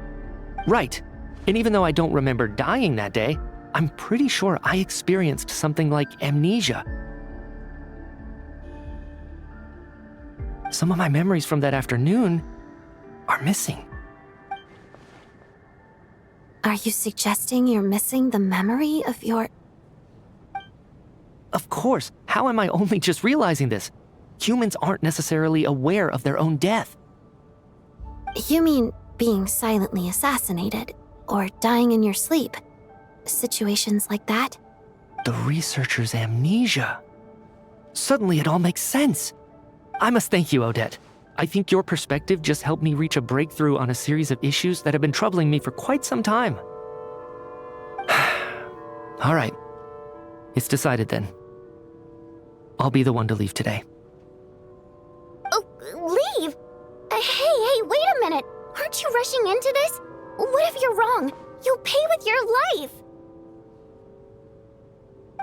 S6: Right. And even though I don't remember dying that day, I'm pretty sure I experienced something like amnesia. Some of my memories from that afternoon are missing.
S13: Are you suggesting you're missing the memory of your...
S6: Of course. How am I only just realizing this? Humans aren't necessarily aware of their own death.
S13: You mean being silently assassinated, or dying in your sleep? Situations like that?
S6: The researcher's amnesia. Suddenly it all makes sense. I must thank you, Odette. I think your perspective just helped me reach a breakthrough on a series of issues that have been troubling me for quite some time. All right. It's decided then. I'll be the one to leave today.
S14: Oh, leave? Hey, wait a minute. Aren't you rushing into this? What if you're wrong? You'll pay with your life.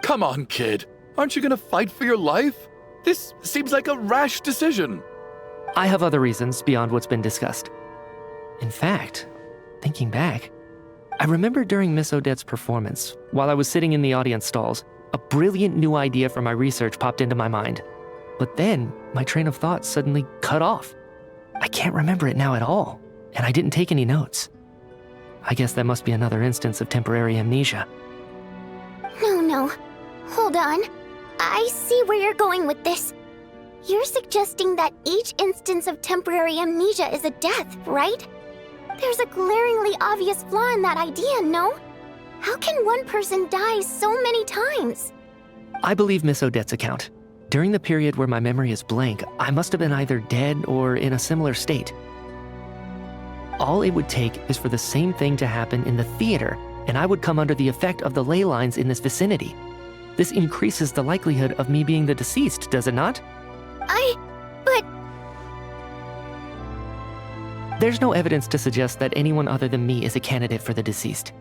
S8: Come on, kid. Aren't you gonna fight for your life? This seems like a rash decision.
S6: I have other reasons beyond what's been discussed. In fact, thinking back, I remember during Miss Odette's performance, while I was sitting in the audience stalls, a brilliant new idea for my research popped into my mind. But then, my train of thought suddenly cut off. I can't remember it now at all, and I didn't take any notes. I guess that must be another instance of temporary amnesia.
S14: No. Hold on. I see where you're going with this. You're suggesting that each instance of temporary amnesia is a death, right? There's a glaringly obvious flaw in that idea, no? How can one person die so many times?
S6: I believe Miss Odette's account. During the period where my memory is blank, I must have been either dead or in a similar state. All it would take is for the same thing to happen in the theater, and I would come under the effect of the ley lines in this vicinity. This increases the likelihood of me being the deceased, does it not?
S14: But...
S6: There's no evidence to suggest that anyone other than me is a candidate for the deceased.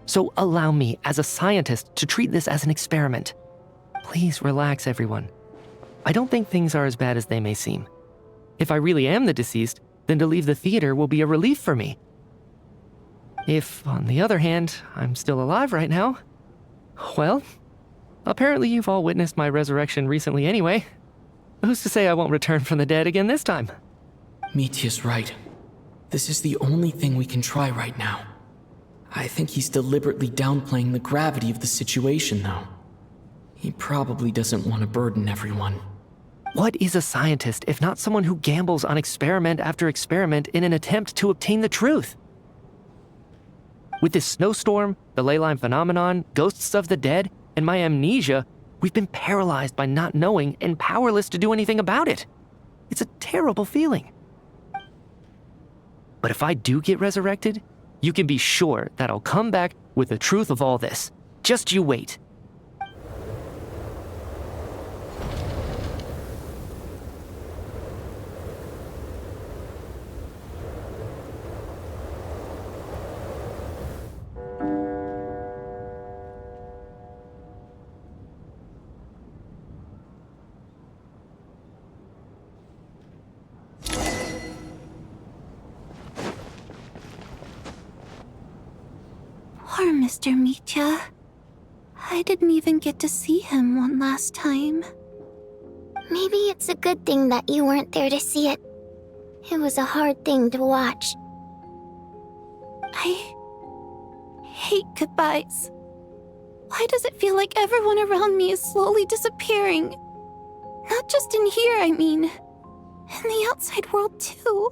S6: So allow me, as a scientist, to treat this as an experiment. Please relax, everyone. I don't think things are as bad as they may seem. If I really am the deceased, then to leave the theater will be a relief for me. If, on the other hand, I'm still alive right now, well, apparently you've all witnessed my resurrection recently anyway. Who's to say I won't return from the dead again this time?
S2: Mitya's right. This is the only thing we can try right now. I think he's deliberately downplaying the gravity of the situation, though. He probably doesn't want to burden everyone.
S6: What is a scientist if not someone who gambles on experiment after experiment in an attempt to obtain the truth? With this snowstorm, the ley line phenomenon, ghosts of the dead, and my amnesia, we've been paralyzed by not knowing and powerless to do anything about it. It's a terrible feeling. But if I do get resurrected, you can be sure that I'll come back with the truth of all this. Just you wait.
S13: Poor Mr. Mitya. I didn't even get to see him one last time.
S14: Maybe it's a good thing that you weren't there to see it. It was a hard thing to watch.
S13: I hate goodbyes. Why does it feel like everyone around me is slowly disappearing? Not just in here, I mean. In the outside world, too.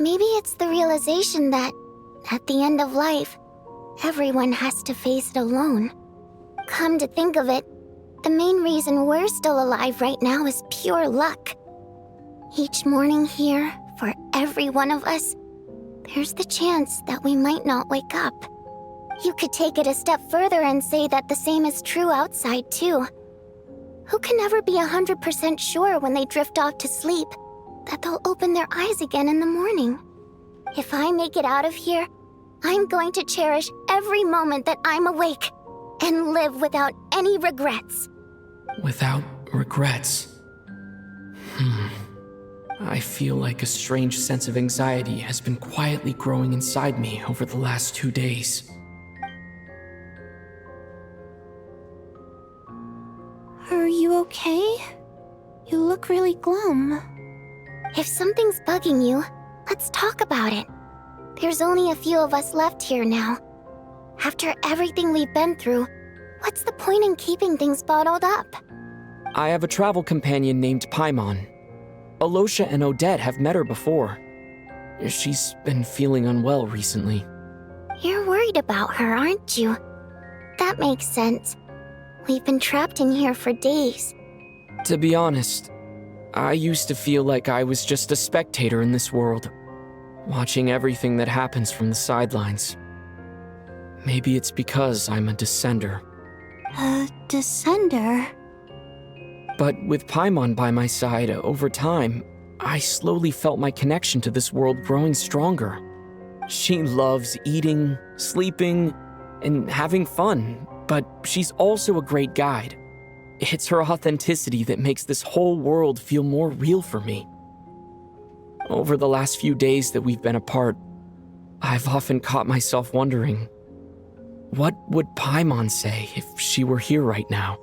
S14: Maybe it's the realization that, at the end of life, everyone has to face it alone. Come to think of it, the main reason we're still alive right now is pure luck. Each morning here, for every one of us, there's the chance that we might not wake up. You could take it a step further and say that the same is true outside, too. Who can ever be 100% sure when they drift off to sleep that they'll open their eyes again in the morning? If I make it out of here, I'm going to cherish every moment that I'm awake and live without any regrets.
S2: Without regrets. I feel like a strange sense of anxiety has been quietly growing inside me over the last 2 days.
S13: Are you okay? You look really glum.
S14: If something's bugging you, let's talk about it. There's only a few of us left here now. After everything we've been through, what's the point in keeping things bottled up?
S2: I have a travel companion named Paimon. Alosha and Odette have met her before. She's been feeling unwell recently.
S14: You're worried about her, aren't you? That makes sense. We've been trapped in here for days.
S2: To be honest, I used to feel like I was just a spectator in this world, watching everything that happens from the sidelines. Maybe it's because I'm a descender.
S13: A descender?
S2: But with Paimon by my side, over time, I slowly felt my connection to this world growing stronger. She loves eating, sleeping, and having fun, but she's also a great guide. It's her authenticity that makes this whole world feel more real for me. Over the last few days that we've been apart, I've often caught myself wondering, what would Paimon say if she were here right now?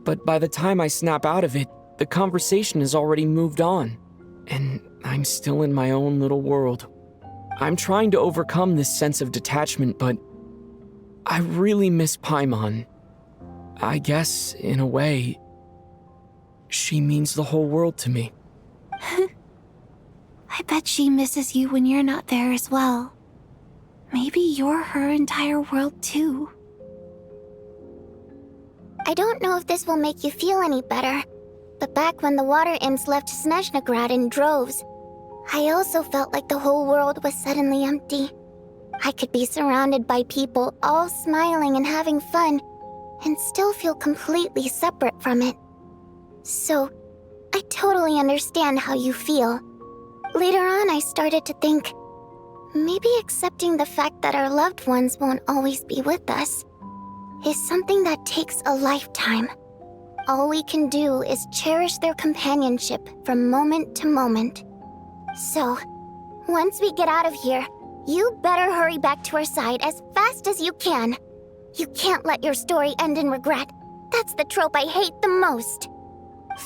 S2: But by the time I snap out of it, the conversation has already moved on, and I'm still in my own little world. I'm trying to overcome this sense of detachment, but I really miss Paimon. I guess, in a way, she means the whole world to me.
S13: I bet she misses you when you're not there as well. Maybe you're her entire world too.
S14: I don't know if this will make you feel any better, but back when the water imps left Snezhnaya in droves, I also felt like the whole world was suddenly empty. I could be surrounded by people all smiling and having fun, and still feel completely separate from it. So, I totally understand how you feel. Later on, I started to think, maybe accepting the fact that our loved ones won't always be with us is something that takes a lifetime. All we can do is cherish their companionship from moment to moment. So, once we get out of here, you better hurry back to our side as fast as you can. You can't let your story end in regret. That's the trope I hate the most.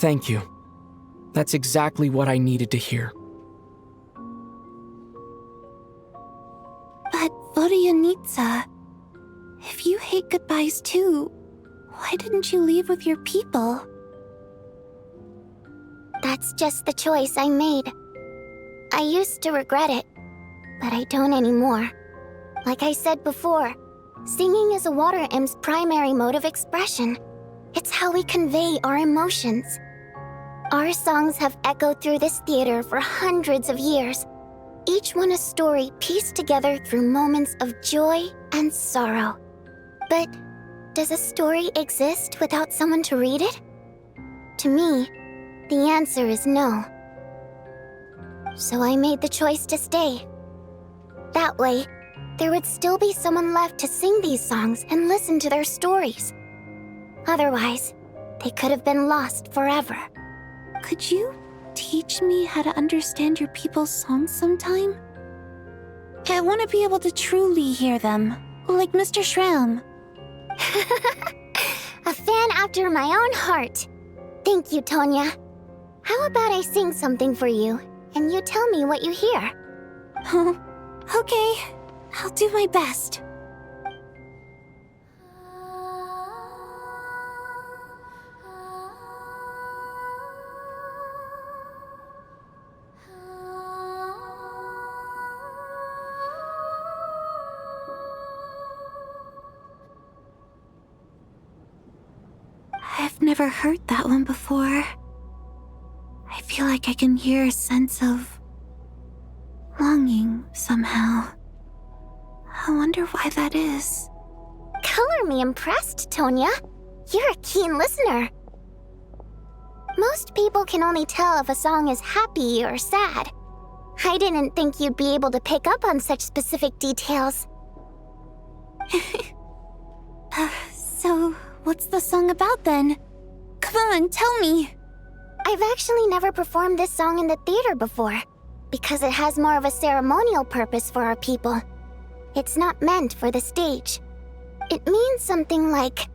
S2: Thank you. That's exactly what I needed to hear.
S13: But Vodyanitsa, if you hate goodbyes too, why didn't you leave with your people?
S14: That's just the choice I made. I used to regret it, but I don't anymore. Like I said before, singing is a water imp's primary mode of expression. It's how we convey our emotions. Our songs have echoed through this theater for hundreds of years, each one a story pieced together through moments of joy and sorrow. But does a story exist without someone to read it? To me, the answer is no. So I made the choice to stay. That way, there would still be someone left to sing these songs and listen to their stories. Otherwise, they could have been lost forever.
S13: Could you teach me how to understand your people's songs sometime? I want to be able to truly hear them, like Mr. Shram.
S14: A fan after my own heart. Thank you, Tonya. How about I sing something for you, and you tell me what you hear?
S13: Okay, I'll do my best. I've never heard that one before. I feel like I can hear a sense of longing somehow. I wonder why that is.
S14: Color me impressed, Tonya. You're a keen listener. Most people can only tell if a song is happy or sad. I didn't think you'd be able to pick up on such specific details.
S13: So, what's the song about then? Come on, tell me!
S14: I've actually never performed this song in the theater before, because it has more of a ceremonial purpose for our people. It's not meant for the stage. It means something like,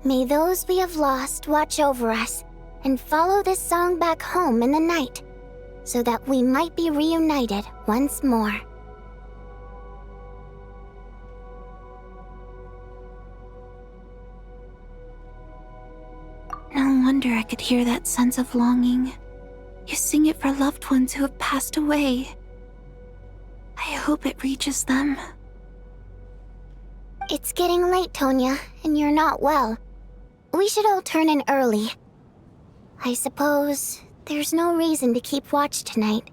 S14: "May those we have lost watch over us, and follow this song back home in the night, so that we might be reunited once more."
S13: No wonder I could hear that sense of longing. You sing it for loved ones who have passed away. I hope it reaches them.
S14: It's getting late, Tonya, and you're not well. We should all turn in early. I suppose there's no reason to keep watch tonight.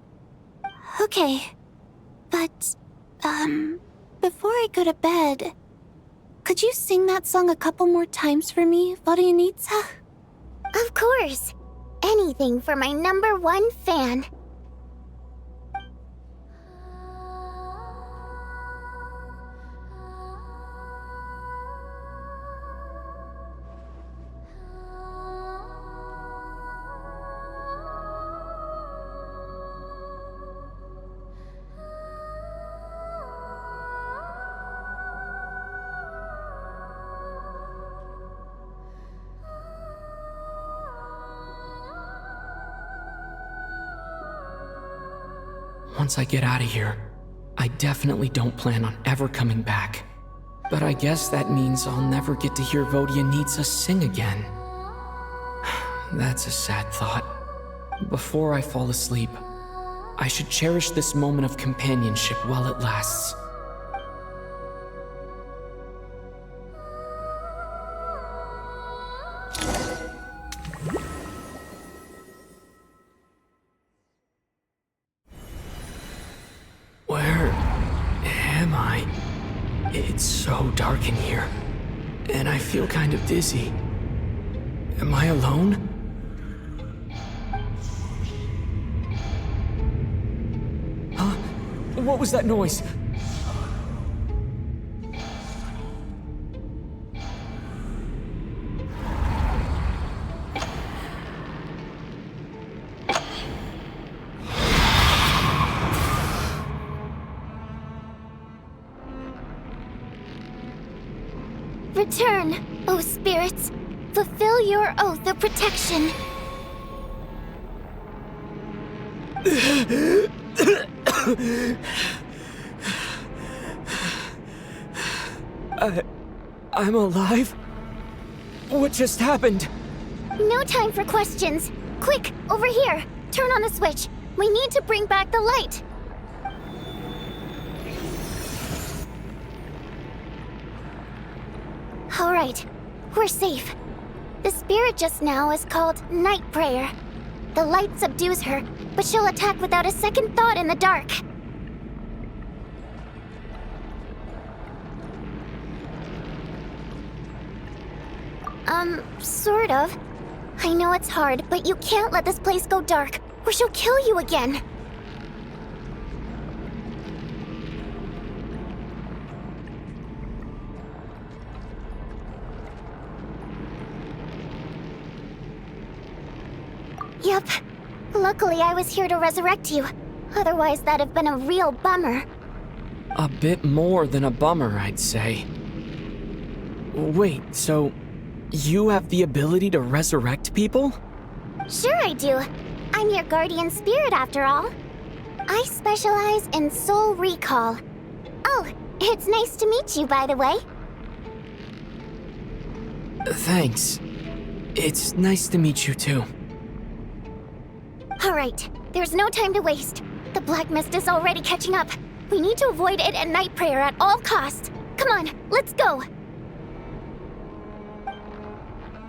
S13: Okay. But, before I go to bed, could you sing that song a couple more times for me, Vodyanitsa?
S14: Of course. Anything for my #1 fan.
S2: once I get out of here, I definitely don't plan on ever coming back. But I guess that means I'll never get to hear Vodia Needs Us sing again. That's a sad thought. Before I fall asleep, I should cherish this moment of companionship while it lasts. Where am I? It's so dark in here, and I feel kind of dizzy. Am I alone? Huh? What was that noise?
S14: Return, O spirits. Fulfill your oath of protection.
S2: I'm alive? What just happened?
S14: No time for questions. Quick, over here. Turn on the switch. We need to bring back the light. All right, we're safe. The spirit just now is called Night Prayer. The light subdues her, but she'll attack without a second thought in the dark. Sort of. I know it's hard, but you can't let this place go dark, or she'll kill you again. Yep. Luckily, I was here to resurrect you. Otherwise, that'd have been a real bummer.
S2: A bit more than a bummer, I'd say. Wait, so you have the ability to resurrect people?
S14: Sure I do. I'm your guardian spirit after all. I specialize in soul recall. Oh, it's nice to meet you, by the way.
S2: Thanks. It's nice to meet you too.
S14: All right, there's no time to waste. The black mist is already catching up. We need to avoid it at Night Prayer at all costs. Come on, let's go.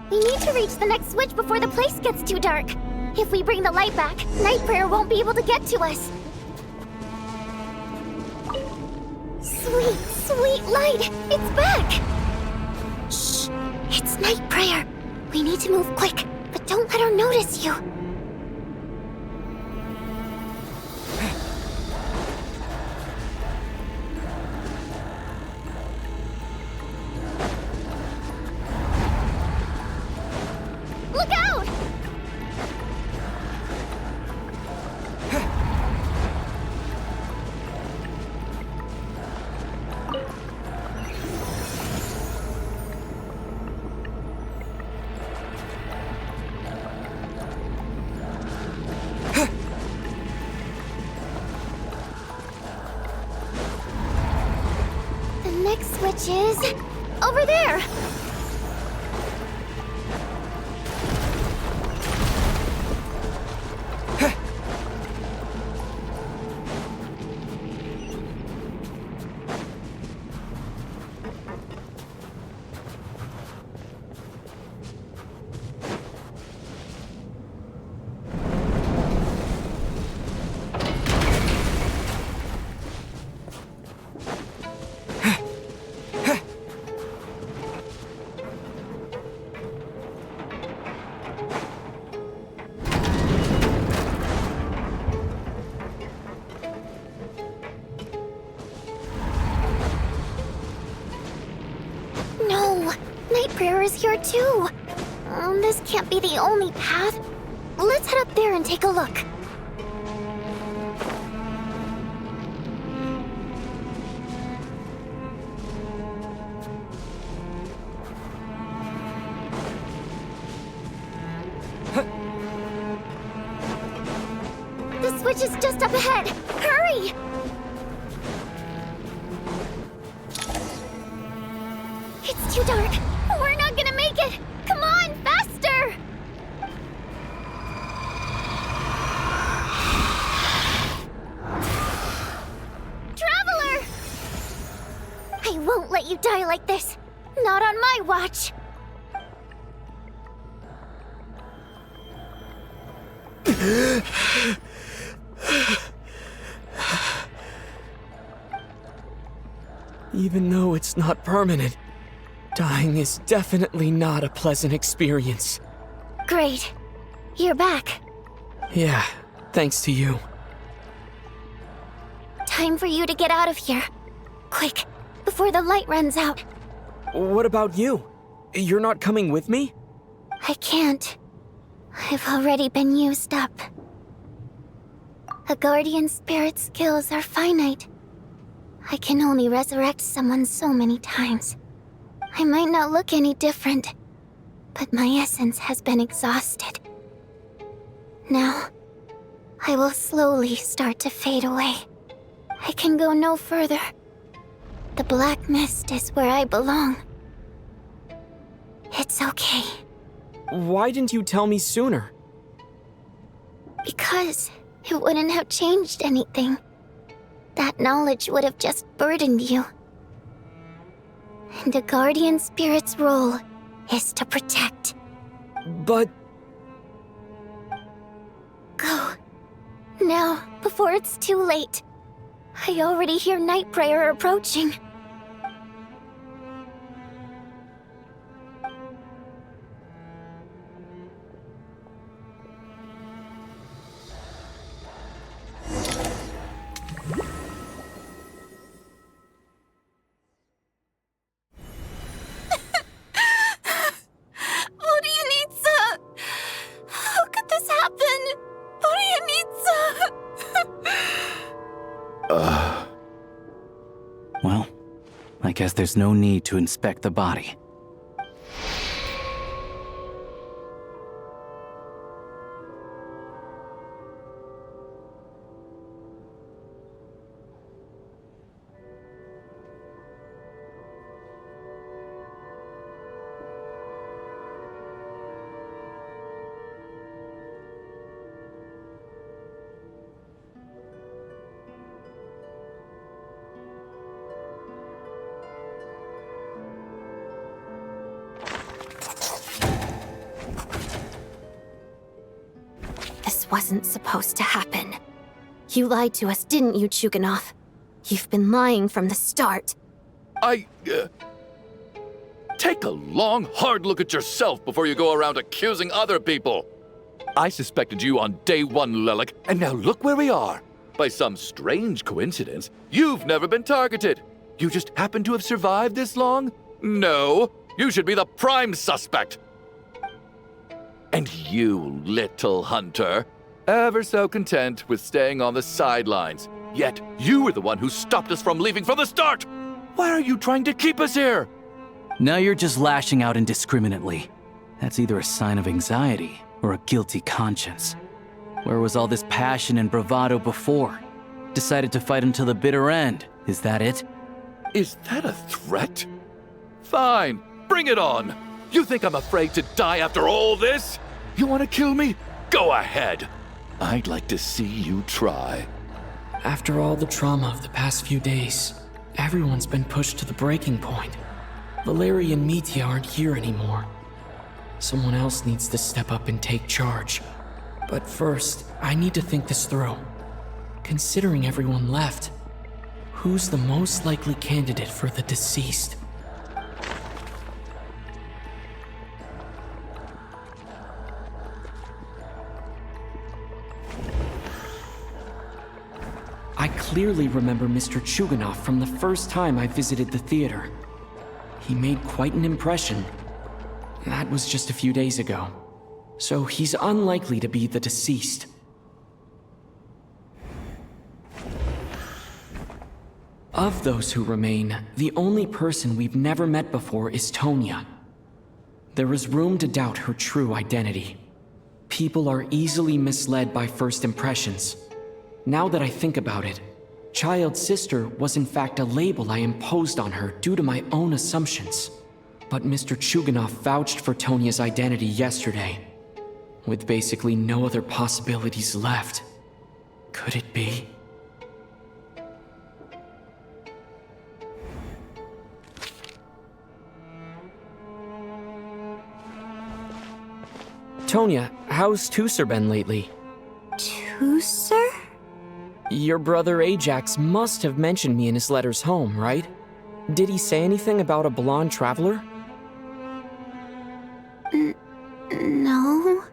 S14: We need to reach the next switch before the place gets too dark. If we bring the light back, Night Prayer won't be able to get to us. Sweet, sweet light! It's back! Shh! It's Night Prayer. We need to move quick, but don't let her notice you. Look out! The next switch is over there. No, Night Prayer is here too. This can't be the only path. Let's head up there and take a look. This switch is just up ahead. Hurry! It's too dark. We're not gonna make it. Come on, faster! Traveler! I won't let you die like this. Not on my watch.
S2: Even though it's not permanent, dying is definitely not a pleasant experience.
S14: Great. You're back.
S2: Yeah, thanks to you.
S14: Time for you to get out of here. Quick, before the light runs out.
S2: What about you? You're not coming with me?
S14: I can't. I've already been used up. A guardian spirit's skills are finite. I can only resurrect someone so many times. I might not look any different, but my essence has been exhausted. Now, I will slowly start to fade away. I can go no further. The black mist is where I belong. It's okay.
S2: Why didn't you tell me sooner?
S14: Because it wouldn't have changed anything. That knowledge would have just burdened you. And a guardian spirit's role is to protect.
S2: But...
S14: Go. Now, before it's too late. I already hear night prayer approaching.
S12: Well, I guess there's no need to inspect the body.
S13: This wasn't supposed to happen. You lied to us, didn't you, Chuganov? You've been lying from the start.
S8: Take a long, hard look at yourself before you go around accusing other people. I suspected you on day one, Lilac, and now look where we are. By some strange coincidence, you've never been targeted. You just happen to have survived this long? No, you should be the prime suspect. And you, little hunter, ever so content with staying on the sidelines. Yet you were the one who stopped us from leaving from the start! Why are you trying to keep us here?
S12: Now you're just lashing out indiscriminately. That's either a sign of anxiety or a guilty conscience. Where was all this passion and bravado before? Decided to fight until the bitter end. Is that it?
S8: Is that a threat? Fine, bring it on. You think I'm afraid to die after all this? You want to kill me? Go ahead. I'd like to see you try.
S2: After all the trauma of the past few days, everyone's been pushed to the breaking point. Valeria and Mitya aren't here anymore. Someone else needs to step up and take charge. But first, I need to think this through. Considering everyone left, who's the most likely candidate for the deceased? I clearly remember Mr. Chuganov from the first time I visited the theater. He made quite an impression. That was just a few days ago. So he's unlikely to be the deceased. Of those who remain, the only person we've never met before is Tonya. There is room to doubt her true identity. People are easily misled by first impressions. Now that I think about it, child sister was in fact a label I imposed on her due to my own assumptions. But Mr. Chuganov vouched for Tonya's identity yesterday, with basically no other possibilities left. Could it be? Tonya, how's Tusser been lately?
S13: Tusser?
S2: Your brother Ajax must have mentioned me in his letters home, right? Did he say anything about a blonde traveler?
S13: No.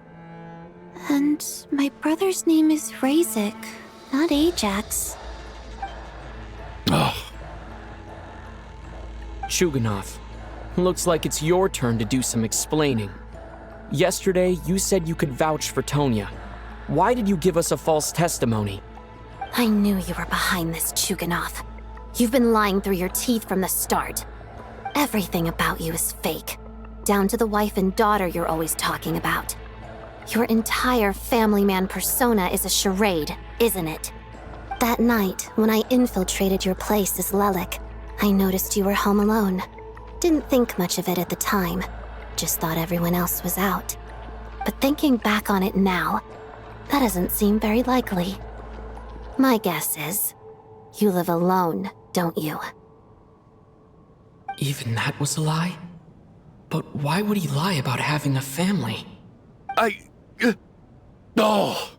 S13: And my brother's name is Razik, not Ajax.
S2: Chuganov, looks like it's your turn to do some explaining. Yesterday, you said you could vouch for Tonya. Why did you give us a false testimony?
S13: I knew you were behind this, Chuganov. You've been lying through your teeth from the start. Everything about you is fake, down to the wife and daughter you're always talking about. Your entire family man persona is a charade, isn't it? That night, when I infiltrated your place as Lelik, I noticed you were home alone. Didn't think much of it at the time, just thought everyone else was out. But thinking back on it now, that doesn't seem very likely. My guess is, you live alone, don't you?
S2: Even that was a lie? But why would he lie about having a family?
S8: Oh!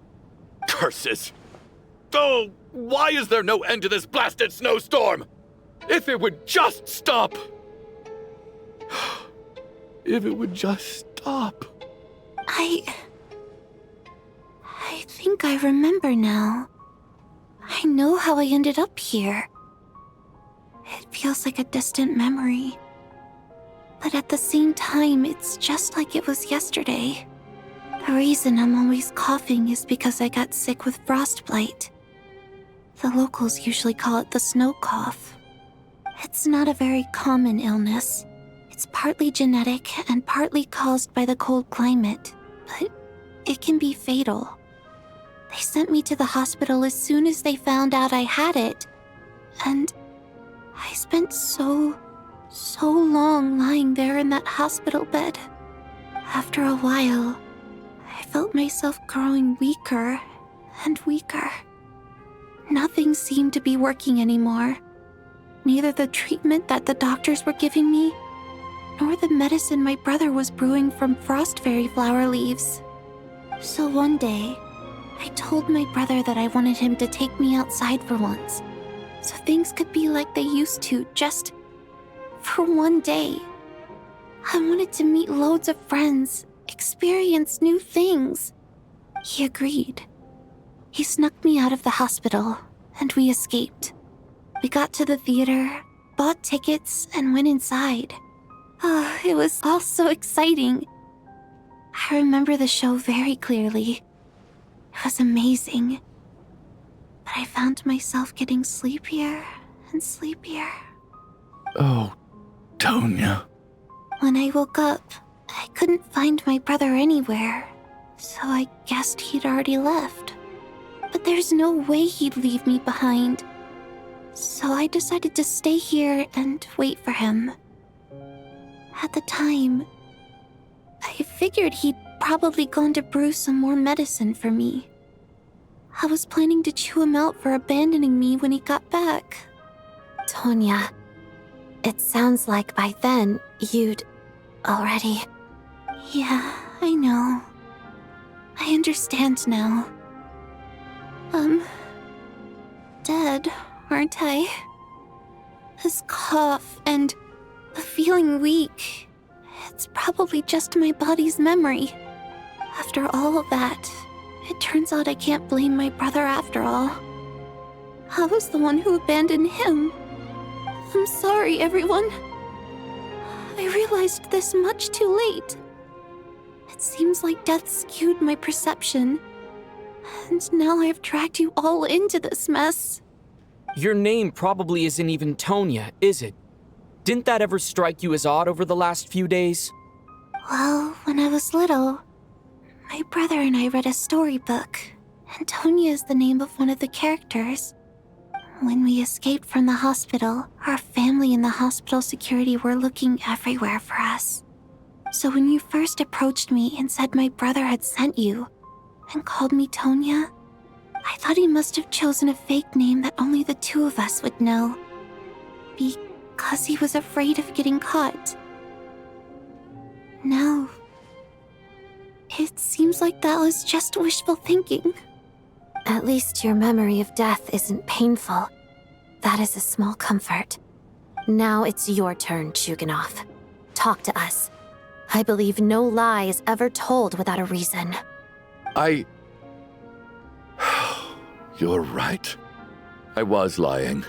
S8: Curses! Oh, why is there no end to this blasted snowstorm? If it would just stop! If it would just stop.
S13: I think I remember now. I know how I ended up here. It feels like a distant memory. But at the same time, it's just like it was yesterday. The reason I'm always coughing is because I got sick with frostbite. The locals usually call it the snow cough. It's not a very common illness. It's partly genetic and partly caused by the cold climate, but it can be fatal. They sent me to the hospital as soon as they found out I had it. And I spent so long lying there in that hospital bed. After a while, I felt myself growing weaker and weaker. Nothing seemed to be working anymore. Neither the treatment that the doctors were giving me, nor the medicine my brother was brewing from frost fairy flower leaves. So one day, I told my brother that I wanted him to take me outside for once, so things could be like they used to, just for one day. I wanted to meet loads of friends, experience new things. He agreed. He snuck me out of the hospital, and we escaped. We got to the theater, bought tickets, and went inside. Oh, it was all so exciting. I remember the show very clearly. It was amazing. But I found myself getting sleepier and sleepier.
S8: Oh, Tonya.
S13: When I woke up, I couldn't find my brother anywhere, so I guessed he'd already left. But there's no way he'd leave me behind. So I decided to stay here and wait for him. At the time, I figured he'd probably gone to brew some more medicine for me. I was planning to chew him out for abandoning me when he got back. Tonya, it sounds like by then you'd already... Yeah, I know. I understand now. Dead, aren't I? This cough and the feeling weak, it's probably just my body's memory. After all of that, it turns out I can't blame my brother after all. I was the one who abandoned him. I'm sorry, everyone. I realized this much too late. It seems like death skewed my perception. And now I've dragged you all into this mess.
S2: Your name probably isn't even Tonya, is it? Didn't that ever strike you as odd over the last few days?
S13: Well, when I was little, my brother and I read a storybook, And Tonya is the name of one of the characters. When we escaped from the hospital, our family and the hospital security were looking everywhere for us. So when you first approached me and said my brother had sent you, and called me Tonya, I thought he must have chosen a fake name that only the two of us would know. Because he was afraid of getting caught. No. It seems like that was just wishful thinking. At least your memory of death isn't painful. That is a small comfort. Now it's your turn, Chuganov. Talk to us. I believe no lie is ever told without a reason.
S8: You're right. I was lying.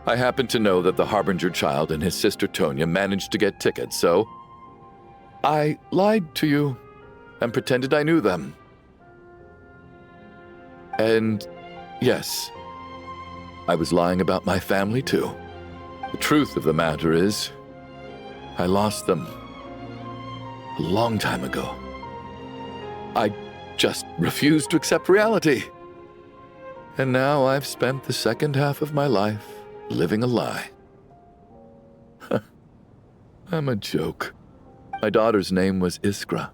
S8: I happen to know that the Harbinger child and his sister Tonya managed to get tickets, so I lied to you and pretended I knew them. And yes, I was lying about my family too. The truth of the matter is, I lost them a long time ago. I just refused to accept reality. And now I've spent the second half of my life living a lie. I'm a joke. My daughter's name was Iskra.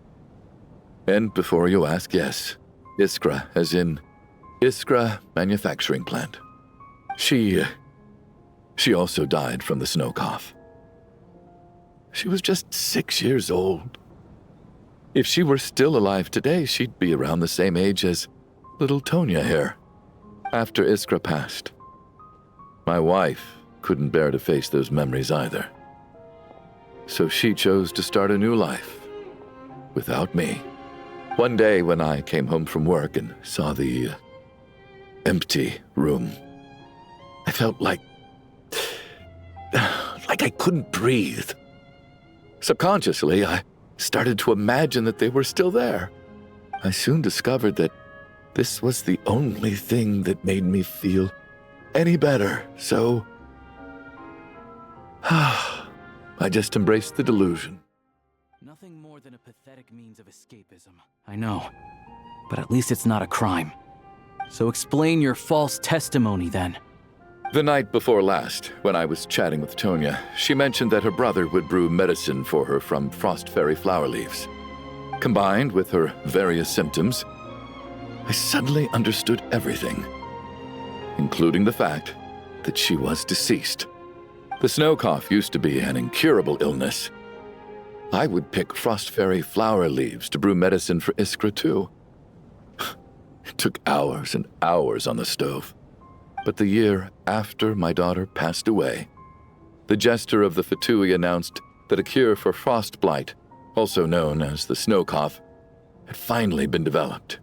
S8: And before you ask, yes, Iskra, as in Iskra Manufacturing Plant. She also died from the snow cough. She was just 6 years old. If she were still alive today, she'd be around the same age as little Tonya here. After Iskra passed, my wife couldn't bear to face those memories either. So she chose to start a new life without me. One day when I came home from work and saw the empty room, I felt like I couldn't breathe. Subconsciously, I started to imagine that they were still there. I soon discovered that this was the only thing that made me feel any better, so I just embraced the delusion.
S12: Nothing more than a pathetic means of escapism. I know, but at least it's not a crime. So explain your false testimony then.
S8: The night before last, when I was chatting with Tonya, she mentioned that her brother would brew medicine for her from frost fairy flower leaves. Combined with her various symptoms, I suddenly understood everything, including the fact that she was deceased. The snow cough used to be an incurable illness. I would pick frost fairy flower leaves to brew medicine for Iskra too. It took hours and hours on the stove. But the year after my daughter passed away, the jester of the Fatui announced that a cure for frost blight, also known as the snow cough, had finally been developed.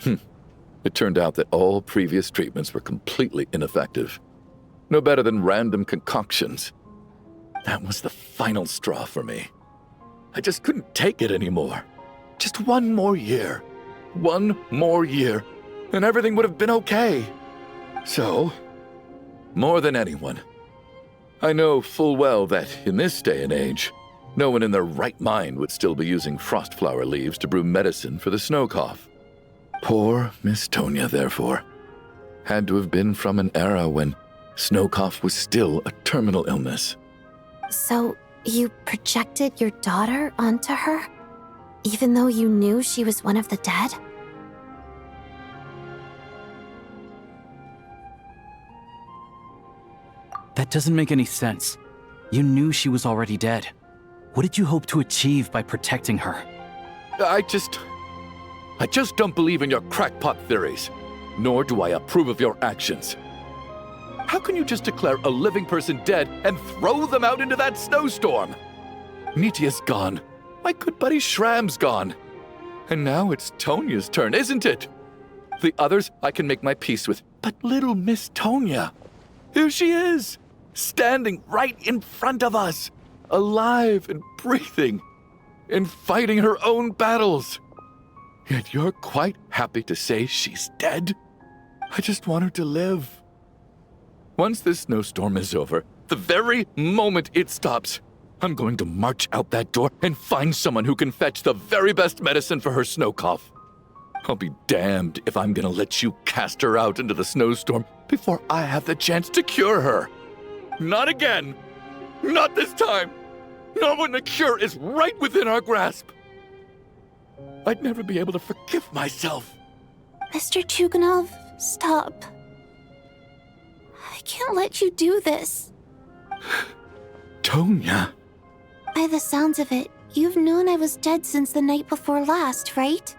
S8: It turned out that all previous treatments were completely ineffective. No better than random concoctions. That was the final straw for me. I just couldn't take it anymore. Just one more year. One more year, and everything would have been okay. So, more than anyone, I know full well that in this day and age, no one in their right mind would still be using frost flower leaves to brew medicine for the snow cough. Poor Miss Tonya, therefore, had to have been from an era when snow cough was still a terminal illness.
S13: So, you projected your daughter onto her? Even though you knew she was one of the dead?
S12: That doesn't make any sense. You knew she was already dead. What did you hope to achieve by protecting her?
S8: I just don't believe in your crackpot theories, nor do I approve of your actions. How can you just declare a living person dead and throw them out into that snowstorm? Nitya's gone. My good buddy Shram's gone. And now it's Tonya's turn, isn't it? The others I can make my peace with, but little Miss Tonya, here she is, standing right in front of us, alive and breathing, and fighting her own battles. Yet you're quite happy to say she's dead? I just want her to live. Once this snowstorm is over, the very moment it stops, I'm going to march out that door and find someone who can fetch the very best medicine for her snow cough. I'll be damned if I'm gonna let you cast her out into the snowstorm before I have the chance to cure her. Not again. Not this time. Not when the cure is right within our grasp. I'd never be able to forgive myself.
S13: Mr. Chuganov, stop. I can't let you do this.
S8: Tonya.
S13: By the sounds of it, you've known I was dead since the night before last, right?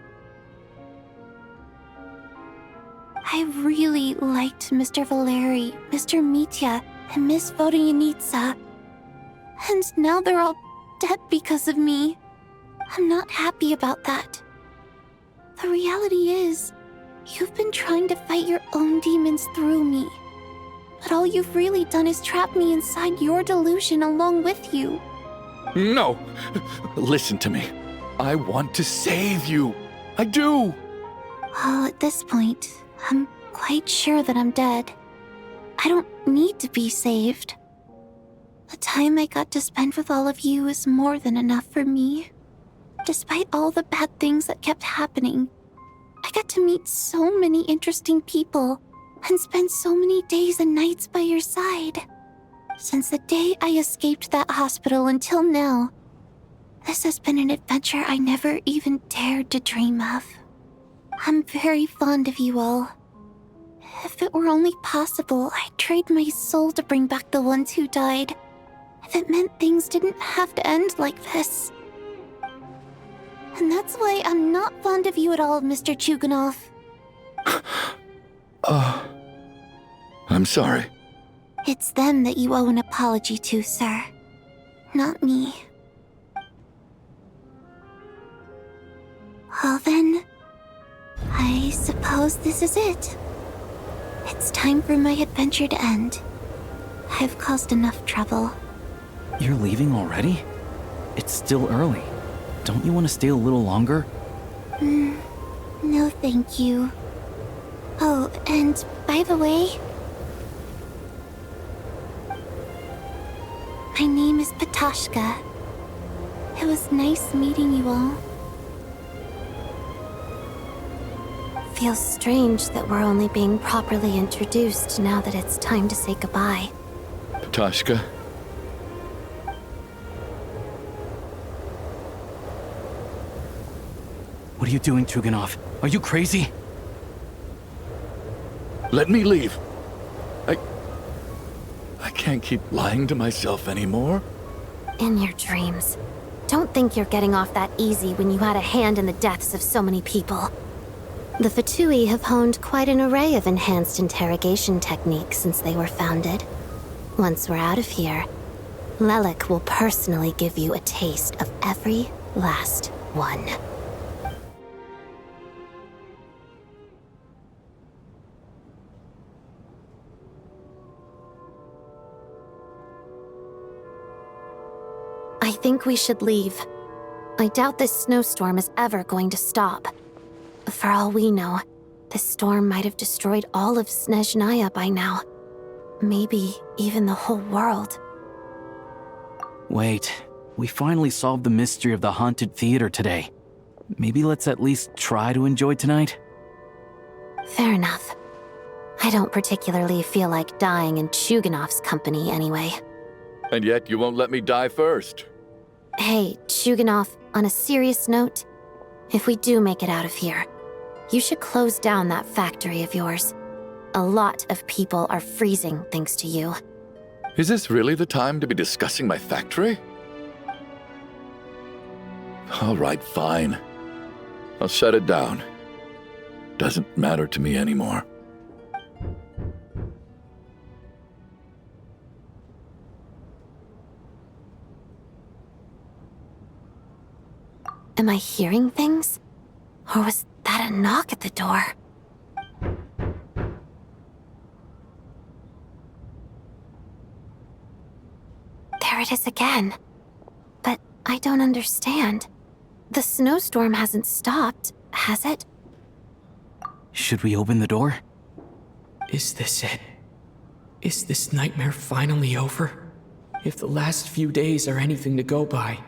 S13: I really liked Mr. Valeri, Mr. Mitya, and Miss Vodyanitsa. And now they're all dead because of me. I'm not happy about that. The reality is, you've been trying to fight your own demons through me. But all you've really done is trap me inside your delusion along with you.
S8: No! Listen to me. I want to save you. I do.
S13: Well, at this point, I'm quite sure that I'm dead. I don't need to be saved. The time I got to spend with all of you is more than enough for me. Despite all the bad things that kept happening, I got to meet so many interesting people and spend so many days and nights by your side. Since the day I escaped that hospital until now, this has been an adventure I never even dared to dream of. I'm very fond of you all. If it were only possible, I'd trade my soul to bring back the ones who died. If it meant things didn't have to end like this. And that's why I'm not fond of you at all, Mr. Chuganov.
S8: I'm sorry.
S13: It's them that you owe an apology to, sir. Not me. Well then, I suppose this is it. It's time for my adventure to end. I've caused enough trouble.
S12: You're leaving already? It's still early. Don't you want to stay a little longer?
S13: No thank you. Oh, and by the way, my name is Patashka. It was nice meeting you all. Feels strange that we're only being properly introduced now that it's time to say goodbye.
S8: Patashka.
S12: What are you doing, Chuganov? Are you crazy?
S8: Let me leave. I can't keep lying to myself anymore.
S13: In your dreams. Don't think you're getting off that easy when you had a hand in the deaths of so many people. The Fatui have honed quite an array of enhanced interrogation techniques since they were founded. Once we're out of here, Lelik will personally give you a taste of every last one. I think we should leave. I doubt this snowstorm is ever going to stop. For all we know, this storm might have destroyed all of Snezhnaya by now. Maybe even the whole world.
S12: Wait, we finally solved the mystery of the haunted theater today. Maybe let's at least try to enjoy tonight?
S13: Fair enough. I don't particularly feel like dying in Chuganov's company anyway.
S8: And yet you won't let me die first.
S13: Hey, Chuganov, on a serious note, if we do make it out of here, you should close down that factory of yours. A lot of people are freezing thanks to you.
S8: Is this really the time to be discussing my factory? All right, fine. I'll shut it down. Doesn't matter to me anymore.
S13: Am I hearing things? Or was that a knock at the door? There it is again. But I don't understand. The snowstorm hasn't stopped, has it?
S12: Should we open the door?
S2: Is this it? Is this nightmare finally over? If the last few days are anything to go by,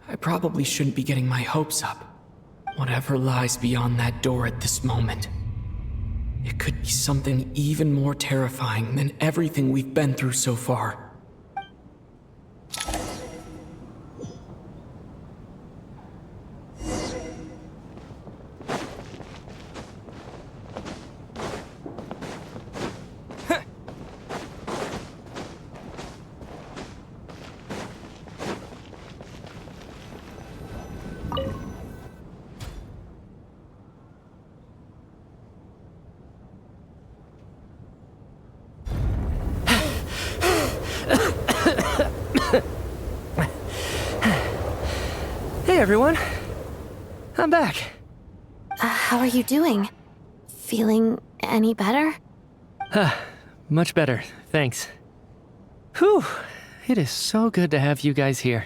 S2: I probably shouldn't be getting my hopes up. Whatever lies beyond that door at this moment, it could be something even more terrifying than everything we've been through so far.
S6: Hey everyone, I'm back.
S13: How are you doing? Feeling any better?
S6: Much better, thanks. Whew, it is so good to have you guys here.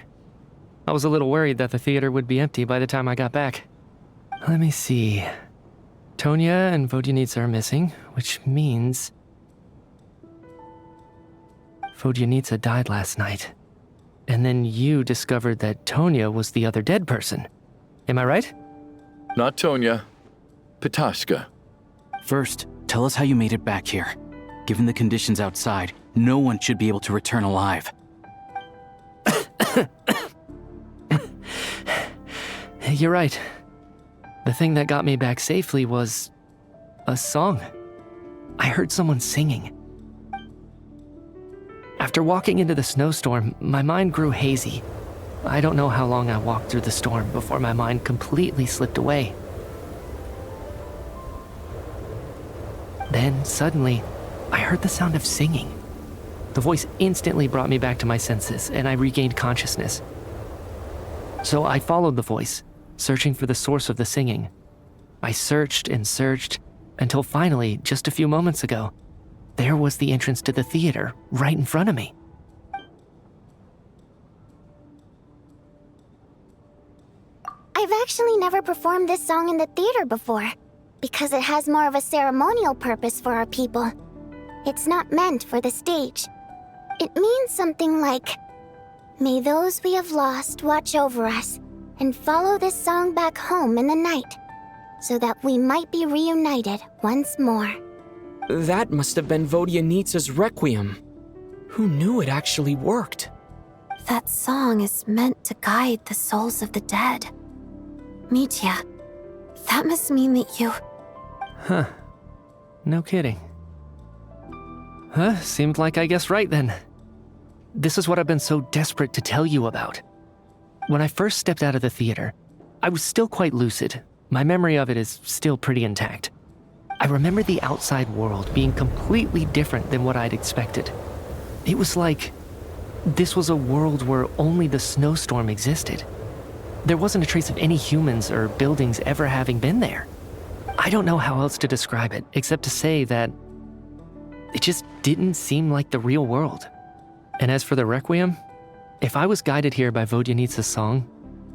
S6: I was a little worried that the theater would be empty by the time I got back. Let me see. Tonya and Vodyanitsa are missing, which means Vodyanitsa died last night. And then you discovered that Tonya was the other dead person. Am I right?
S8: Not Tonya. Pitashka.
S12: First, tell us how you made it back here. Given the conditions outside, no one should be able to return alive.
S6: You're right. The thing that got me back safely was a song. I heard someone singing. After walking into the snowstorm, my mind grew hazy. I don't know how long I walked through the storm before my mind completely slipped away. Then, suddenly, I heard the sound of singing. The voice instantly brought me back to my senses, and I regained consciousness. So I followed the voice, searching for the source of the singing. I searched and searched, until finally, just a few moments ago, there was the entrance to the theater, right in front of me.
S14: I've actually never performed this song in the theater before, because it has more of a ceremonial purpose for our people. It's not meant for the stage. It means something like, "May those we have lost watch over us, and follow this song back home in the night, so that we might be reunited once more."
S2: That must have been Vodyanitsa's Requiem. Who knew it actually worked?
S13: That song is meant to guide the souls of the dead. Mitya, that must mean that you...
S6: Huh. No kidding. Seemed like I guessed right then. This is what I've been so desperate to tell you about. When I first stepped out of the theater, I was still quite lucid. My memory of it is still pretty intact. I remember the outside world being completely different than what I'd expected. It was like this was a world where only the snowstorm existed. There wasn't a trace of any humans or buildings ever having been there. I don't know how else to describe it, except to say that it just didn't seem like the real world. And as for the Requiem, if I was guided here by Vodyanitsa's song,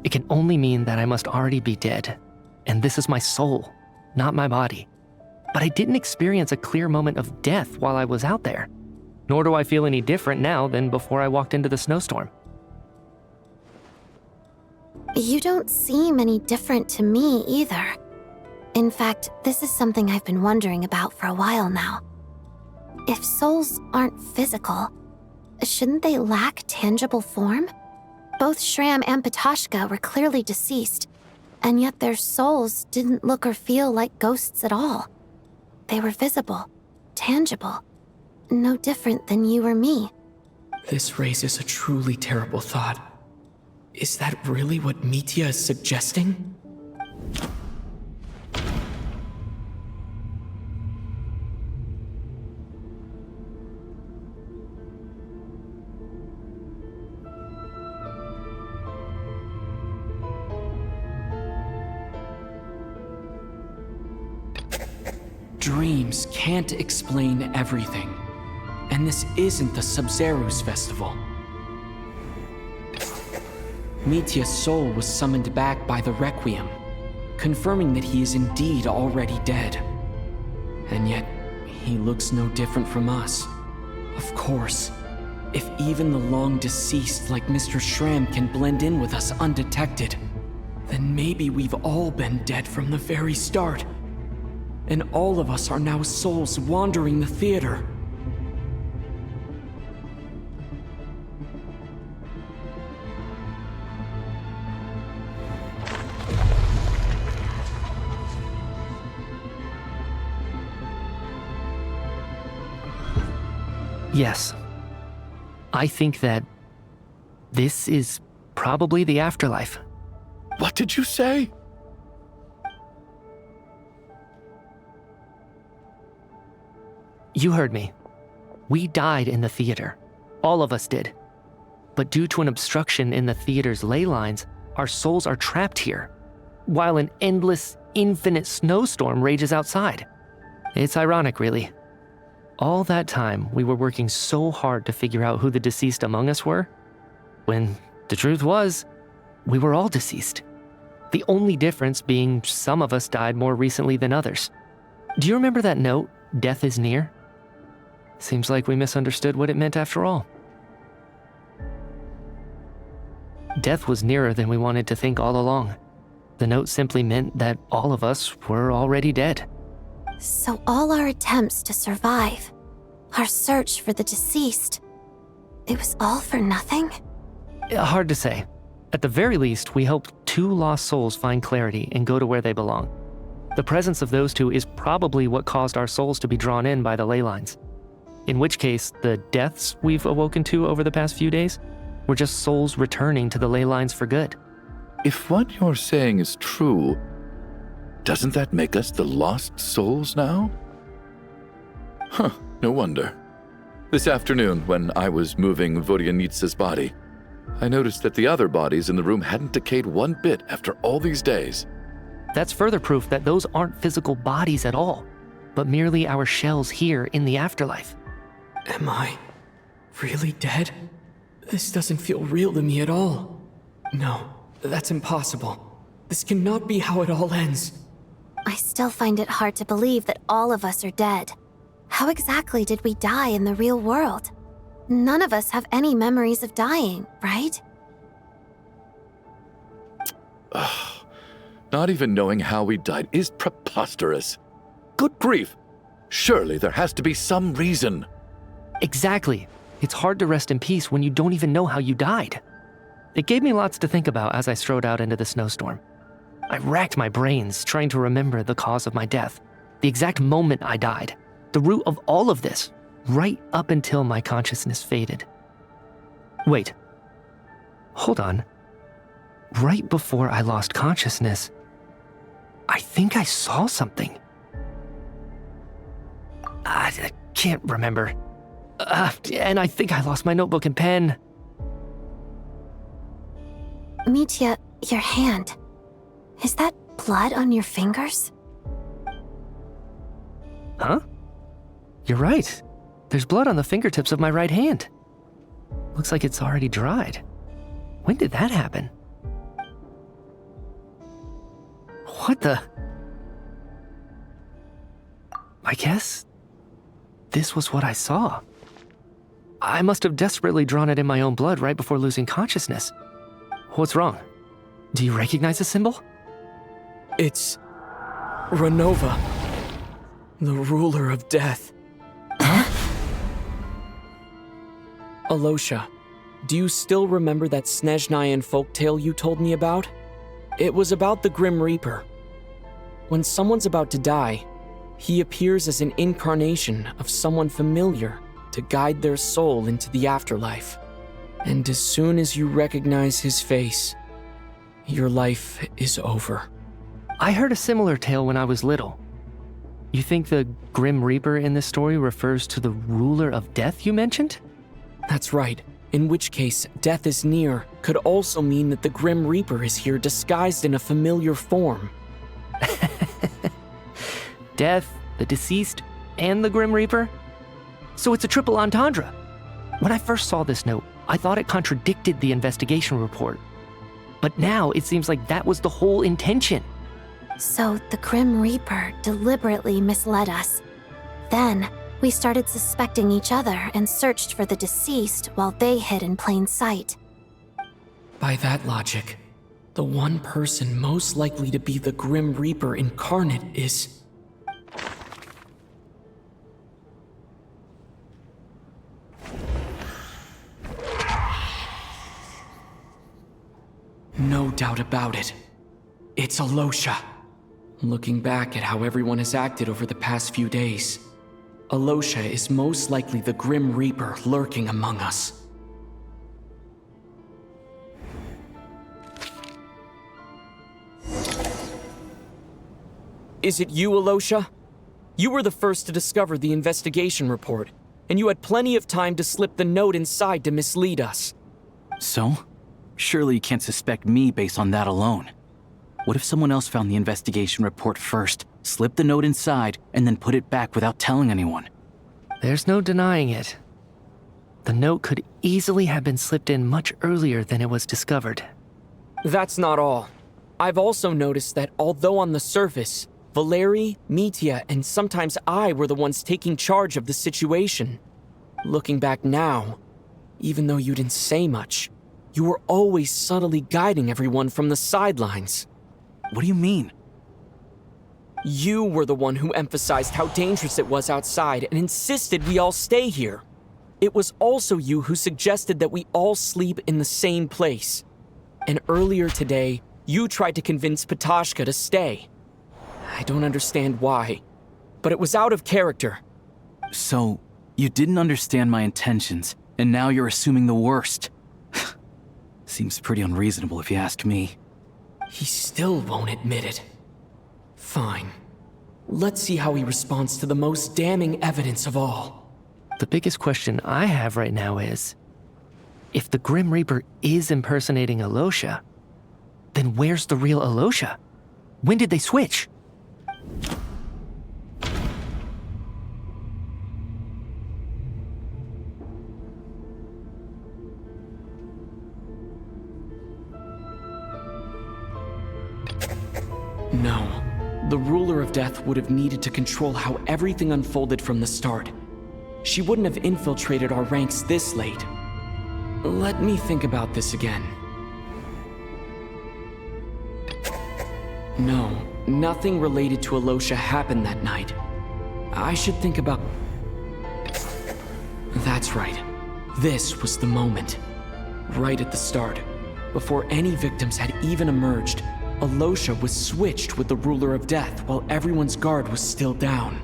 S6: it can only mean that I must already be dead. And this is my soul, not my body. But I didn't experience a clear moment of death while I was out there. Nor do I feel any different now than before I walked into the snowstorm.
S13: You don't seem any different to me either. In fact, this is something I've been wondering about for a while now. If souls aren't physical, shouldn't they lack tangible form? Both Shram and Pitashka were clearly deceased, and yet their souls didn't look or feel like ghosts at all. They were visible, tangible, no different than you or me.
S2: This raises a truly terrible thought. Is that really what Mitya is suggesting? Dreams can't explain everything. And this isn't the ShubRyuu festival. Mitya's soul was summoned back by the Requiem, confirming that he is indeed already dead. And yet, he looks no different from us. Of course, if even the long deceased like Mr. Shram can blend in with us undetected, Then maybe we've all been dead from the very start. And all of us are now souls wandering the theater.
S6: Yes. I think that this is probably the afterlife.
S8: What did you say?
S6: You heard me. We died in the theater. All of us did. But due to an obstruction in the theater's ley lines, our souls are trapped here, while an endless, infinite snowstorm rages outside. It's ironic, really. All that time, we were working so hard to figure out who the deceased among us were, when the truth was, we were all deceased. The only difference being some of us died more recently than others. Do you remember that note, "Death is near"? Seems like we misunderstood what it meant after all. Death was nearer than we wanted to think all along. The note simply meant that all of us were already dead.
S13: So all our attempts to survive, our search for the deceased, it was all for nothing?
S6: Hard to say. At the very least, we hoped 2 lost souls find clarity and go to where they belong. The presence of those 2 is probably what caused our souls to be drawn in by the ley lines. In which case, the deaths we've awoken to over the past few days were just souls returning to the ley lines for good.
S8: If what you're saying is true, doesn't that make us the lost souls now? Huh, no wonder. This afternoon, when I was moving Vodyanitsa's body, I noticed that the other bodies in the room hadn't decayed one bit after all these days.
S6: That's further proof that those aren't physical bodies at all, but merely our shells here in the afterlife.
S2: Am I really dead? This doesn't feel real to me at all. No, that's impossible. This cannot be how it all ends.
S13: I still find it hard to believe that all of us are dead. How exactly did we die in the real world? None of us have any memories of dying, right?
S8: Not even knowing how we died is preposterous. Good grief! Surely there has to be some reason.
S6: Exactly. It's hard to rest in peace when you don't even know how you died. It gave me lots to think about as I strode out into the snowstorm. I racked my brains trying to remember the cause of my death, the exact moment I died, the root of all of this, right up until my consciousness faded. Wait. Hold on. Right before I lost consciousness, I think I saw something. I can't remember. And I think I lost my notebook and pen.
S13: Mitya, your hand. Is that blood on your fingers?
S6: Huh? You're right. There's blood on the fingertips of my right hand. Looks like it's already dried. When did that happen? What the? I guess this was what I saw. I must have desperately drawn it in my own blood right before losing consciousness. What's wrong? Do you recognize the symbol?
S2: It's Renova, the ruler of death. Alosha, do you still remember that Snezhnayan folktale you told me about? It was about the Grim Reaper. When someone's about to die, he appears as an incarnation of someone familiar to guide their soul into the afterlife. And as soon as you recognize his face, your life is over.
S6: I heard a similar tale when I was little. You think the Grim Reaper in this story refers to the ruler of death you mentioned?
S2: That's right. In which case, death is near could also mean that the Grim Reaper is here disguised in a familiar form.
S6: Death, the deceased, and the Grim Reaper? So it's a triple entendre. When I first saw this note, I thought it contradicted the investigation report. But now it seems like that was the whole intention.
S13: So the Grim Reaper deliberately misled us. Then, we started suspecting each other and searched for the deceased while they hid in plain sight.
S2: By that logic, The one person most likely to be the Grim Reaper incarnate is... No doubt about it. It's Alosha. Looking back at how everyone has acted over the past few days, Alosha is most likely the Grim Reaper lurking among us. Is it you, Alosha? You were the first to discover the investigation report, and you had plenty of time to slip the note inside to mislead us.
S12: So? Surely you can't suspect me based on that alone. What if someone else found the investigation report first, slipped the note inside, and then put it back without telling anyone?
S6: There's no denying it. The note could easily have been slipped in much earlier than it was discovered.
S2: That's not all. I've also noticed that although on the surface, Valeri, Mitya, and sometimes I were the ones taking charge of the situation, looking back now, even though you didn't say much, you were always subtly guiding everyone from the sidelines.
S12: What do you mean?
S2: You were the one who emphasized how dangerous it was outside and insisted we all stay here. It was also you who suggested that we all sleep in the same place. And earlier today, you tried to convince Patashka to stay. I don't understand why, but it was out of character.
S12: So, you didn't understand my intentions, and now you're assuming the worst. Seems pretty unreasonable if you ask me.
S2: He still won't admit it. Fine. Let's see how he responds to the most damning evidence of all.
S6: The biggest question I have right now is, if the Grim Reaper is impersonating Alosha, then where's the real Alosha? When did they switch?
S2: No. The Ruler of Death would have needed to control how everything unfolded from the start. She wouldn't have infiltrated our ranks this late. Let me think about this again. No, nothing related to Alosha happened that night. I should think about... That's right. This was the moment. Right at the start. Before any victims had even emerged, Alosha was switched with the Ruler of Death while everyone's guard was still down.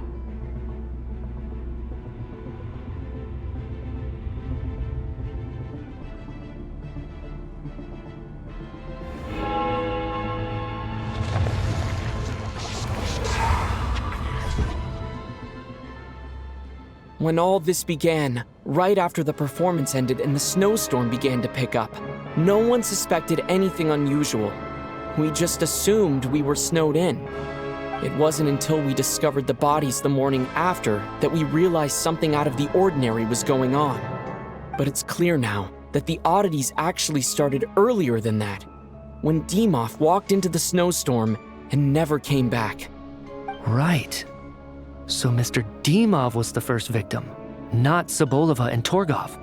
S2: When all this began, right after the performance ended and the snowstorm began to pick up, no one suspected anything unusual. We just assumed we were snowed in. It wasn't until we discovered the bodies the morning after that we realized something out of the ordinary was going on. But it's clear now that the oddities actually started earlier than that, when Dimov walked into the snowstorm and never came back.
S6: Right. So Mr. Dimov was the first victim, not Sobolova and Torgov.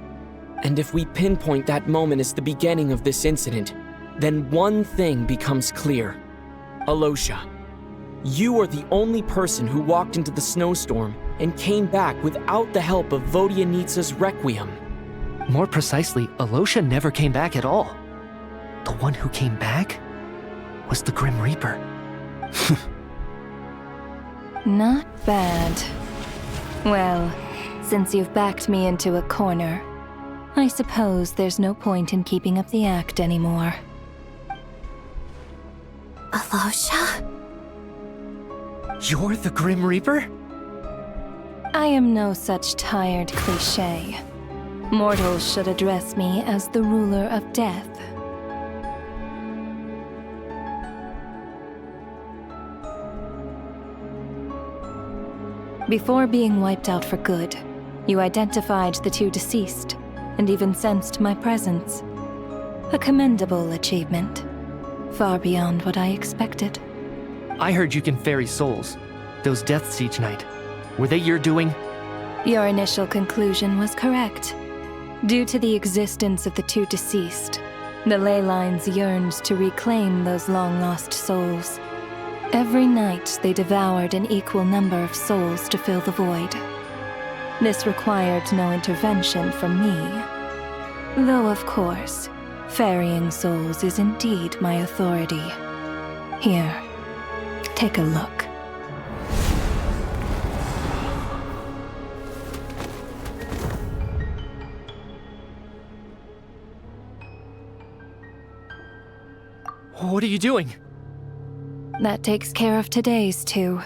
S2: And if we pinpoint that moment as the beginning of this incident, then one thing becomes clear. Alosha, you are the only person who walked into the snowstorm and came back without the help of Vodyanitsa's Requiem.
S6: More precisely, Alosha never came back at all. The one who came back was the Grim Reaper.
S17: Not bad. Well, since you've backed me into a corner, I suppose there's no point in keeping up the act anymore.
S13: Alosha?
S6: You're the Grim Reaper?
S17: I am no such tired cliché. Mortals should address me as the Ruler of Death. Before being wiped out for good, you identified the two deceased, and even sensed my presence. A commendable achievement. Far beyond what I expected.
S6: I heard you can ferry souls. Those deaths each night. Were they your doing?
S17: Your initial conclusion was correct. Due to the existence of the two deceased, The ley lines yearned to reclaim those long-lost souls. Every night they devoured an equal number of souls to fill the void. This required no intervention from me. Though, of course, ferrying souls is indeed my authority. Here, take a look.
S6: What are you doing?
S17: That takes care of today's too.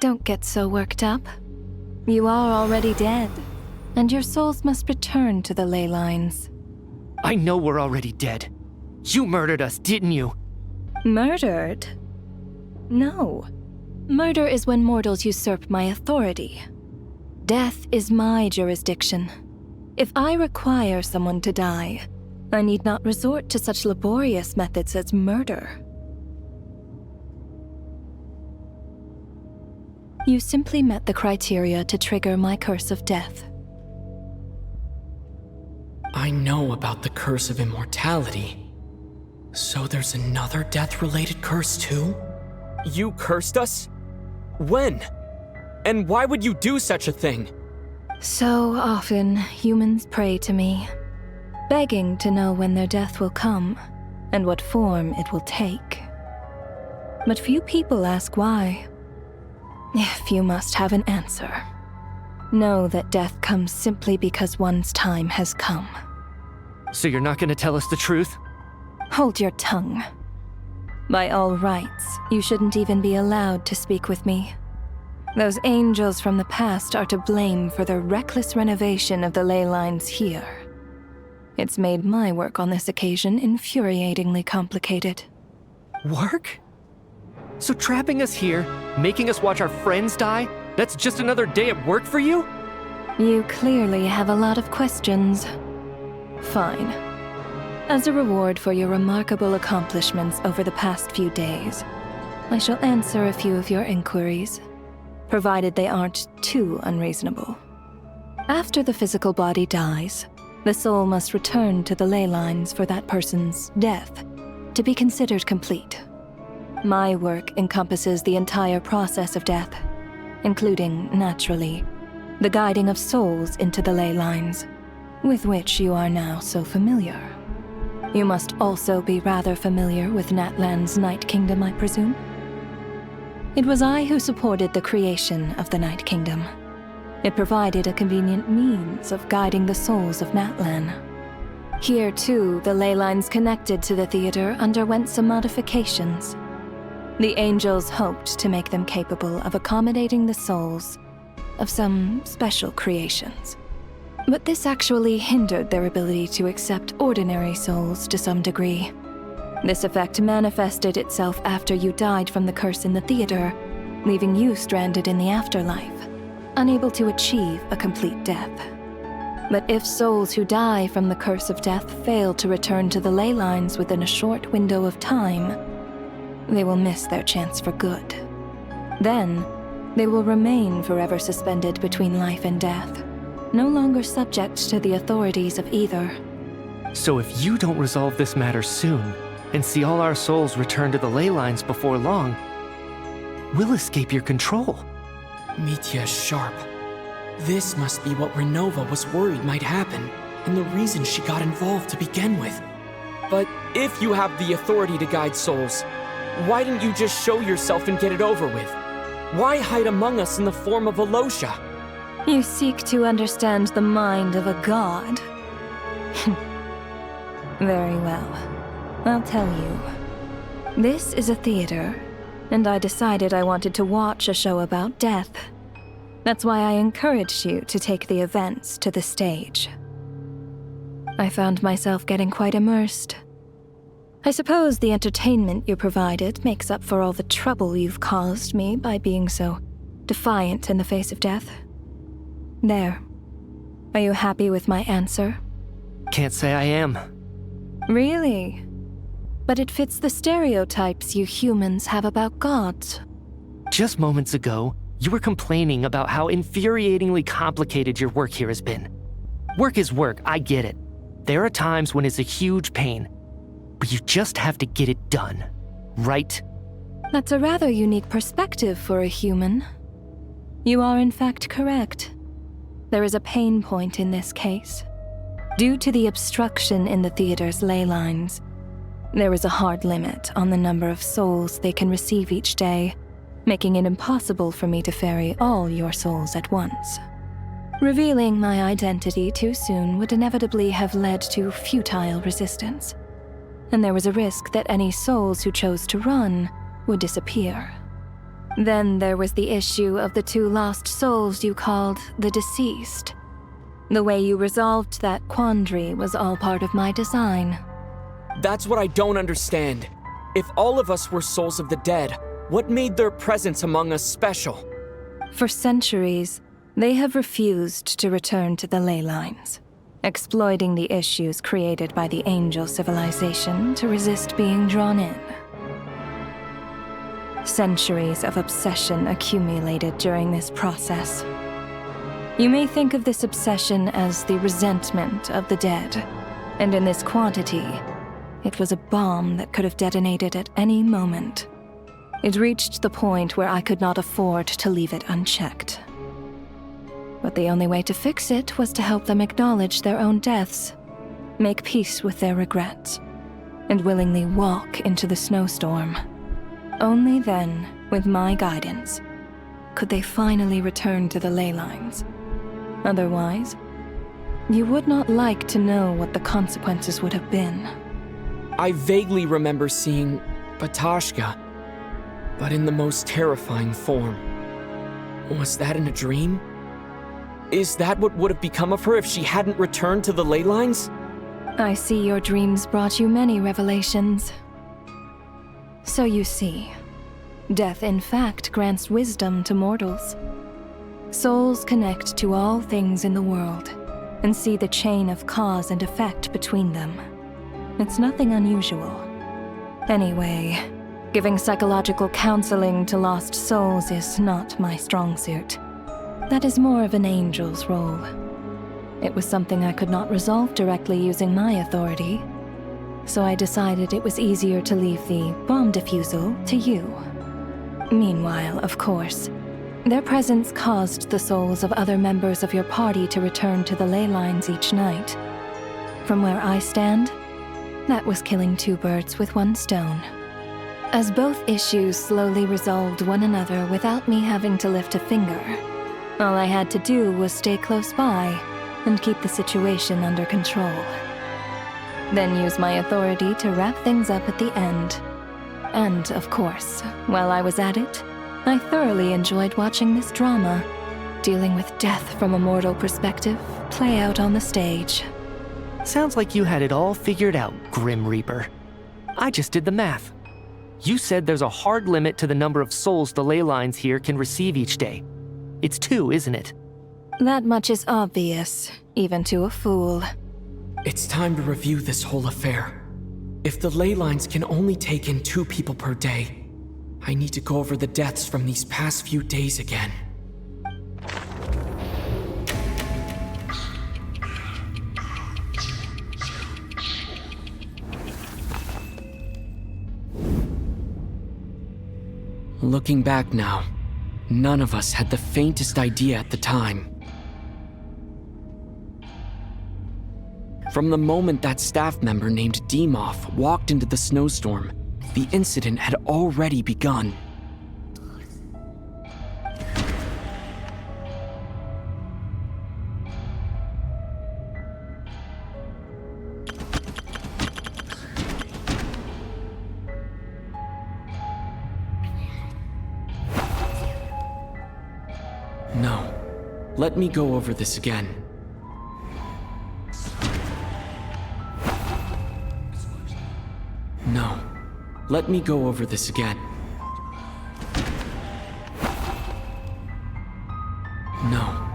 S17: Don't get so worked up. You are already dead, and your souls must return to the ley lines.
S6: I know we're already dead. You murdered us, didn't you?
S17: Murdered? No. Murder is when mortals usurp my authority. Death is my jurisdiction. If I require someone to die, I need not resort to such laborious methods as murder. You simply met the criteria to trigger my curse of death.
S2: I know about the curse of immortality. So there's another death-related curse too? You cursed us? When? And why would you do such a thing?
S17: So often, humans pray to me, begging to know when their death will come and what form it will take. But few people ask why. If you must have an answer, know that death comes simply because one's time has come.
S6: So you're not gonna tell us the truth?
S17: Hold your tongue. By all rights, you shouldn't even be allowed to speak with me. Those angels from the past are to blame for the reckless renovation of the ley lines here. It's made my work on this occasion infuriatingly complicated.
S6: Work? So trapping us here, making us watch our friends die, that's just another day at work for you?
S17: You clearly have a lot of questions. Fine. As a reward for your remarkable accomplishments over the past few days, I shall answer a few of your inquiries, provided they aren't too unreasonable. After the physical body dies, the soul must return to the ley lines for that person's death to be considered complete. My work encompasses the entire process of death, including, naturally, the guiding of souls into the ley lines, with which you are now so familiar. You must also be rather familiar with Natlan's Night Kingdom, I presume? It was I who supported the creation of the Night Kingdom. It provided a convenient means of guiding the souls of Natlan. Here, too, the ley lines connected to the theater underwent some modifications. The angels hoped to make them capable of accommodating the souls of some special creations. But this actually hindered their ability to accept ordinary souls to some degree. This effect manifested itself after you died from the curse in the theater, leaving you stranded in the afterlife, unable to achieve a complete death. But if souls who die from the curse of death fail to return to the ley lines within a short window of time, they will miss their chance for good. Then, they will remain forever suspended between life and death, no longer subject to the authorities of either.
S6: So if you don't resolve this matter soon, and see all our souls return to the ley lines before long, we'll escape your control.
S2: Mitya is sharp. This must be what Renova was worried might happen, and the reason she got involved to begin with. But if you have the authority to guide souls, why didn't you just show yourself and get it over with? Why hide among us in the form of Alosha?
S17: You seek to understand the mind of a god. Very well. I'll tell you. This is a theater, and I decided I wanted to watch a show about death. That's why I encouraged you to take the events to the stage. I found myself getting quite immersed. I suppose the entertainment you provided makes up for all the trouble you've caused me by being so defiant in the face of death. There. Are you happy with my answer?
S6: Can't say I am.
S17: Really? But it fits the stereotypes you humans have about gods.
S6: Just moments ago, you were complaining about how infuriatingly complicated your work here has been. Work is work, I get it. There are times when it's a huge pain, but you just have to get it done, right?
S17: That's a rather unique perspective for a human. You are in fact correct. There is a pain point in this case. Due to the obstruction in the theater's ley lines, there is a hard limit on the number of souls they can receive each day, making it impossible for me to ferry all your souls at once. Revealing my identity too soon would inevitably have led to futile resistance, and there was a risk that any souls who chose to run would disappear. Then there was the issue of the 2 lost souls you called the deceased. The way you resolved that quandary was all part of my design.
S2: That's what I don't understand. If all of us were souls of the dead, what made their presence among us special?
S17: For centuries, they have refused to return to the ley lines, exploiting the issues created by the angel civilization to resist being drawn in. Centuries of obsession accumulated during this process. You may think of this obsession as the resentment of the dead, and in this quantity, it was a bomb that could have detonated at any moment. It reached the point where I could not afford to leave it unchecked. But the only way to fix it was to help them acknowledge their own deaths, make peace with their regrets, and willingly walk into the snowstorm. Only then, with my guidance, could they finally return to the ley lines. Otherwise, you would not like to know what the consequences would have been.
S2: I vaguely remember seeing Batashka, but in the most terrifying form. Was that in a dream? Is that what would have become of her if she hadn't returned to the ley lines?
S17: I see your dreams brought you many revelations. So you see, death in fact grants wisdom to mortals. Souls connect to all things in the world and see the chain of cause and effect between them. It's nothing unusual. Anyway, giving psychological counseling to lost souls is not my strong suit. That is more of an angel's role. It was something I could not resolve directly using my authority, so I decided it was easier to leave the bomb defusal to you. Meanwhile, of course, their presence caused the souls of other members of your party to return to the ley lines each night. From where I stand, that was killing 2 birds with 1 stone. As both issues slowly resolved one another without me having to lift a finger, all I had to do was stay close by and keep the situation under control. Then use my authority to wrap things up at the end. And, of course, while I was at it, I thoroughly enjoyed watching this drama, dealing with death from a mortal perspective, play out on the stage.
S6: Sounds like you had it all figured out, Grim Reaper. I just did the math. You said there's a hard limit to the number of souls the ley lines here can receive each day. It's 2, isn't it?
S17: That much is obvious, even to a fool.
S2: It's time to review this whole affair. If the ley lines can only take in 2 people per day, I need to go over the deaths from these past few days again. Looking back now, none of us had the faintest idea at the time. From the moment that staff member named Demoff walked into the snowstorm, the incident had already begun. No. Let me go over this again. No. Let me go over this again. No.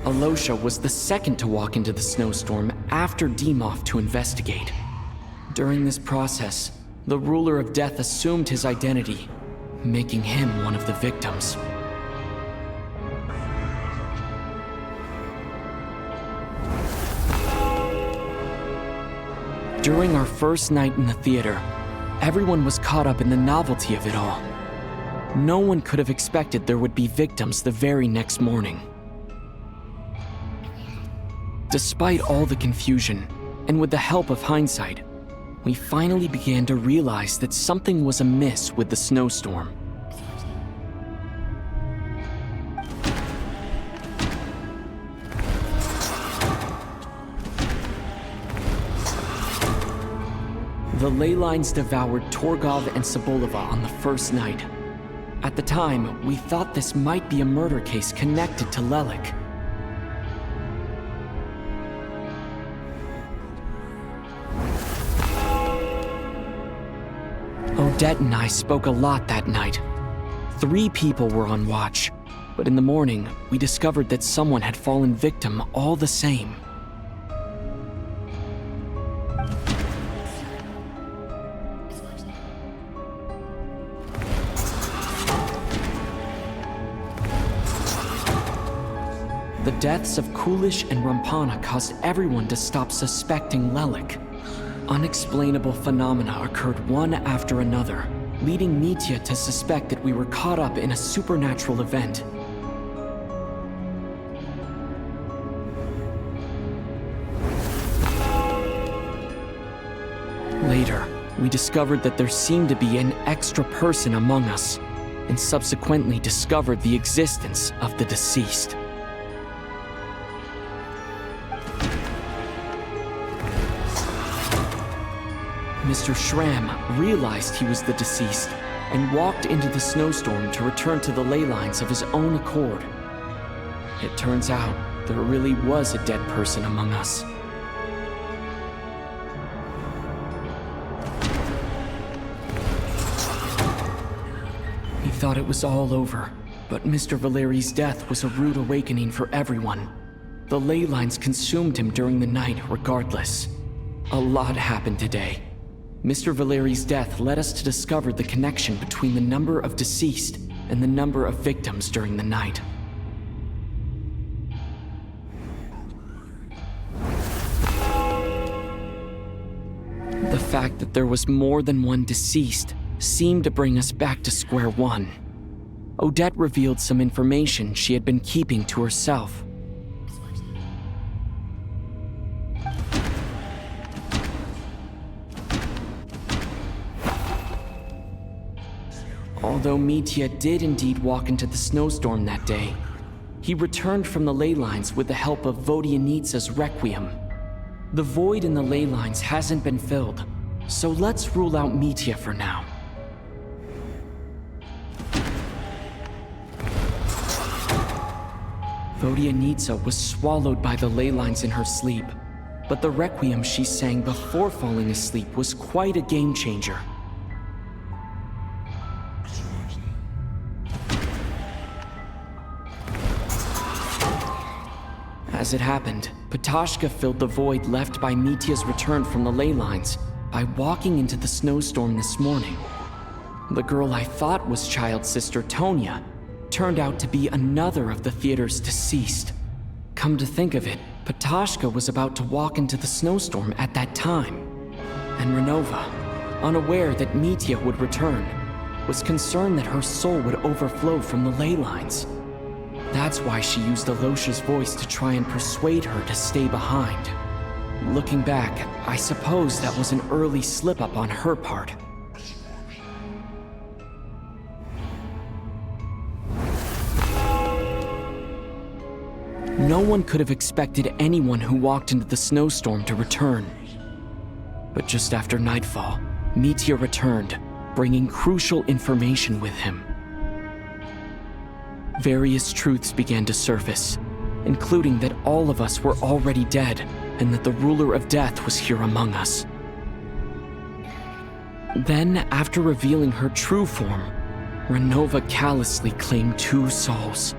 S2: Alosha was the second to walk into the snowstorm after Demoff to investigate. During this process, the ruler of death assumed his identity, making him one of the victims. During our first night in the theater, everyone was caught up in the novelty of it all. No one could have expected there would be victims the very next morning. Despite all the confusion, and with the help of hindsight, we finally began to realize that something was amiss with the snowstorm. The ley lines devoured Torgov and Sobolova on the first night. At the time, we thought this might be a murder case connected to Lelik. Odette and I spoke a lot that night. 3 people were on watch, but in the morning, we discovered that someone had fallen victim all the same. The deaths of Kulish and Rampana caused everyone to stop suspecting Lelik. Unexplainable phenomena occurred one after another, leading Mitya to suspect that we were caught up in a supernatural event. Later, we discovered that there seemed to be an extra person among us, and subsequently discovered the existence of the deceased. Mr. Schramm realized he was the deceased and walked into the snowstorm to return to the ley lines of his own accord. It turns out there really was a dead person among us. We thought it was all over, but Mr. Valeri's death was a rude awakening for everyone. The ley lines consumed him during the night regardless. A lot happened today. Mr. Valeri's death led us to discover the connection between the number of deceased and the number of victims during the night. The fact that there was more than one deceased seemed to bring us back to square one. Odette revealed some information she had been keeping to herself. Although Mitya did indeed walk into the snowstorm that day, he returned from the ley lines with the help of Vodyanitsa's Requiem. The void in the ley lines hasn't been filled, so let's rule out Mitya for now. Vodyanitsa was swallowed by the ley lines in her sleep, but the Requiem she sang before falling asleep was quite a game changer. As it happened, Patashka filled the void left by Mitya's return from the ley lines by walking into the snowstorm this morning. The girl I thought was child sister Tonya turned out to be another of the theater's deceased. Come to think of it, Patashka was about to walk into the snowstorm at that time. And Renova, unaware that Mitya would return, was concerned that her soul would overflow from the ley lines. That's why she used Alosha's voice to try and persuade her to stay behind. Looking back, I suppose that was an early slip-up on her part. No one could have expected anyone who walked into the snowstorm to return. But just after nightfall, Mitya returned, bringing crucial information with him. Various truths began to surface, including that all of us were already dead and that the ruler of death was here among us. Then, after revealing her true form, Renova callously claimed 2 souls.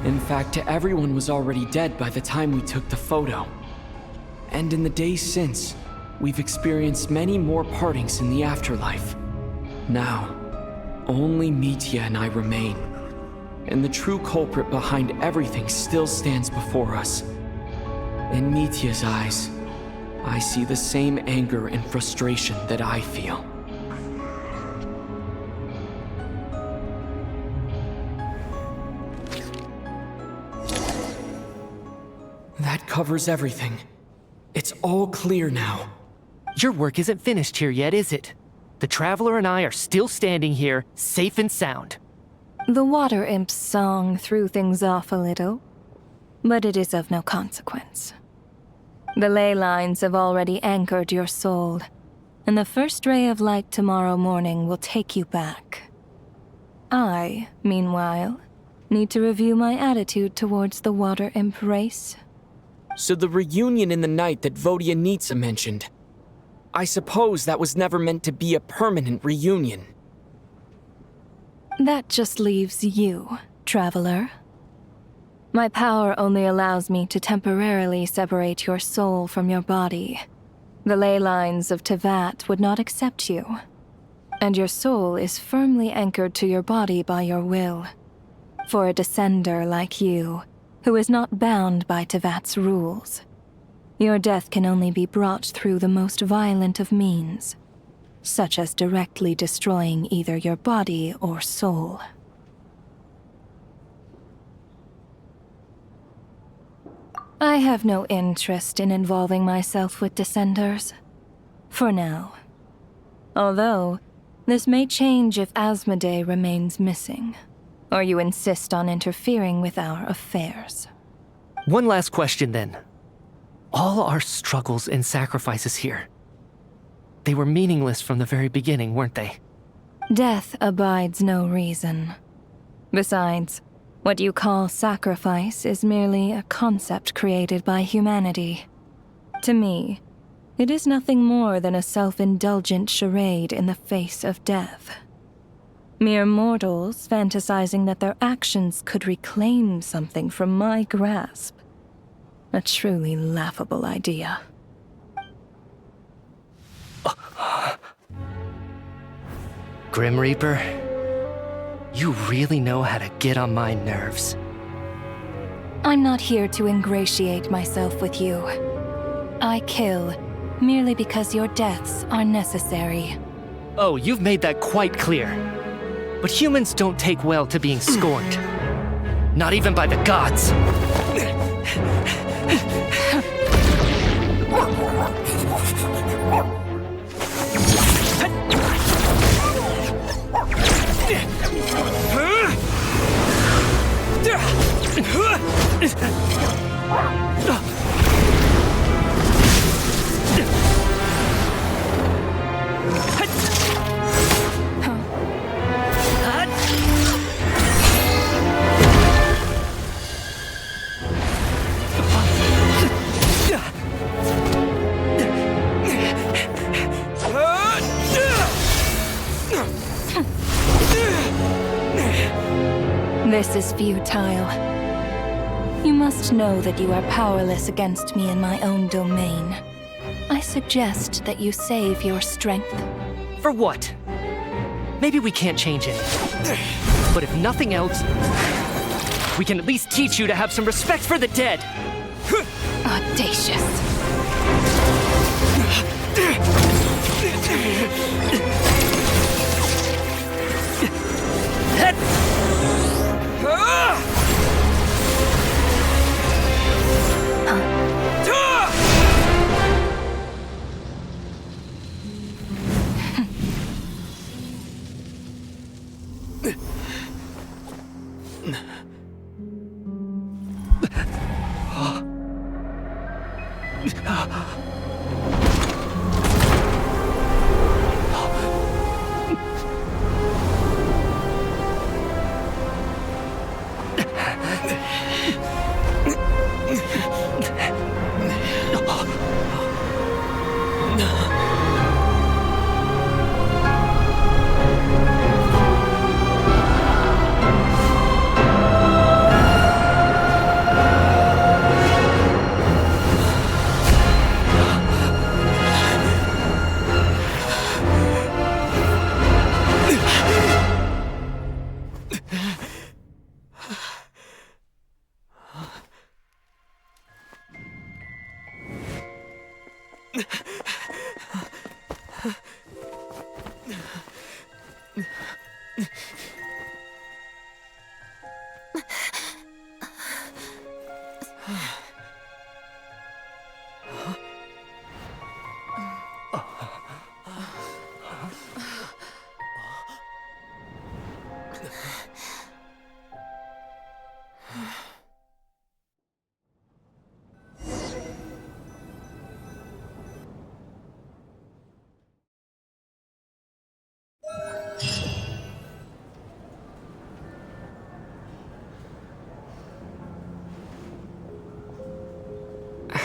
S2: In fact, everyone was already dead by the time we took the photo. And in the days since, we've experienced many more partings in the afterlife. Now, only Mitya and I remain. And the true culprit behind everything still stands before us. In Mitya's eyes, I see the same anger and frustration that I feel. That covers everything. It's all clear now.
S6: Your work isn't finished here yet, is it? The Traveler and I are still standing here, safe and sound.
S17: The Water Imp's song threw things off a little, but it is of no consequence. The ley lines have already anchored your soul, and the first ray of light tomorrow morning will take you back. I, meanwhile, need to review my attitude towards the Water Imp race.
S2: So the reunion in the night that Vodyanitsa mentioned, I suppose that was never meant to be a permanent reunion.
S17: That just leaves you, Traveler. My power only allows me to temporarily separate your soul from your body. The ley lines of Tevat would not accept you, and your soul is firmly anchored to your body by your will. For a descender like you, who is not bound by Tevat's rules, your death can only be brought through the most violent of means, such as directly destroying either your body or soul. I have no interest in involving myself with Descenders, for now. Although, this may change if Asmodee remains missing, or you insist on interfering with our affairs.
S6: One last question then. All our struggles and sacrifices here, they were meaningless from the very beginning, weren't they?
S17: Death abides no reason. Besides, what you call sacrifice is merely a concept created by humanity. To me, it is nothing more than a self-indulgent charade in the face of death. Mere mortals fantasizing that their actions could reclaim something from my grasp. A truly laughable idea.
S6: Grim Reaper, you really know how to get on my nerves.
S17: I'm not here to ingratiate myself with you. I kill merely because your deaths are necessary.
S6: Oh, you've made that quite clear. But humans don't take well to being scorned. Not even by the gods.
S17: This is futile. You must know that you are powerless against me in my own domain. I suggest that you save your strength.
S6: For what? Maybe we can't change it. But if nothing else, we can at least teach you to have some respect for the dead.
S17: Audacious.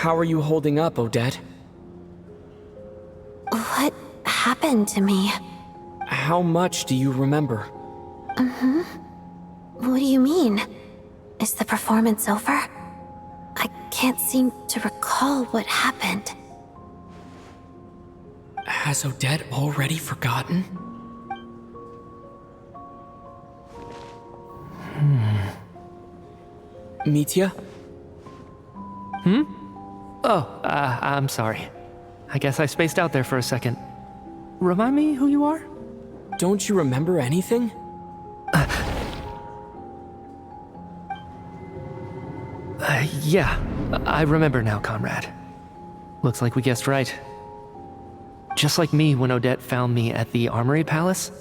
S2: How are you holding up, Odette?
S13: What happened to me?
S2: How much do you remember?
S13: What do you mean? Is the performance over? I can't seem to recall what happened.
S2: Has Odette already forgotten? Mitya?
S6: Oh, I'm sorry. I guess I spaced out there for a second. Remind me who you are?
S2: Don't you remember anything?
S6: Yeah, I remember now, comrade. Looks like we guessed right. Just like me when Odette found me at the Armory Palace,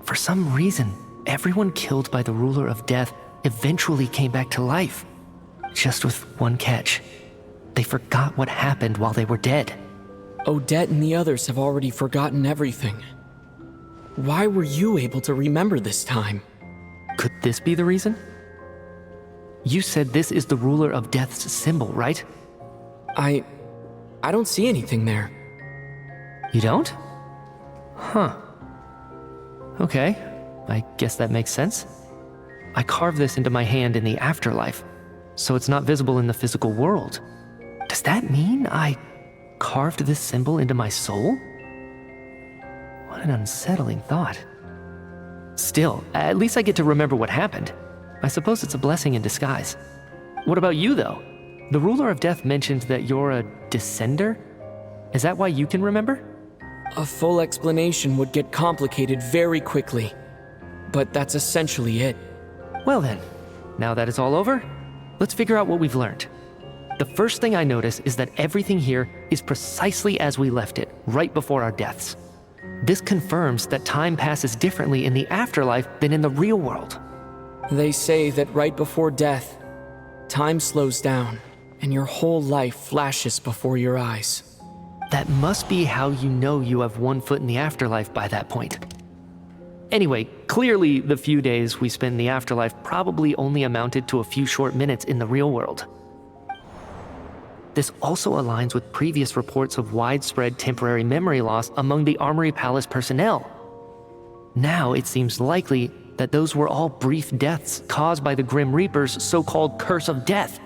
S6: for some reason, everyone killed by the Ruler of Death eventually came back to life. Just with one catch. They forgot what happened while they were dead.
S2: Odette and the others have already forgotten everything. Why were you able to remember this time?
S6: Could this be the reason? You said this is the Ruler of Death's symbol, right?
S2: I don't see anything there.
S6: You don't? Huh. Okay, I guess that makes sense. I carved this into my hand in the afterlife, so it's not visible in the physical world. Does that mean I carved this symbol into my soul? What an unsettling thought. Still, at least I get to remember what happened. I suppose it's a blessing in disguise. What about you, though? The Ruler of Death mentioned that you're a descender? Is that why you can remember?
S2: A full explanation would get complicated very quickly. But that's essentially it.
S6: Well then, now that it's all over, let's figure out what we've learned. The first thing I notice is that everything here is precisely as we left it, right before our deaths. This confirms that time passes differently in the afterlife than in the real world.
S2: They say that right before death, time slows down, and your whole life flashes before your eyes.
S6: That must be how you know you have one foot in the afterlife by that point. Anyway, clearly the few days we spent in the afterlife probably only amounted to a few short minutes in the real world. This also aligns with previous reports of widespread temporary memory loss among the Armory Palace personnel. Now it seems likely that those were all brief deaths caused by the Grim Reaper's so-called curse of death.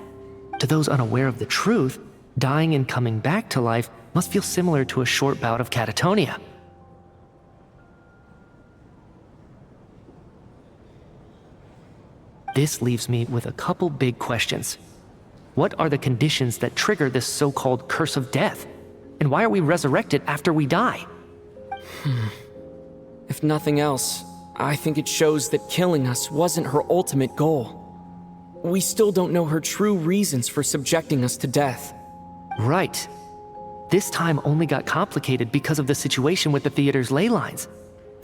S6: To those unaware of the truth, dying and coming back to life must feel similar to a short bout of catatonia. This leaves me with a couple big questions. What are the conditions that trigger this so-called curse of death? And why are we resurrected after we die?
S2: If nothing else, I think it shows that killing us wasn't her ultimate goal. We still don't know her true reasons for subjecting us to death.
S6: Right. This time only got complicated because of the situation with the theater's ley lines.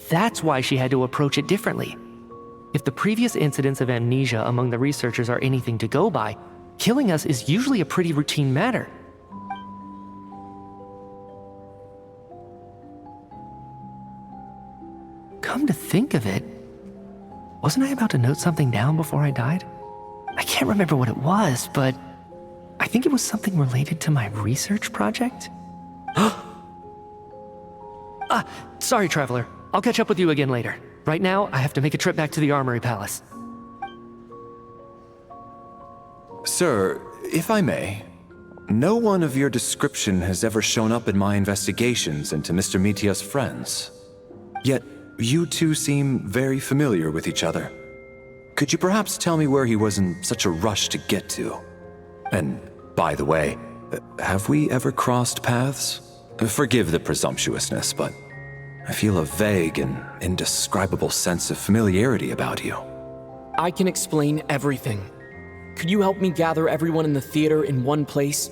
S6: That's why she had to approach it differently. If the previous incidents of amnesia among the researchers are anything to go by, killing us is usually a pretty routine matter. Come to think of it, wasn't I about to note something down before I died? I can't remember what it was, but I think it was something related to my research project. Sorry, Traveler. I'll catch up with you again later. Right now, I have to make a trip back to the Armory Palace.
S5: Sir, if I may, no one of your description has ever shown up in my investigations into Mr. Mitya's friends. Yet, you two seem very familiar with each other. Could you perhaps tell me where he was in such a rush to get to? And, by the way, Have we ever crossed paths? Forgive the presumptuousness, but I feel a vague and indescribable sense of familiarity about you.
S2: I can explain everything. Could you help me gather everyone in the theater in one place?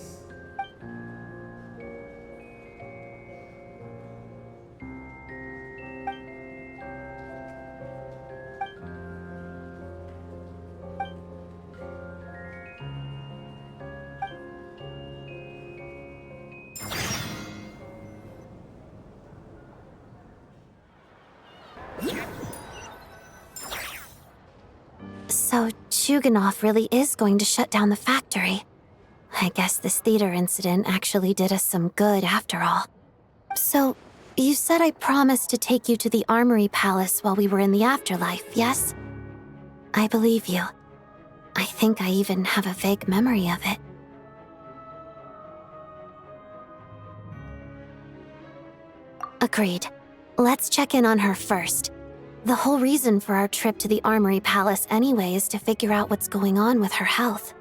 S13: So, Chuganov really is going to shut down the factory. I guess this theater incident actually did us some good after all. So, you said I promised to take you to the Armory Palace while we were in the afterlife, yes? I believe you. I think I even have a vague memory of it. Agreed. Let's check in on her first. The whole reason for our trip to the Armory Palace anyway is to figure out what's going on with her health.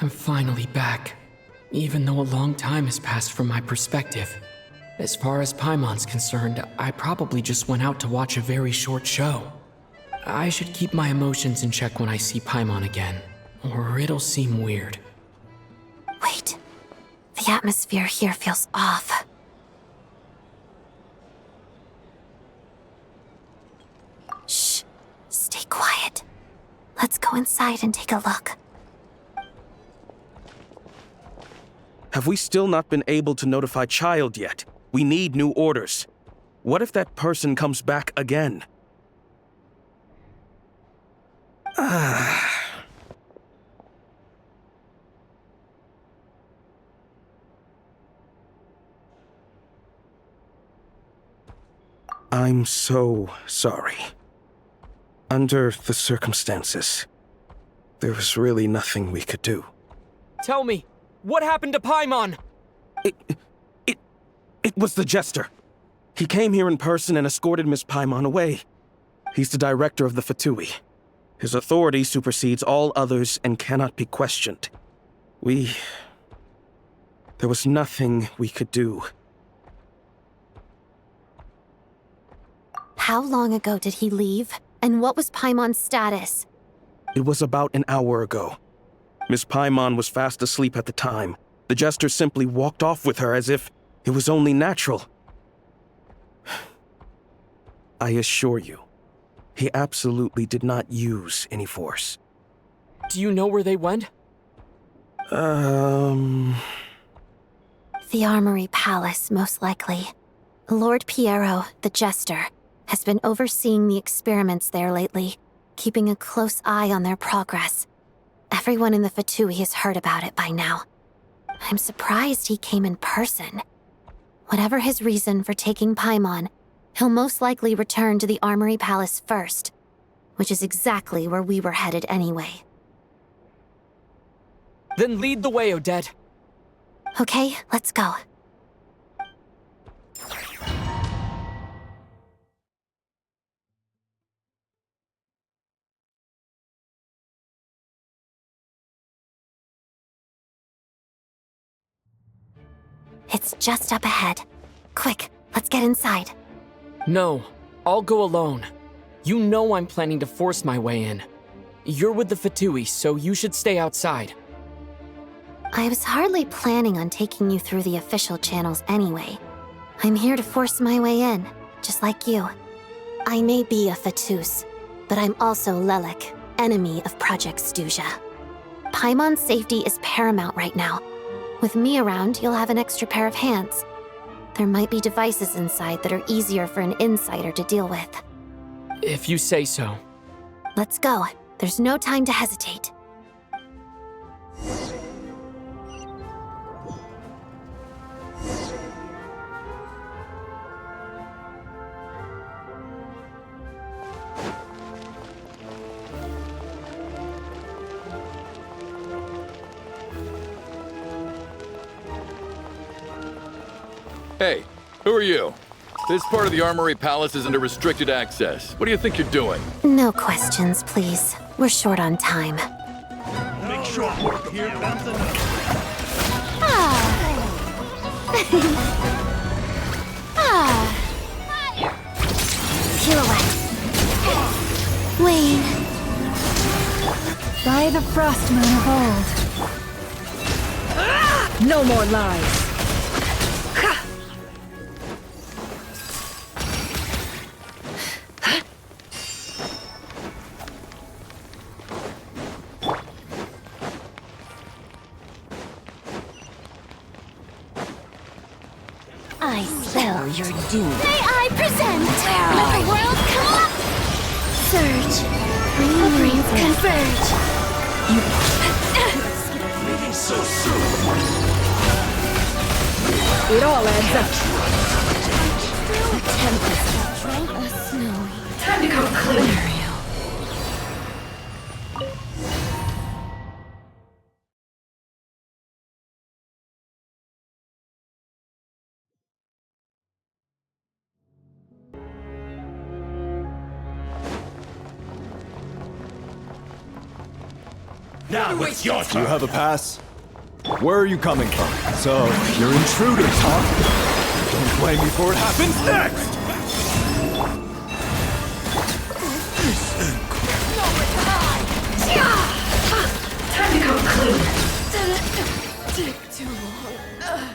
S2: I'm finally back, even though a long time has passed from my perspective. As far as Paimon's concerned, I probably just went out to watch a very short show. I should keep my emotions in check when I see Paimon again, or it'll seem weird.
S13: Wait. The atmosphere here feels off. Shh. Stay quiet. Let's go inside and take a look.
S18: Have we still not been able to notify Child yet? We need new orders. What if that person comes back again? I'm so sorry. Under the circumstances, there was really nothing we could do.
S2: Tell me, what happened to Paimon?
S18: It was the Jester. He came here in person and escorted Miss Paimon away. He's the director of the Fatui. His authority supersedes all others and cannot be questioned. There was nothing we could do.
S13: How long ago did he leave? And what was Paimon's status?
S18: It was about an hour ago. Miss Paimon was fast asleep at the time. The Jester simply walked off with her as if it was only natural. I assure you, he absolutely did not use any force.
S2: Do you know where they went?
S13: The Armory Palace, most likely. Lord Piero, the Jester, has been overseeing the experiments there lately, keeping a close eye on their progress. Everyone in the Fatui has heard about it by now. I'm surprised he came in person. Whatever his reason for taking Paimon, he'll most likely return to the Armory Palace first, which is exactly where we were headed anyway.
S2: Then lead the way, Odette.
S13: Okay, let's go. It's just up ahead. Quick, let's get inside.
S2: No, I'll go alone. You know I'm planning to force my way in. You're with the Fatui, so you should stay outside.
S13: I was hardly planning on taking you through the official channels anyway. I'm here to force my way in, just like you. I may be a Fatus, but I'm also Lelik, enemy of Project Stuzha. Paimon's safety is paramount right now. With me around, you'll have an extra pair of hands. There might be devices inside that are easier for an insider to deal with.
S2: If you say so.
S13: Let's go. There's no time to hesitate.
S8: Hey, who are you? This part of the Armory Palace is under restricted access. What do you think you're doing?
S13: No questions, please. We're short on time.
S15: Make short work here.
S13: Pirouette. Wayne.
S17: By the frost moon of old. No more lies.
S16: I spell your doom.
S14: May I present the world collapse! Surge. Brains converge.
S15: Leaving so soon.
S17: It all adds up.
S16: The tempest drank a snowy.
S17: Time to come clear.
S15: Now it's your
S19: Do
S15: turn.
S19: you have a pass? Where are you coming from? So, you're intruders, huh? Don't blame me for what happens next!
S17: Time to come clean.
S3: Take too long.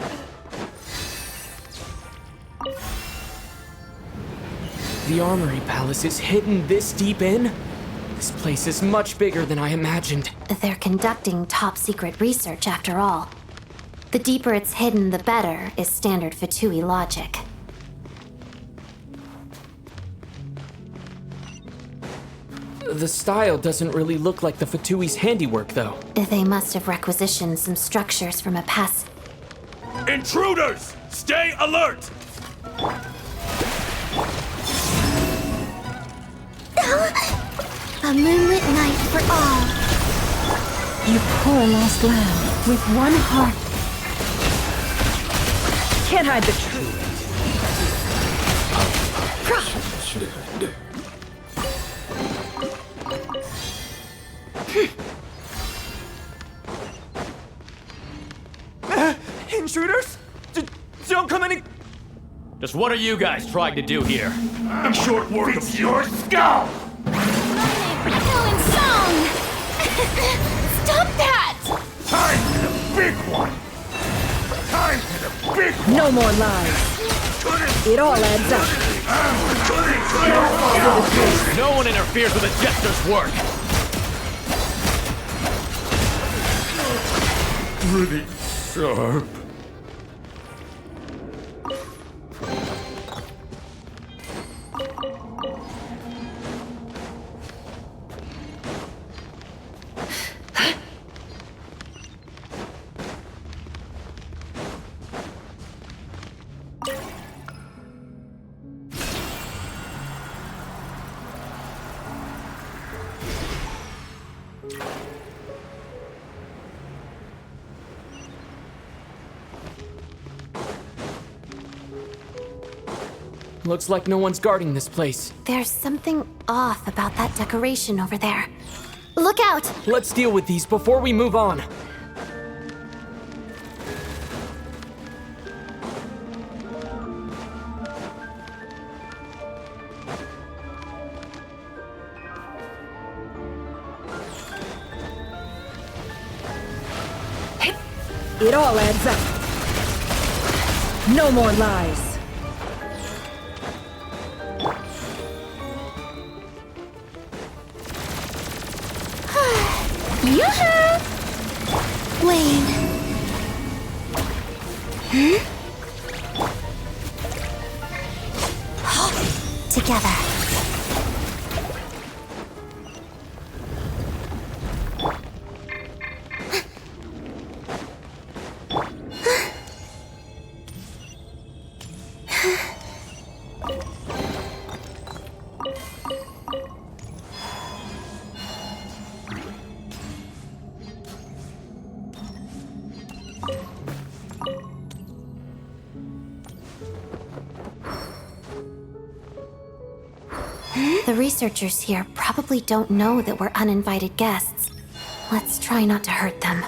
S2: The Armory Palace is hidden this deep in? This place is much bigger than I imagined.
S13: They're conducting top-secret research after all. The deeper it's hidden, the better, is standard Fatui logic.
S2: The style doesn't really look like the Fatui's handiwork, though.
S13: They must have requisitioned some structures from a past...
S15: Intruders! Stay alert!
S14: A moonlit night for all.
S17: You poor lost lamb, with one heart. Can't hide the truth.
S1: Intruders? Don't come any...
S20: Just what are you guys trying to do here?
S15: Make short work of your skull!
S14: Helen Song! Stop that!
S15: Time for the big one! Time for the big one!
S17: No more lies. It all adds up.
S20: No one interferes with a jester's work!
S15: Pretty sharp.
S2: Looks like no one's guarding this place.
S13: There's something off about that decoration over there. Look out!
S2: Let's deal with these before we move on.
S17: It all adds up. No more lies.
S16: Yoo-hoo!
S13: Wayne. Together. The researchers here probably don't know that we're uninvited guests. Let's try not to hurt them.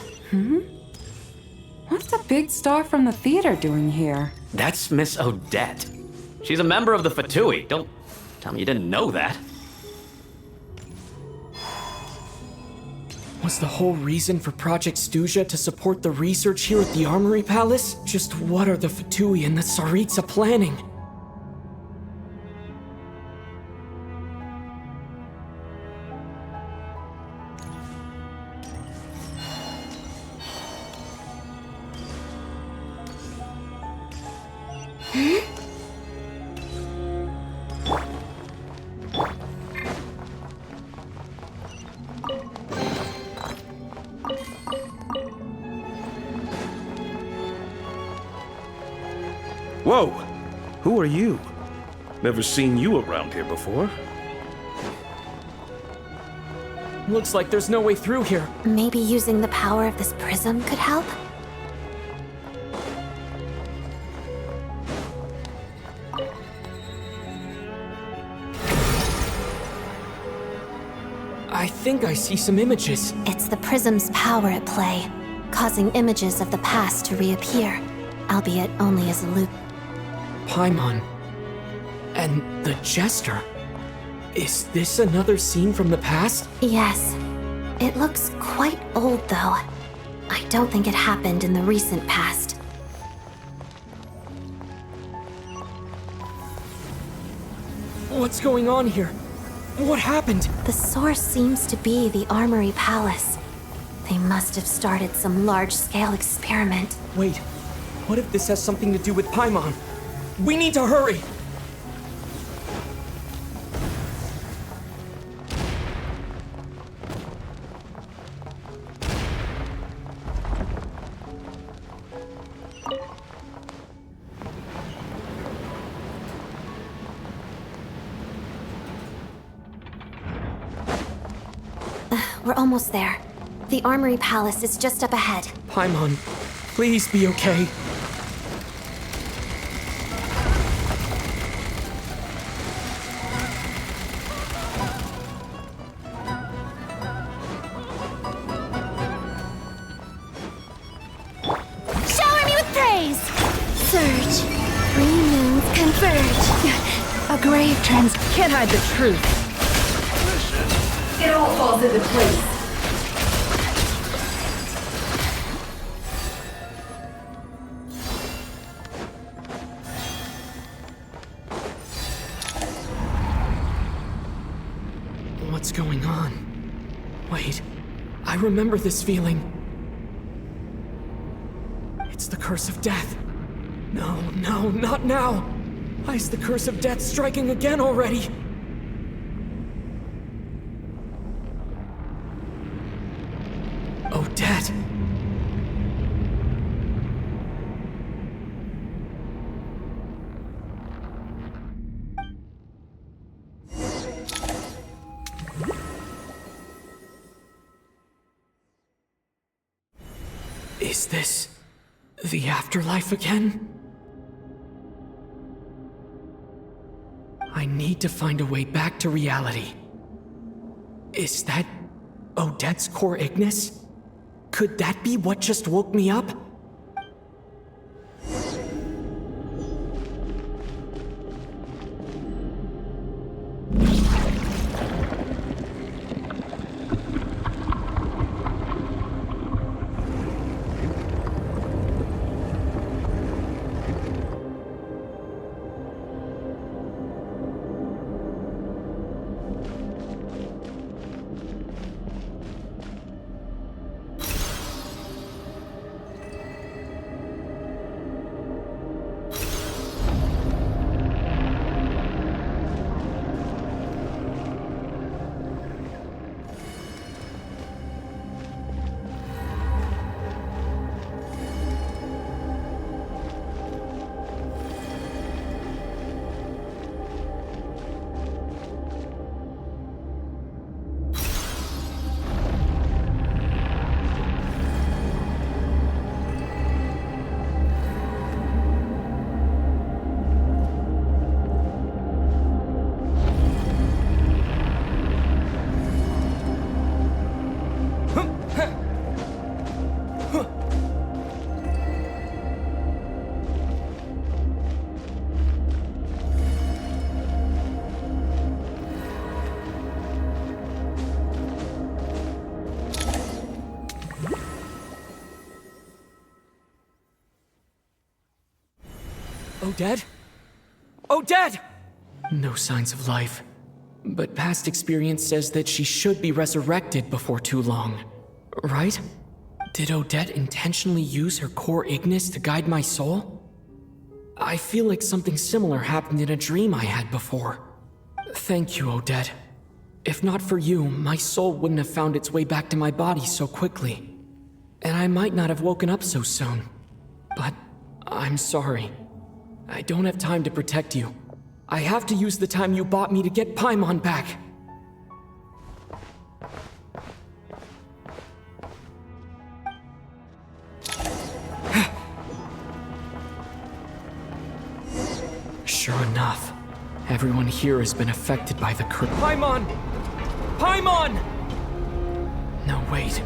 S21: What's the big star from the theater doing here?
S20: That's Miss Odette. She's a member of the Fatui. Don't tell me you didn't know that.
S2: Was the whole reason for Project Stuzha to support the research here at the Armory Palace? Just what are the Fatui and the Tsaritsa planning?
S18: Whoa! Who are you? Never seen you around here before.
S2: Looks like there's no way through here.
S13: Maybe using the power of this prism could help?
S2: I think I see some images.
S13: It's the prism's power at play, causing images of the past to reappear, albeit only as a loop.
S2: Paimon. And the Jester. Is this another scene from the past?
S13: Yes. It looks quite old, though. I don't think it happened in the recent past.
S2: What's going on here? What happened?
S13: The source seems to be the Armory Palace. They must have started some large-scale experiment.
S2: Wait, what if this has something to do with Paimon? We need to hurry!
S13: We're almost there. The Armory Palace is just up ahead.
S2: Paimon, please be okay.
S16: Shower me with praise! Surge. 3 moons converge. A grave trans...
S3: Can't hide the truth. It all falls into place.
S2: What's going on? Wait, I remember this feeling. It's the curse of death. No, not now. Why is the curse of death striking again already? Odette. Is this the afterlife again? I need to find a way back to reality. Is that Odette's core Ignis? Could that be what just woke me up? Odette? Odette! No signs of life. But past experience says that she should be resurrected before too long. Right? Did Odette intentionally use her core Ignis to guide my soul? I feel like something similar happened in a dream I had before. Thank you, Odette. If not for you, my soul wouldn't have found its way back to my body so quickly. And I might not have woken up so soon. But I'm sorry. I don't have time to protect you. I have to use the time you bought me to get Paimon back. Sure enough, everyone here has been affected by the curse. Paimon! Paimon! No, wait.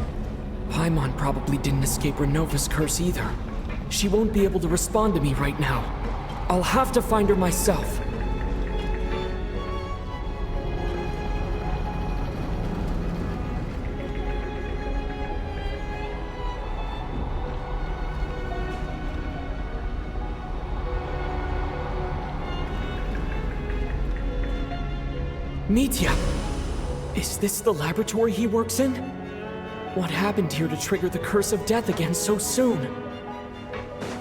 S2: Paimon probably didn't escape Renova's curse either. She won't be able to respond to me right now. I'll have to find her myself. Mitya! Is this the laboratory he works in? What happened here to trigger the curse of death again so soon?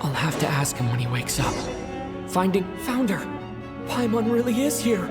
S2: I'll have to ask him when he wakes up. Found her! Paimon really is here!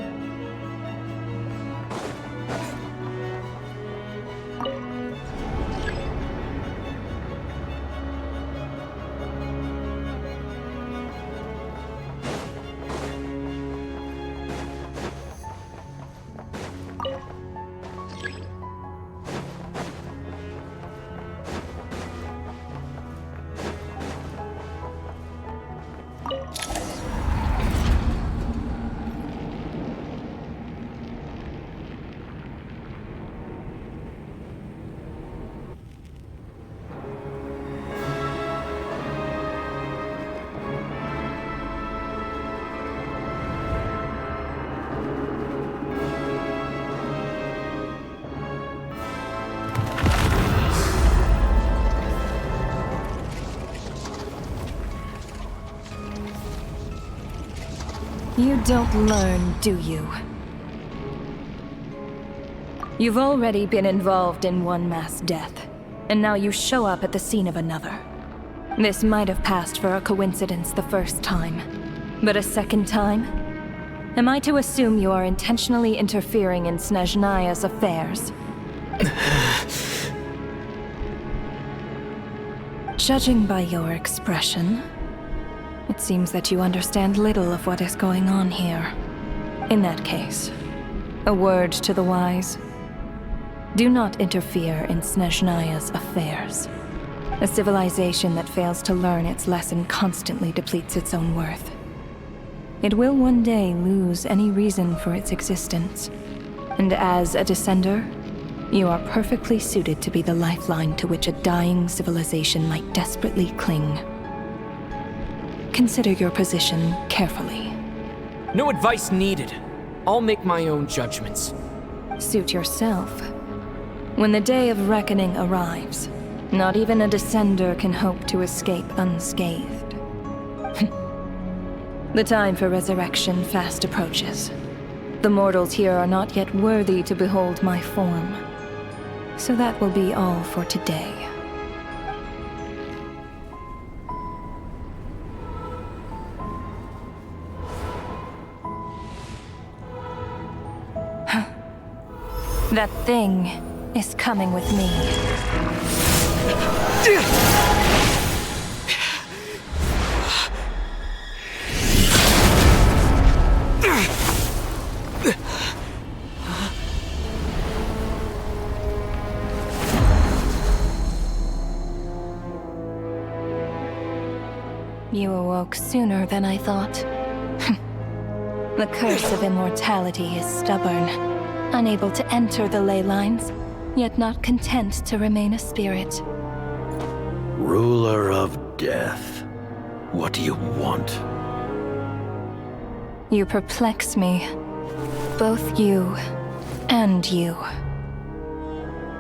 S17: You don't learn, do you? You've already been involved in one mass death, and now you show up at the scene of another. This might have passed for a coincidence the first time, but a second time? Am I to assume you are intentionally interfering in Snezhnaya's affairs? Judging by your expression, it seems that you understand little of what is going on here. In that case, a word to the wise. Do not interfere in Snezhnaya's affairs. A civilization that fails to learn its lesson constantly depletes its own worth. It will one day lose any reason for its existence. And as a descender, you are perfectly suited to be the lifeline to which a dying civilization might desperately cling. Consider your position carefully.
S2: No advice needed. I'll make my own judgments.
S17: Suit yourself. When the day of reckoning arrives, not even a descender can hope to escape unscathed. The time for resurrection fast approaches. The mortals here are not yet worthy to behold my form. So that will be all for today. That thing is coming with me. You awoke sooner than I thought. The curse of immortality is stubborn, unable to enter the ley lines, yet not content to remain a spirit.
S15: Ruler of death, what do you want?
S17: You perplex me. Both you and you.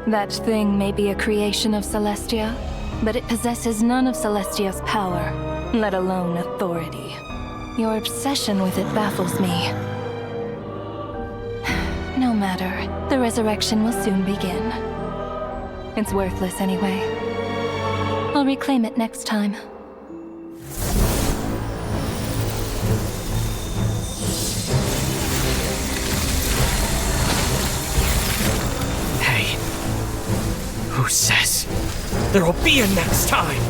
S17: That thing may be a creation of Celestia, but it possesses none of Celestia's power, let alone authority. Your obsession with it baffles me. No matter, the resurrection will soon begin. It's worthless anyway. I'll reclaim it next time.
S10: Hey, who says there'll be a next time?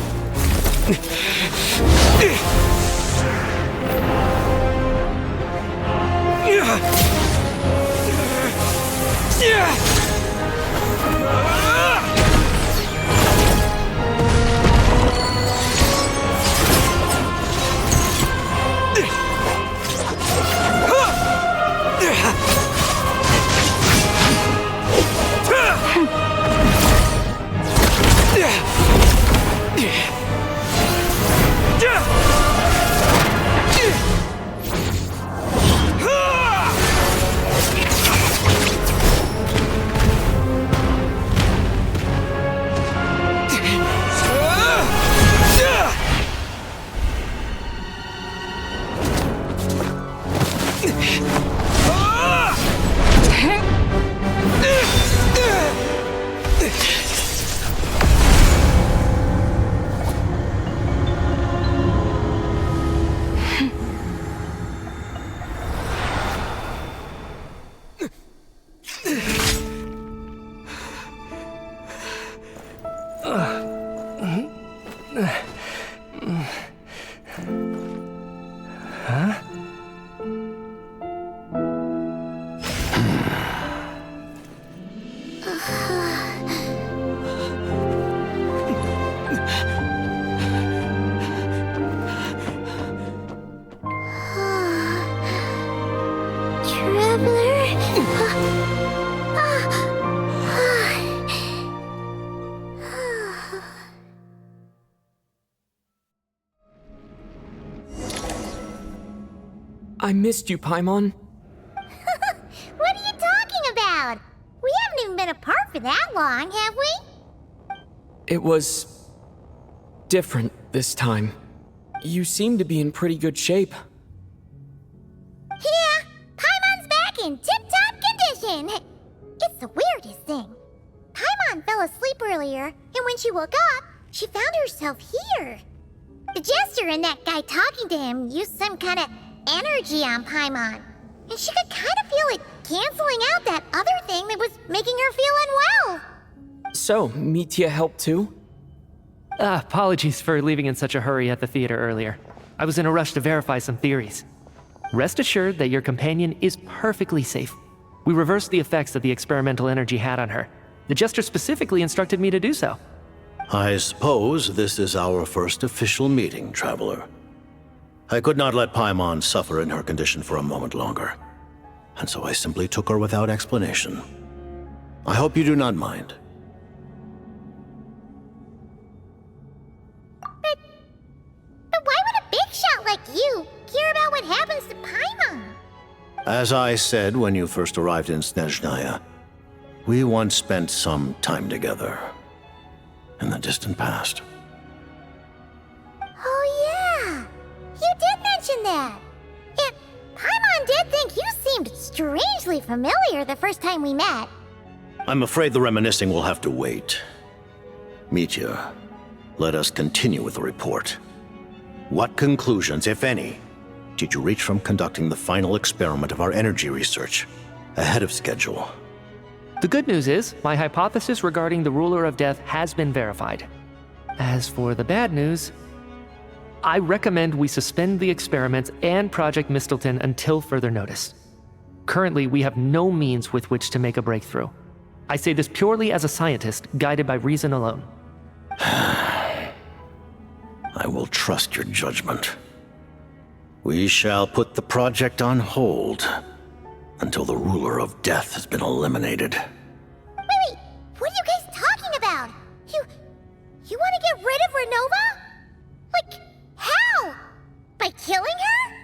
S2: I missed you, Paimon.
S14: What are you talking about? We haven't even been apart for that long, have we?
S2: It was different this time. You seem to be in pretty good shape.
S14: Yeah, Paimon's back in tip-top condition. It's the weirdest thing. Paimon fell asleep earlier, and when she woke up, she found herself here. The jester and that guy talking to him used some kind of energy on Paimon, and she could kind of feel it canceling out that other thing that was making her feel unwell.
S2: So, Mitya helped too?
S6: Apologies for leaving in such a hurry at the theater earlier. I was in a rush to verify some theories. Rest assured that your companion is perfectly safe. We reversed the effects that the experimental energy had on her. The jester specifically instructed me to do so.
S4: I suppose this is our first official meeting, Traveler. I could not let Paimon suffer in her condition for a moment longer, and so I simply took her without explanation. I hope you do not mind.
S14: But why would a big shot like you care about what happens to Paimon?
S4: As I said when you first arrived in Snezhnaya, we once spent some time together in the distant past.
S14: Oh yeah, you did mention that. And Paimon did think you seemed strangely familiar the first time we met.
S4: I'm afraid the reminiscing will have to wait. Mitya, let us continue with the report. What conclusions, if any, did you reach from conducting the final experiment of our energy research ahead of schedule?
S6: The good news is, my hypothesis regarding the ruler of death has been verified. As for the bad news, I recommend we suspend the experiments and Project Mistelton until further notice. Currently, we have no means with which to make a breakthrough. I say this purely as a scientist, guided by reason alone.
S4: I will trust your judgment. We shall put the project on hold until the ruler of death has been eliminated.
S14: Wait, what are you guys talking about? You want to get rid of Renova? Like, how? By killing her?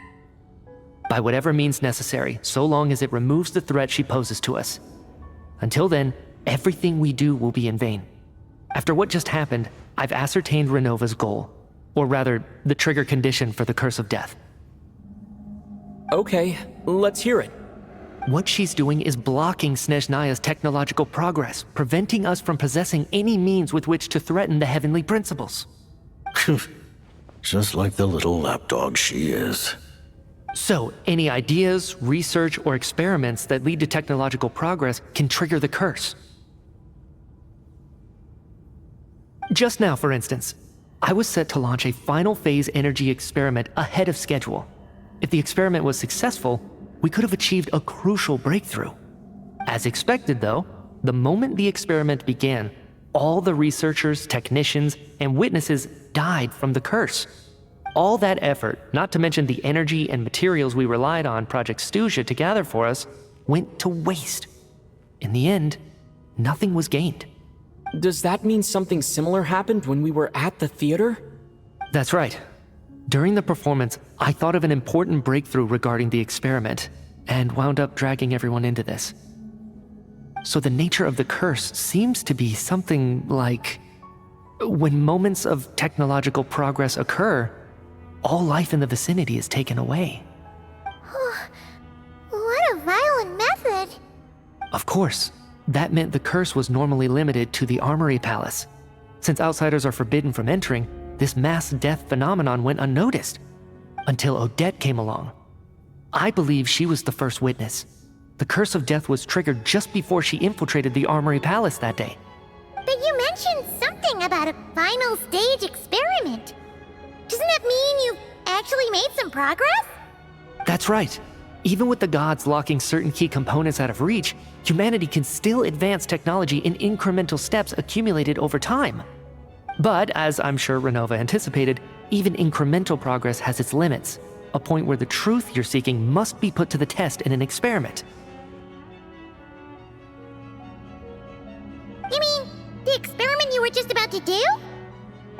S6: By whatever means necessary, so long as it removes the threat she poses to us. Until then, everything we do will be in vain. After what just happened, I've ascertained Renova's goal. Or rather, the trigger condition for the Curse of Death.
S2: Okay, let's hear it.
S6: What she's doing is blocking Snezhnaya's technological progress, preventing us from possessing any means with which to threaten the heavenly principles.
S4: Just like the little lapdog she is.
S6: So, any ideas, research, or experiments that lead to technological progress can trigger the curse. Just now, for instance, I was set to launch a final phase energy experiment ahead of schedule. If the experiment was successful, we could have achieved a crucial breakthrough. As expected, though, the moment the experiment began, all the researchers, technicians, and witnesses died from the curse. All that effort, not to mention the energy and materials we relied on Project Stuzha to gather for us, went to waste. In the end, nothing was gained.
S2: Does that mean something similar happened when we were at the theater?
S6: That's right. During the performance, I thought of an important breakthrough regarding the experiment, and wound up dragging everyone into this. So the nature of the curse seems to be something like, when moments of technological progress occur, all life in the vicinity is taken away.
S14: What a violent method!
S6: Of course, that meant the curse was normally limited to the Armory Palace. Since outsiders are forbidden from entering, this mass death phenomenon went unnoticed, until Odette came along. I believe she was the first witness. The curse of death was triggered just before she infiltrated the Armory Palace that day.
S14: But you mentioned something about a final stage experiment. Doesn't that mean you've actually made some progress?
S6: That's right. Even with the gods locking certain key components out of reach, humanity can still advance technology in incremental steps accumulated over time. But, as I'm sure Renova anticipated, even incremental progress has its limits, a point where the truth you're seeking must be put to the test in an experiment.
S14: You mean the experiment you were just about to do?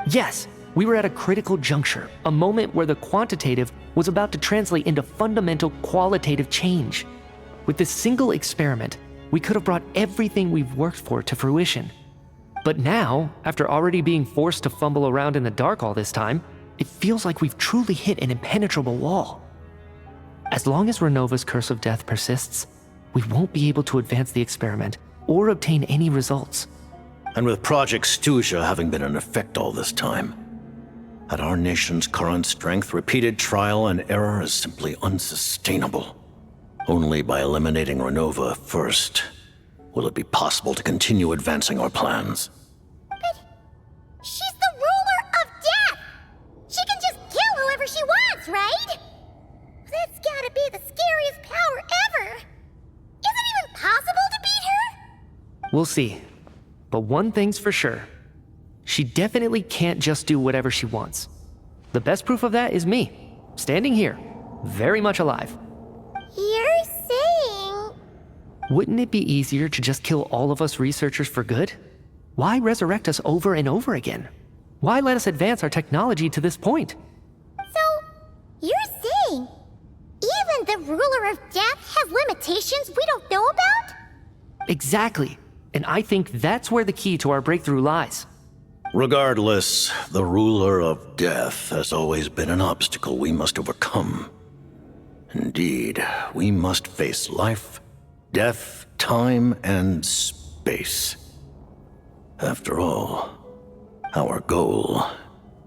S6: Yes, we were at a critical juncture, a moment where the quantitative was about to translate into fundamental qualitative change. With this single experiment, we could have brought everything we've worked for to fruition. But now, after already being forced to fumble around in the dark all this time, it feels like we've truly hit an impenetrable wall. As long as Renova's curse of death persists, we won't be able to advance the experiment or obtain any results.
S4: And with Project Stuzha having been in effect all this time, at our nation's current strength, repeated trial and error is simply unsustainable. Only by eliminating Renova first will it be possible to continue advancing our plans.
S14: But she's the ruler of death! She can just kill whoever she wants, right? That's gotta be the scariest power ever! Is it even possible to beat her?
S6: We'll see. But one thing's for sure. She definitely can't just do whatever she wants. The best proof of that is me, standing here, very much alive.
S14: You're saying...
S6: Wouldn't it be easier to just kill all of us researchers for good? Why resurrect us over and over again? Why let us advance our technology to this point?
S14: So, you're saying even the ruler of death has limitations we don't know about?
S6: Exactly. And I think that's where the key to our breakthrough lies.
S4: Regardless, the ruler of death has always been an obstacle we must overcome. Indeed, we must face life, death, time, and space. After all, our goal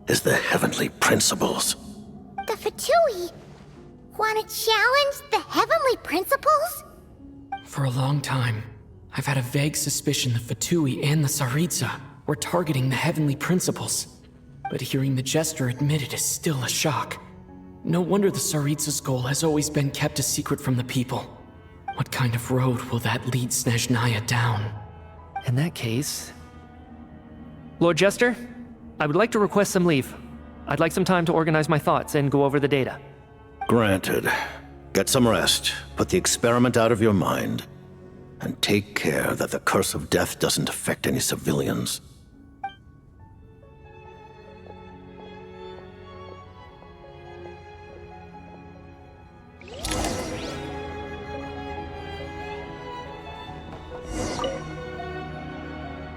S4: is the heavenly principles.
S14: The Fatui want to challenge the heavenly principles?
S2: For a long time, I've had a vague suspicion the Fatui and the Tsaritsa were targeting the heavenly principles. But hearing the Jester admit it is still a shock. No wonder the Tsaritsa's goal has always been kept a secret from the people. What kind of road will that lead Snezhnaya down?
S6: In that case... Lord Jester, I would like to request some leave. I'd like some time to organize my thoughts and go over the data.
S4: Granted. Get some rest, put the experiment out of your mind, and take care that the curse of death doesn't affect any civilians.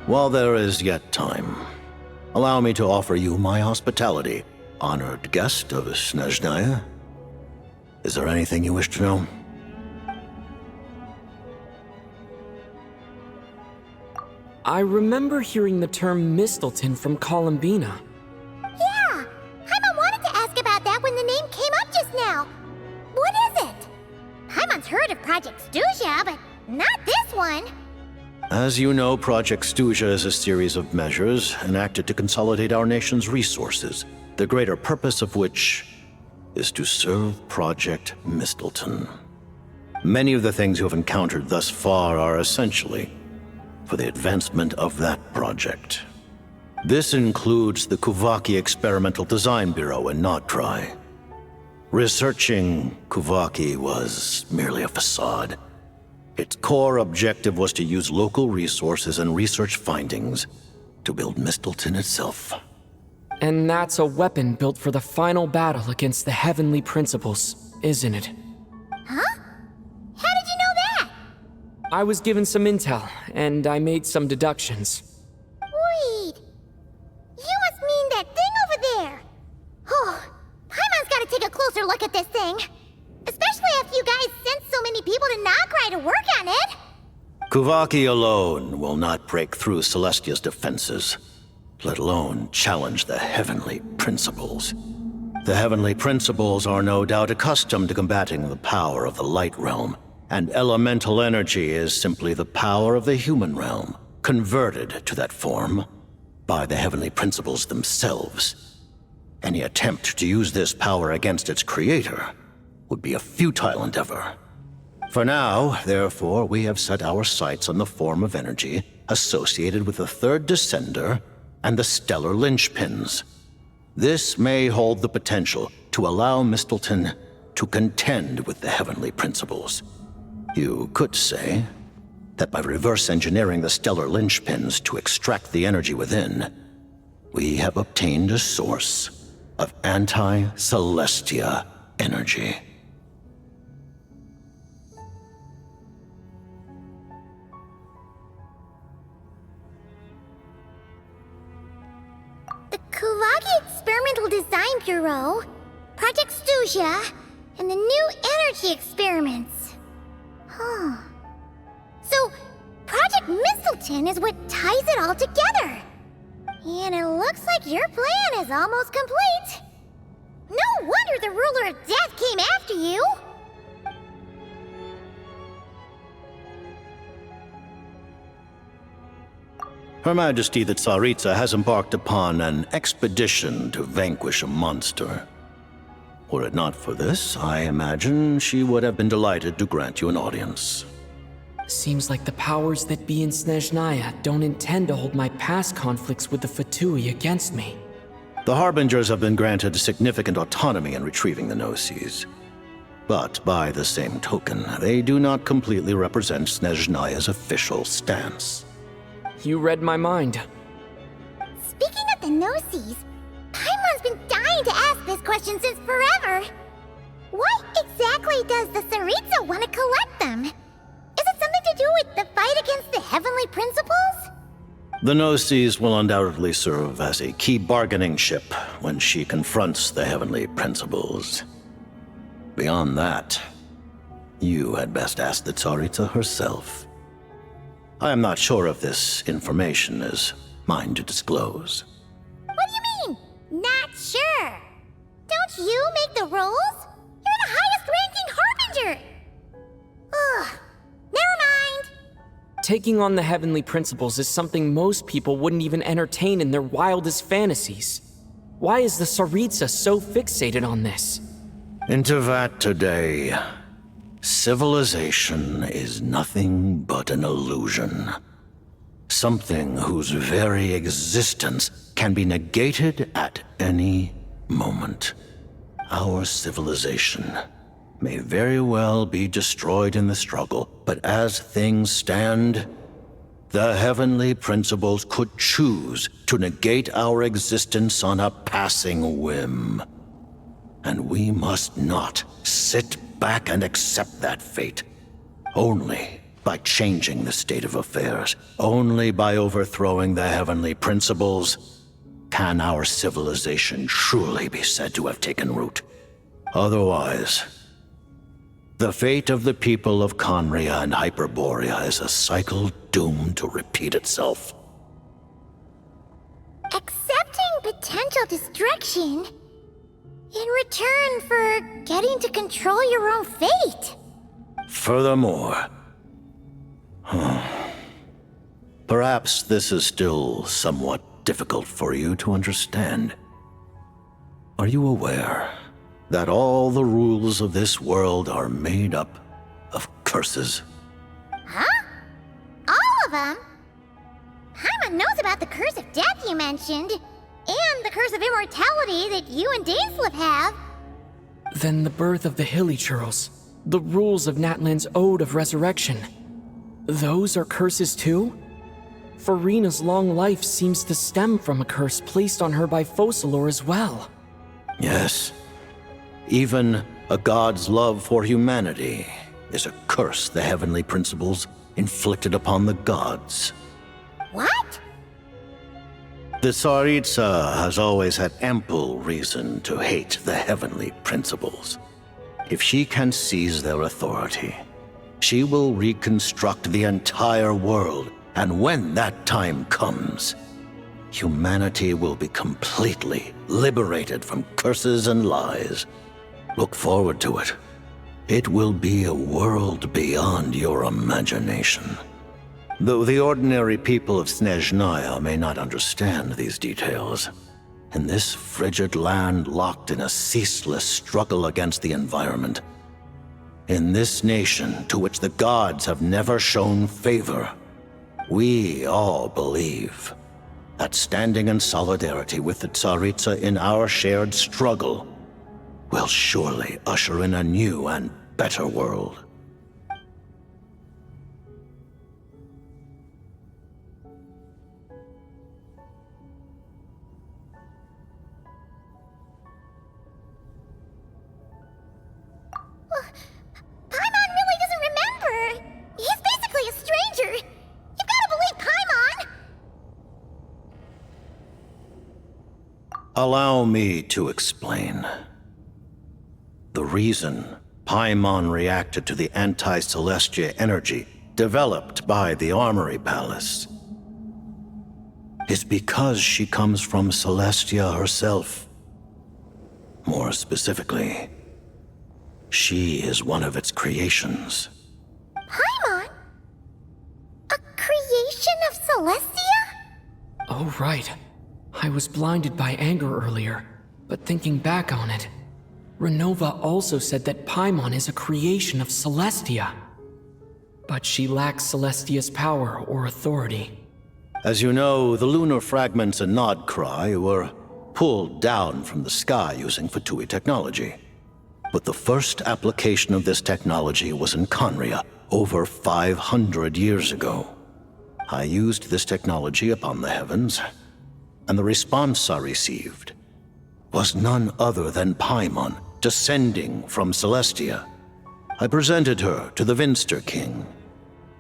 S4: While there is yet time, allow me to offer you my hospitality, honored guest of Snezhnaya. Is there anything you wish to know?
S2: I remember hearing the term Mistleton from Columbina.
S14: Yeah! Paimon wanted to ask about that when the name came up just now. What is it? Paimon's heard of Project Stuja, but not this one.
S4: As you know, Project Stuja is a series of measures enacted to consolidate our nation's resources, the greater purpose of which is to serve Project Mistleton. Many of the things you have encountered thus far are essentially for the advancement of that project. This includes the Kuvaki Experimental Design Bureau in Notdry. Researching Kuvaki was merely a facade. Its core objective was to use local resources and research findings to build Mistleton itself.
S2: And that's a weapon built for the final battle against the Heavenly Principles, isn't it?
S14: Huh? How did you know that?
S2: I was given some intel, and I made some deductions.
S14: Wait. You must mean that thing over there. Oh, Paimon's gotta take a closer look at this thing. Especially after you guys sent so many people to Notdry to work on it.
S4: Kuvaki alone will not break through Celestia's defenses, let alone challenge the Heavenly Principles. The Heavenly Principles are no doubt accustomed to combating the power of the Light Realm, and elemental energy is simply the power of the human realm, converted to that form by the Heavenly Principles themselves. Any attempt to use this power against its creator would be a futile endeavor. For now, therefore, we have set our sights on the form of energy associated with the Third Descender and the Stellar Linchpins. This may hold the potential to allow Mistleton to contend with the Heavenly Principles. You could say that by reverse engineering the Stellar Linchpins to extract the energy within, we have obtained a source of anti-Celestia energy.
S14: The Kuvaki Experimental Design Bureau, Project Stuja, and the new energy experiments. Huh. So, Project Mistleton is what ties it all together. And it looks like your plan is almost complete. No wonder the Ruler of Death came after you.
S4: Her Majesty the Tsaritsa has embarked upon an expedition to vanquish a monster. Were it not for this, I imagine she would have been delighted to grant you an audience.
S2: Seems like the powers that be in Snezhnaya don't intend to hold my past conflicts with the Fatui against me.
S4: The Harbingers have been granted significant autonomy in retrieving the Gnosis. But by the same token, they do not completely represent Snezhnaya's official stance.
S2: You read my mind.
S14: Speaking of the Gnosis, Paimon's been dying to ask this question since forever. Why exactly does the Tsaritsa want to collect them? Is it something to do with the fight against the Heavenly Principles?
S4: The Gnosis will undoubtedly serve as a key bargaining chip when she confronts the Heavenly Principles. Beyond that, you had best ask the Tsaritsa herself. I am not sure if this information is mine to disclose.
S14: What do you mean, not sure? Don't you make the rules? You're the highest-ranking Harbinger! Ugh, never mind.
S2: Taking on the Heavenly Principles is something most people wouldn't even entertain in their wildest fantasies. Why is the Tsaritsa so fixated on this?
S4: Into that today, civilization is nothing but an illusion. Something whose very existence can be negated at any moment. Our civilization may very well be destroyed in the struggle, but as things stand, the Heavenly Principles could choose to negate our existence on a passing whim. And we must not sit back and accept that fate. Only by changing the state of affairs, only by overthrowing the Heavenly Principles, can our civilization truly be said to have taken root. Otherwise, The fate of the people of Conria and Hyperborea is a cycle doomed to repeat itself.
S14: Accepting potential destruction in return for getting to control your own fate.
S4: Furthermore, perhaps this is still somewhat difficult for you to understand. Are you aware that all the rules of this world are made up of curses?
S14: Huh? All of them? Paimon knows about the curse of death you mentioned, and the curse of immortality that you and Dainsleif have.
S2: Then the birth of the Hilichurls, the rules of Natlan's Ode of Resurrection. Those are curses too? Farina's long life seems to stem from a curse placed on her by Focalor as well.
S4: Yes. Even a god's love for humanity is a curse the heavenly principles inflicted upon the gods.
S14: What?
S4: The Tsaritsa has always had ample reason to hate the heavenly principles. If she can seize their authority, she will reconstruct the entire world, and when that time comes, humanity will be completely liberated from curses and lies. Look forward to it. It will be a world beyond your imagination. Though the ordinary people of Snezhnaya may not understand these details, in this frigid land locked in a ceaseless struggle against the environment, in this nation to which the gods have never shown favor, we all believe that standing in solidarity with the Tsaritsa in our shared struggle will surely usher in a new and better world.
S14: Paimon really doesn't remember. He's basically a stranger. You've got to believe Paimon.
S4: Allow me to explain. The reason Paimon reacted to the anti-Celestia energy developed by the Armory Palace is because she comes from Celestia herself. More specifically, she is one of its creations.
S14: Paimon? A creation of Celestia?
S2: Oh, right. I was blinded by anger earlier, but thinking back on it, Renova also said that Paimon is a creation of Celestia. But she lacks Celestia's power or authority.
S4: As you know, the lunar fragments in Nodcry were pulled down from the sky using Fatui technology. But the first application of this technology was in Conria over 500 years ago. I used this technology upon the heavens, and the response I received was none other than Paimon descending from Celestia. I presented her to the Vinster King,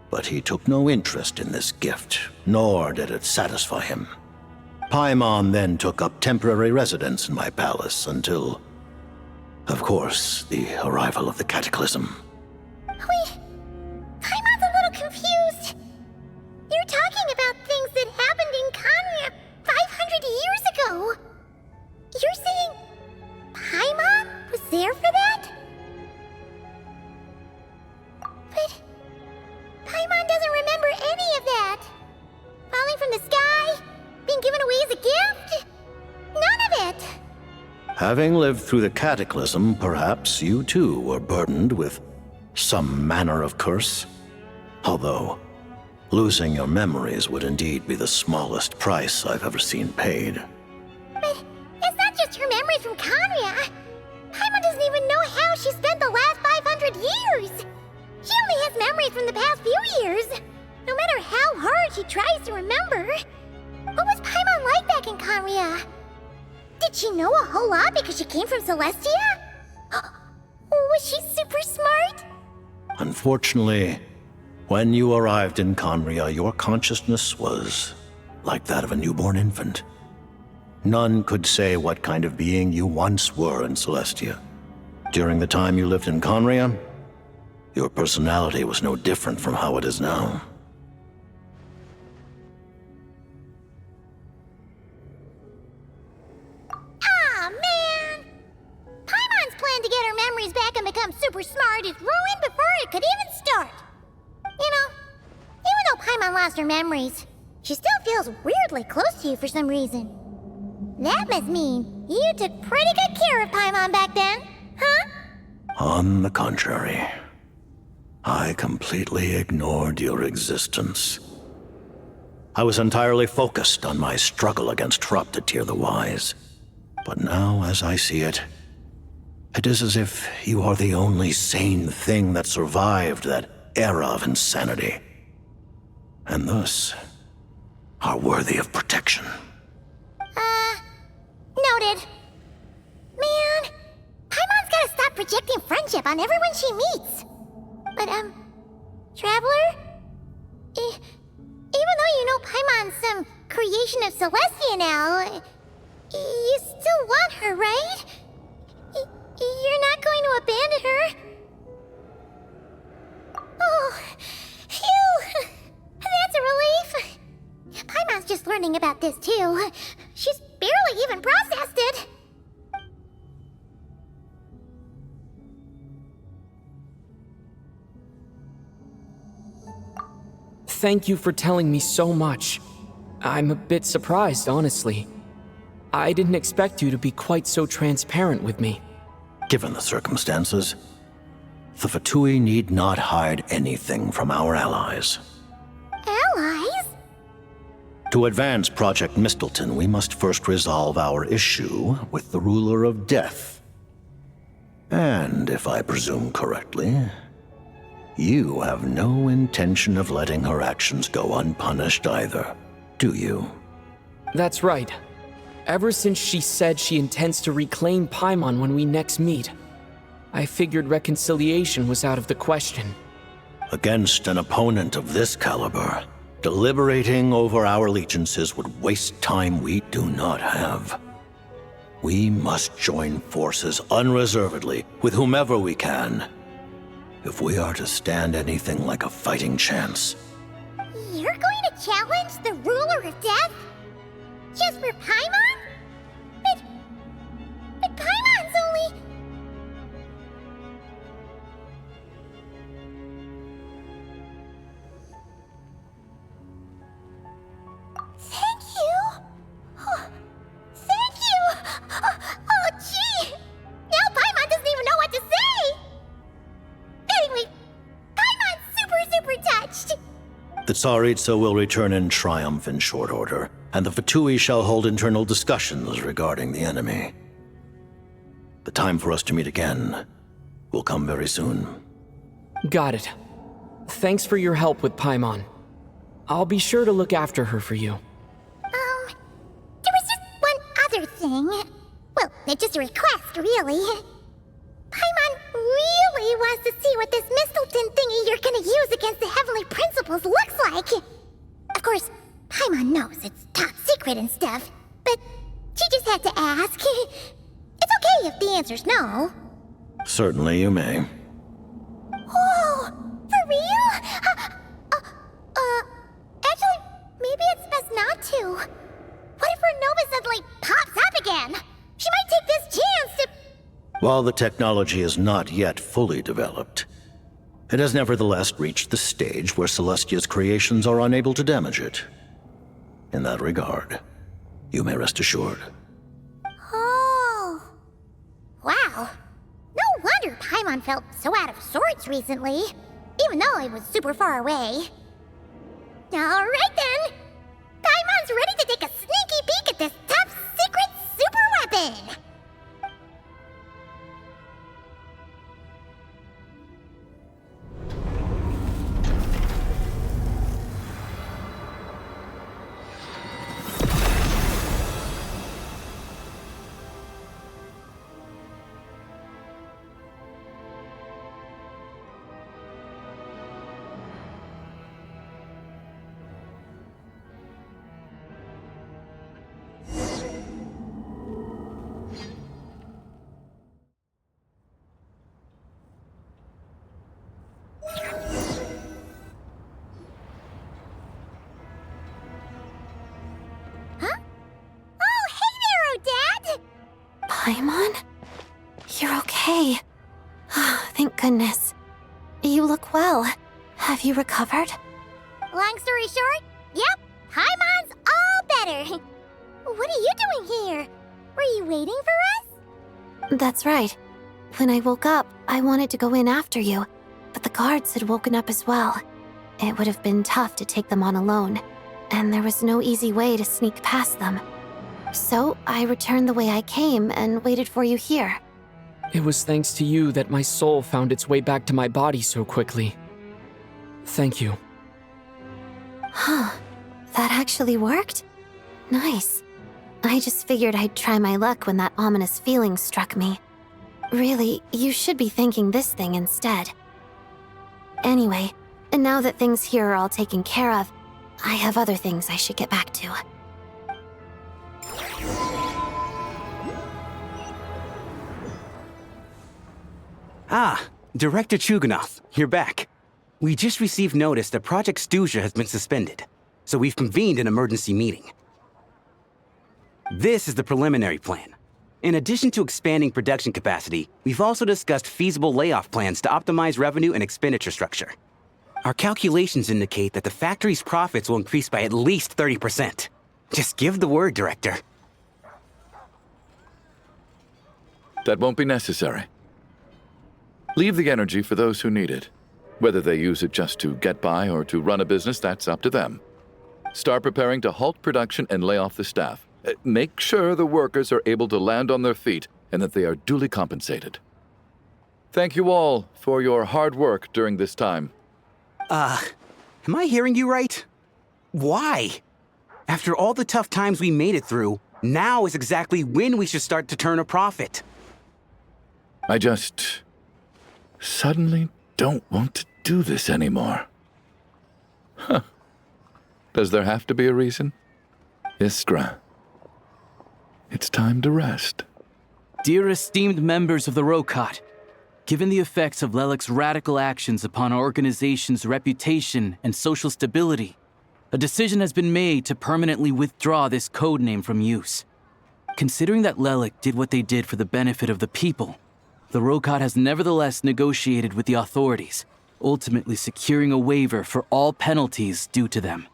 S4: but he took no interest in this gift, nor did it satisfy him. Paimon then took up temporary residence in my palace until, of course, the arrival of the Cataclysm.
S14: Wait, Paimon's a little confused. You're talking about things that happened in Conria 500 years ago. You're saying Paimon was there for that? But Paimon doesn't remember any of that. Falling from the sky, being given away as a gift? None of it.
S4: Having lived through the Cataclysm, perhaps you too were burdened with some manner of curse. Although, losing your memories would indeed be the smallest price I've ever seen paid.
S14: But it's not just her memories from Conria. Paimon doesn't even know how she spent the last 500 years. She only has memories from the past few years. No matter how hard she tries to remember. What was Paimon like back in Conria? Did she know a whole lot because she came from Celestia? Was she super smart?
S4: Unfortunately, when you arrived in Conria, your consciousness was like that of a newborn infant. None could say what kind of being you once were in Celestia. During the time you lived in Conria, Your personality was no different from how it is now.
S14: Aw, man! Paimon's plan to get her memories back and become super smart is ruined before it could even start. You know, even though Paimon lost her memories, she still feels weirdly close to you for some reason. That must mean you took pretty good care of Paimon back then, huh?
S4: On the contrary, I completely ignored your existence. I was entirely focused on my struggle against Tsaritsa the Wise. But now, as I see it, it is as if you are the only sane thing that survived that era of insanity. And thus, are worthy of protection.
S14: Noted. Man, Paimon's gotta stop projecting friendship on everyone she meets. But, Traveler? Even though you know Paimon's some creation of Celestia now, you still want her, right? You're not going to abandon her? Oh, phew! That's a relief. Paimon's just learning about this too. She's barely even processed it.
S2: Thank you for telling me so much. I'm a bit surprised, honestly. I didn't expect you to be quite so transparent with me.
S4: Given the circumstances, the Fatui need not hide anything from our allies.
S14: Allies?
S4: To advance Project Mistleton, we must first resolve our issue with the Ruler of Death. And, if I presume correctly, you have no intention of letting her actions go unpunished either, do you?
S2: That's right. Ever since she said she intends to reclaim Paimon when we next meet, I figured reconciliation was out of the question.
S4: Against an opponent of this caliber, deliberating over our allegiances would waste time we do not have. We must join forces unreservedly with whomever we can, if we are to stand anything like a fighting chance.
S14: You're going to challenge the Ruler of Death? Just for Paimon? But Paimon's only... Thank you! Oh, thank you! Oh, gee! Now Paimon doesn't even know what to say! Anyway, Paimon's super touched!
S4: The Tsaritsa will return in triumph in short order, and the Fatui shall hold internal discussions regarding the enemy. The time for us to meet again will come very soon.
S2: Got it. Thanks for your help with Paimon. I'll be sure to look after her for you.
S14: There was just one other thing. Well, it's just a request, really. Paimon really wants to see what this Mistleton thingy you're gonna use against the Heavenly Principles looks like. Of course, Paimon knows it's top secret and stuff, but she just had to ask. It's okay if the answer's no.
S4: Certainly you may.
S14: Whoa, for real? Actually, maybe it's best not to. What if her Nova suddenly pops up again? She might take this chance to...
S4: While the technology is not yet fully developed, it has nevertheless reached the stage where Celestia's creations are unable to damage it. In that regard, you may rest assured.
S14: Oh. Wow. No wonder Paimon felt so out of sorts recently, even though it was super far away. Alright then! Paimon's ready to take a sneaky peek at this top secret super weapon!
S13: Paimon? You're okay. Thank goodness. You look well. Have you recovered?
S14: Long story short, yep, Paimon's all better. What are you doing here? Were you waiting for us?
S13: That's right. When I woke up, I wanted to go in after you, but the guards had woken up as well. It would have been tough to take them on alone, and there was no easy way to sneak past them. So I returned the way I came and waited for you here.
S2: It was thanks to you that my soul found its way back to my body so quickly. Thank you.
S13: Huh. That actually worked? Nice. I just figured I'd try my luck when that ominous feeling struck me. Really, you should be thanking this thing instead. Anyway, now that things here are all taken care of, I have other things I should get back to.
S9: Ah, Director Chuganov, you're back. We just received notice that Project Snezhnaya has been suspended, so we've convened an emergency meeting. This is the preliminary plan. In addition to expanding production capacity, we've also discussed feasible layoff plans to optimize revenue and expenditure structure. Our calculations indicate that the factory's profits will increase by at least 30%. Just give the word, Director.
S8: That won't be necessary. Leave the energy for those who need it. Whether they use it just to get by or to run a business, that's up to them. Start preparing to halt production and lay off the staff. Make sure the workers are able to land on their feet and that they are duly compensated. Thank you all for your hard work during this time.
S9: Am I hearing you right? Why? After all the tough times we made it through, now is exactly when we should start to turn a profit.
S8: I just suddenly don't want to do this anymore. Huh. Does there have to be a reason? Iskra, it's time to rest.
S12: Dear esteemed members of the Rokat, given the effects of Lelik's radical actions upon our organization's reputation and social stability, a decision has been made to permanently withdraw this codename from use. Considering that Lelik did what they did for the benefit of the people, the Rokat has nevertheless negotiated with the authorities, ultimately securing a waiver for all penalties due to them.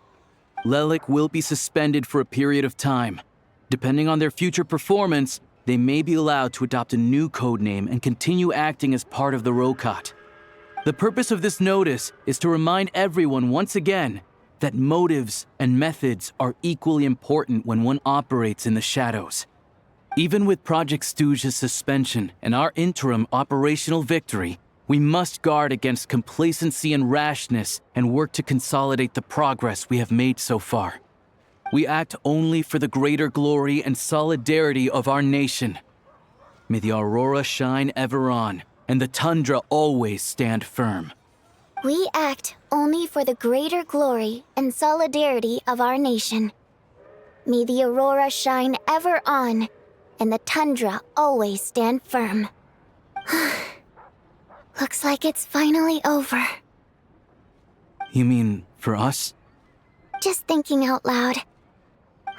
S12: Lelik will be suspended for a period of time. Depending on their future performance, they may be allowed to adopt a new codename and continue acting as part of the Rokat. The purpose of this notice is to remind everyone once again that motives and methods are equally important when one operates in the shadows. Even with Project Snezhnaya's suspension and our interim operational victory, we must guard against complacency and rashness and work to consolidate the progress we have made so far. We act only for the greater glory and solidarity of our nation. May the aurora shine ever on, and the tundra always stand firm.
S14: We act only for the greater glory and solidarity of our nation. May the aurora shine ever on, and the tundra always stand firm. Looks like it's finally over.
S12: You mean for us?
S14: Just thinking out loud.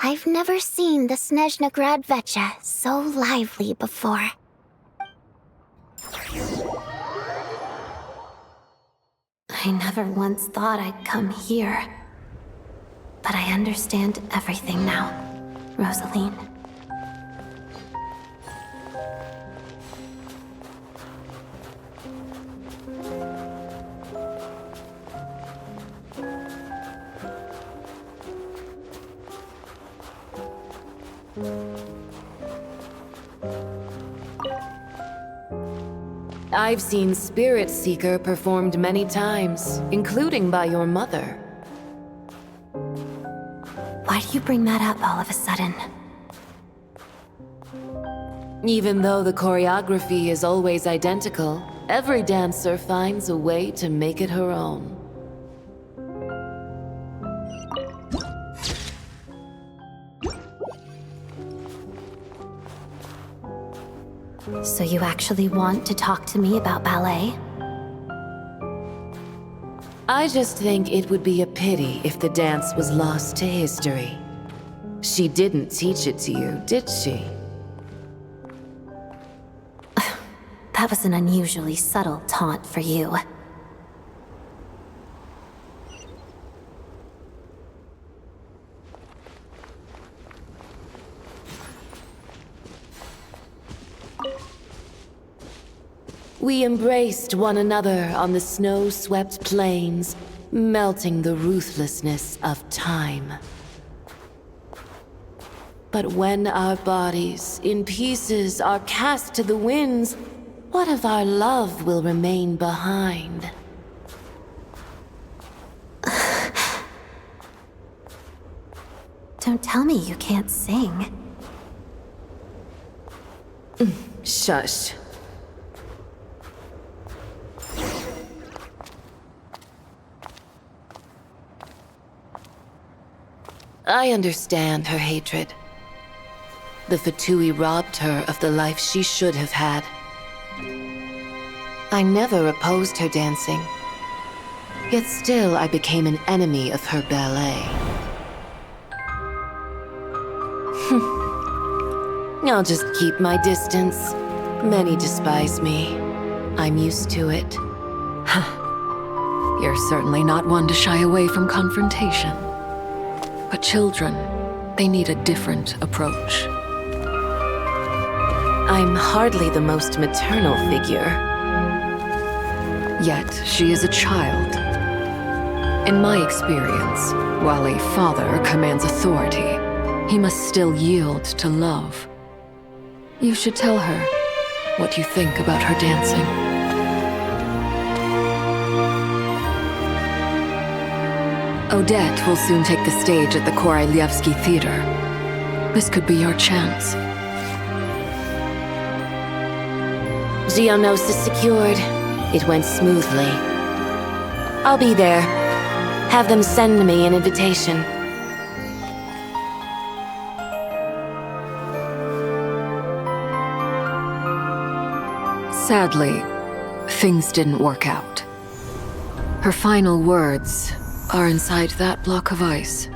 S14: I've never seen the Snezhnaya Gradvecha so lively before.
S13: I never once thought I'd come here. But I understand everything now, Rosaline.
S22: I've seen Spirit Seeker performed many times, including by your mother.
S13: Why do you bring that up all of a sudden?
S22: Even though the choreography is always identical, every dancer finds a way to make it her own.
S13: So you actually want to talk to me about ballet?
S22: I just think it would be a pity if the dance was lost to history. She didn't teach it to you, did she?
S13: That was an unusually subtle taunt for you.
S22: We embraced one another on the snow-swept plains, melting the ruthlessness of time. But when our bodies, in pieces, are cast to the winds, what of our love will remain behind?
S13: Don't tell me you can't sing.
S22: Shush. I understand her hatred. The Fatui robbed her of the life she should have had. I never opposed her dancing. Yet still I became an enemy of her ballet. I'll just keep my distance. Many despise me. I'm used to it.
S7: You're certainly not one to shy away from confrontation. But children, they need a different approach.
S22: I'm hardly the most maternal figure.
S7: Yet, she is a child. In my experience, while a father commands authority, he must still yield to love. You should tell her what you think about her dancing. Odette will soon take the stage at the Koralyevsky Theater. This could be your chance.
S22: Geonosis secured. It went smoothly. I'll be there. Have them send me an invitation.
S7: Sadly, things didn't work out. Her final words are inside that block of ice.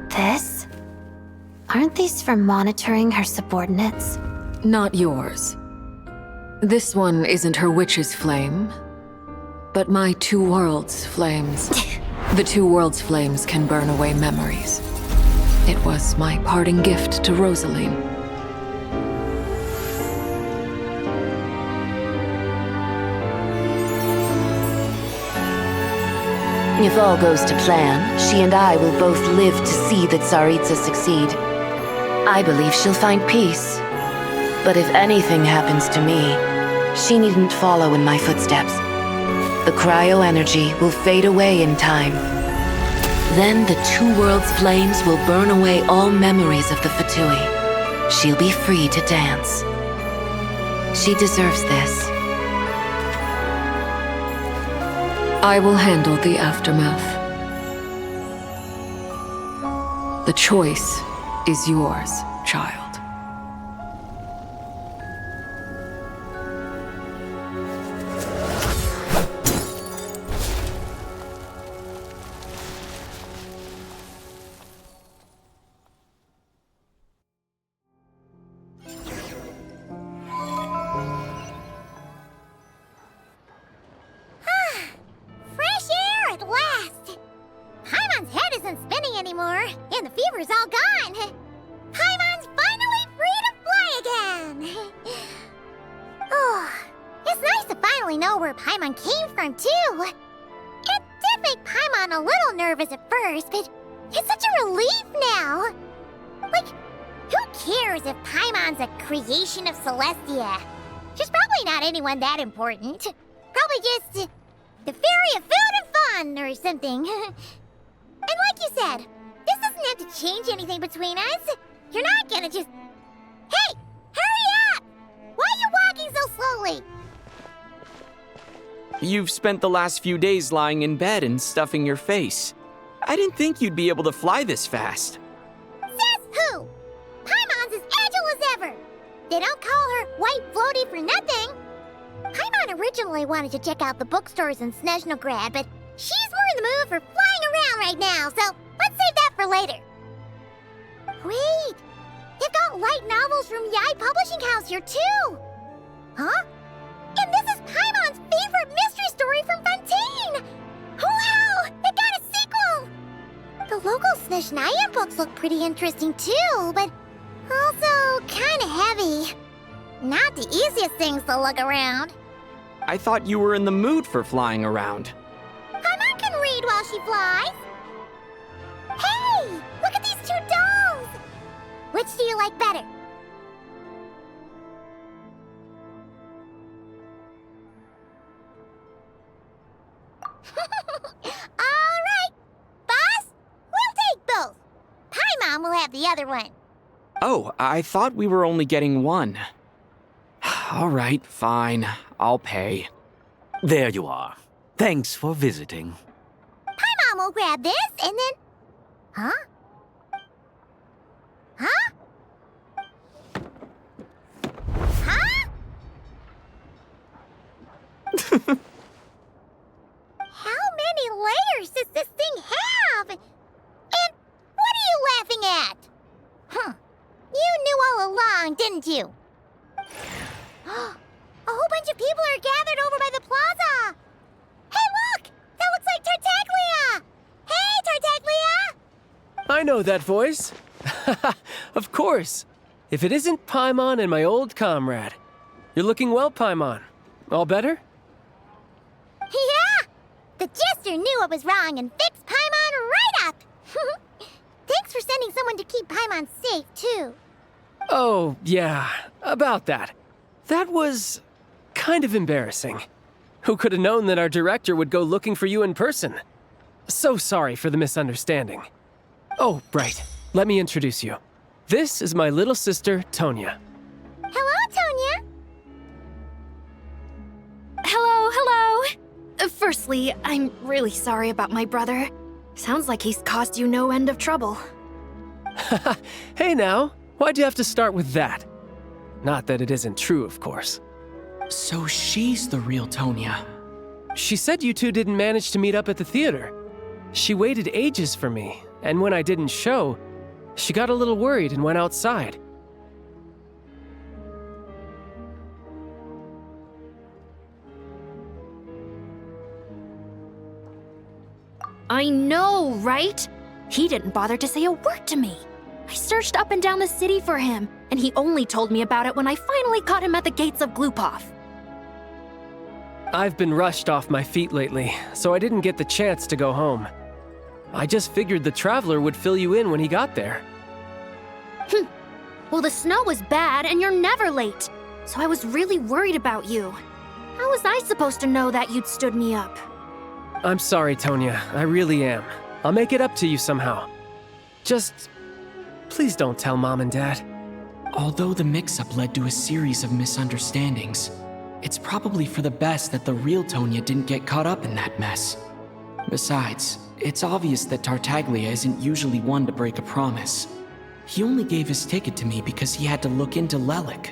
S13: This? Aren't these for monitoring her subordinates?
S7: Not yours. This one isn't her witch's flame, but my two worlds' flames. The two worlds' flames can burn away memories. It was my parting gift to Rosaline.
S22: If all goes to plan, she and I will both live to see the Tsaritsa succeed. I believe she'll find peace. But if anything happens to me, she needn't follow in my footsteps. The cryo-energy will fade away in time. Then the two worlds' flames will burn away all memories of the Fatui. She'll be free to dance. She deserves this.
S7: I will handle the aftermath. The choice is yours, child.
S14: Of Celestia. She's probably not anyone that important. Probably just the fairy of food and fun or something. And like you said, this doesn't have to change anything between us. You're not gonna just... Hey! Hurry up! Why are you walking so slowly?
S2: You've spent the last few days lying in bed and stuffing your face. I didn't think you'd be able to fly this fast.
S14: Says who? Paimon's as agile as ever. They don't call her White Floaty for nothing. Paimon originally wanted to check out the bookstores in Snezhnaya, but she's more in the mood for flying around right now, so let's save that for later. Wait, they've got light novels from Yai Publishing House here too. Huh? And this is Paimon's favorite mystery story from Fontaine! Wow! It got a sequel! The local Snezhnaya books look pretty interesting too, but also kinda heavy. Not the easiest things to look around.
S2: I thought you were in the mood for flying around.
S14: Paimon can read while she flies. Hey! Look at these two dolls! Which do you like better? Alright! Boss, we'll take both. Paimon will have the other one.
S2: Oh, I thought we were only getting one. All right, fine. I'll pay.
S5: There you are. Thanks for visiting.
S14: Paimon will grab this and then... Huh? Huh? Huh? How many layers does this thing have? And what are you laughing at? Huh. You knew all along, didn't you? A whole bunch of people are gathered over by the plaza. Hey, look! That looks like Tartaglia! Hey, Tartaglia!
S11: I know that voice. Of course. If it isn't Paimon and my old comrade. You're looking well, Paimon. All better?
S14: Yeah! The jester knew I was wrong and fixed Paimon right up! Thanks for sending someone to keep Paimon safe, too.
S11: Oh, yeah. About that. That was kind of embarrassing. Who could have known that our director would go looking for you in person? So sorry for the misunderstanding. Oh, right. Let me introduce you. This is my little sister, Tonya.
S14: Hello, Tonya.
S16: Hello. Firstly, I'm really sorry about my brother. Sounds like he's caused you no end of trouble.
S11: Hey now, why'd you have to start with that? Not that it isn't true, of course.
S2: So she's the real Tonya.
S11: She said you two didn't manage to meet up at the theater. She waited ages for me, and when I didn't show, she got a little worried and went outside.
S16: I know, right? He didn't bother to say a word to me. I searched up and down the city for him, and he only told me about it when I finally caught him at the gates of Glupov.
S11: I've been rushed off my feet lately, so I didn't get the chance to go home. I just figured the Traveler would fill you in when he got there.
S16: Well, the snow was bad, and you're never late. So I was really worried about you. How was I supposed to know that you'd stood me up?
S11: I'm sorry, Tonya. I really am. I'll make it up to you somehow. Just... please don't tell Mom and Dad.
S2: Although the mix-up led to a series of misunderstandings, it's probably for the best that the real Tonya didn't get caught up in that mess. Besides, it's obvious that Tartaglia isn't usually one to break a promise. He only gave his ticket to me because he had to look into Lelik.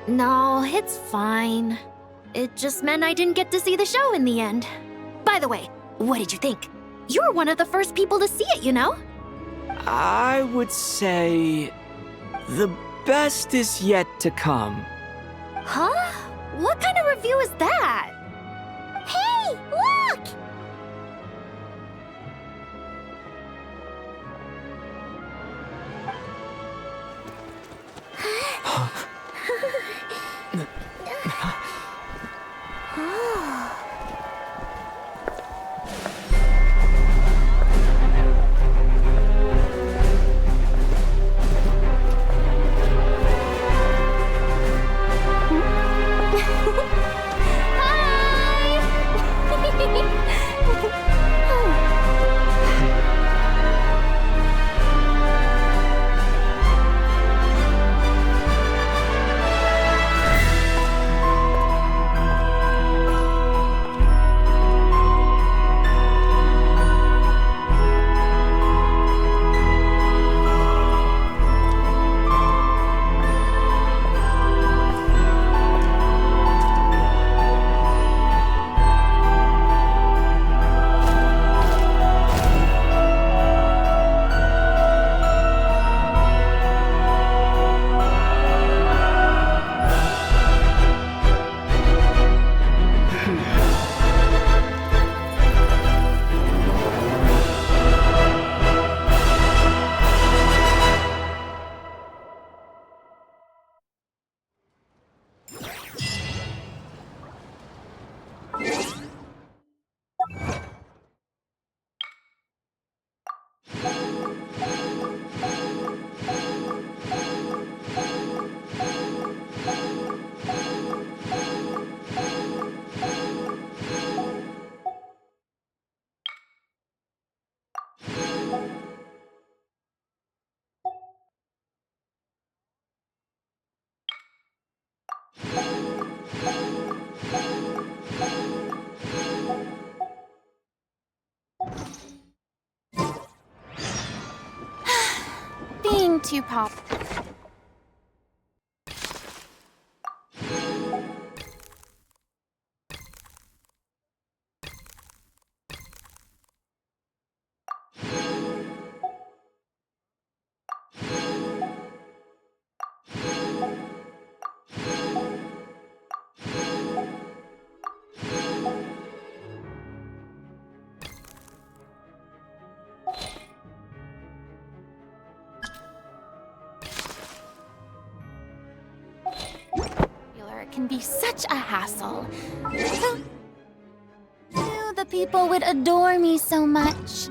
S16: No, it's fine. It just meant I didn't get to see the show in the end. By the way, what did you think? You were one of the first people to see it, you know?
S2: I would say... the best is yet to come.
S16: Huh? What kind of review is that? Hey, look! Hi!
S14: You too, Pop. Can be such a hassle. The people would adore me so much.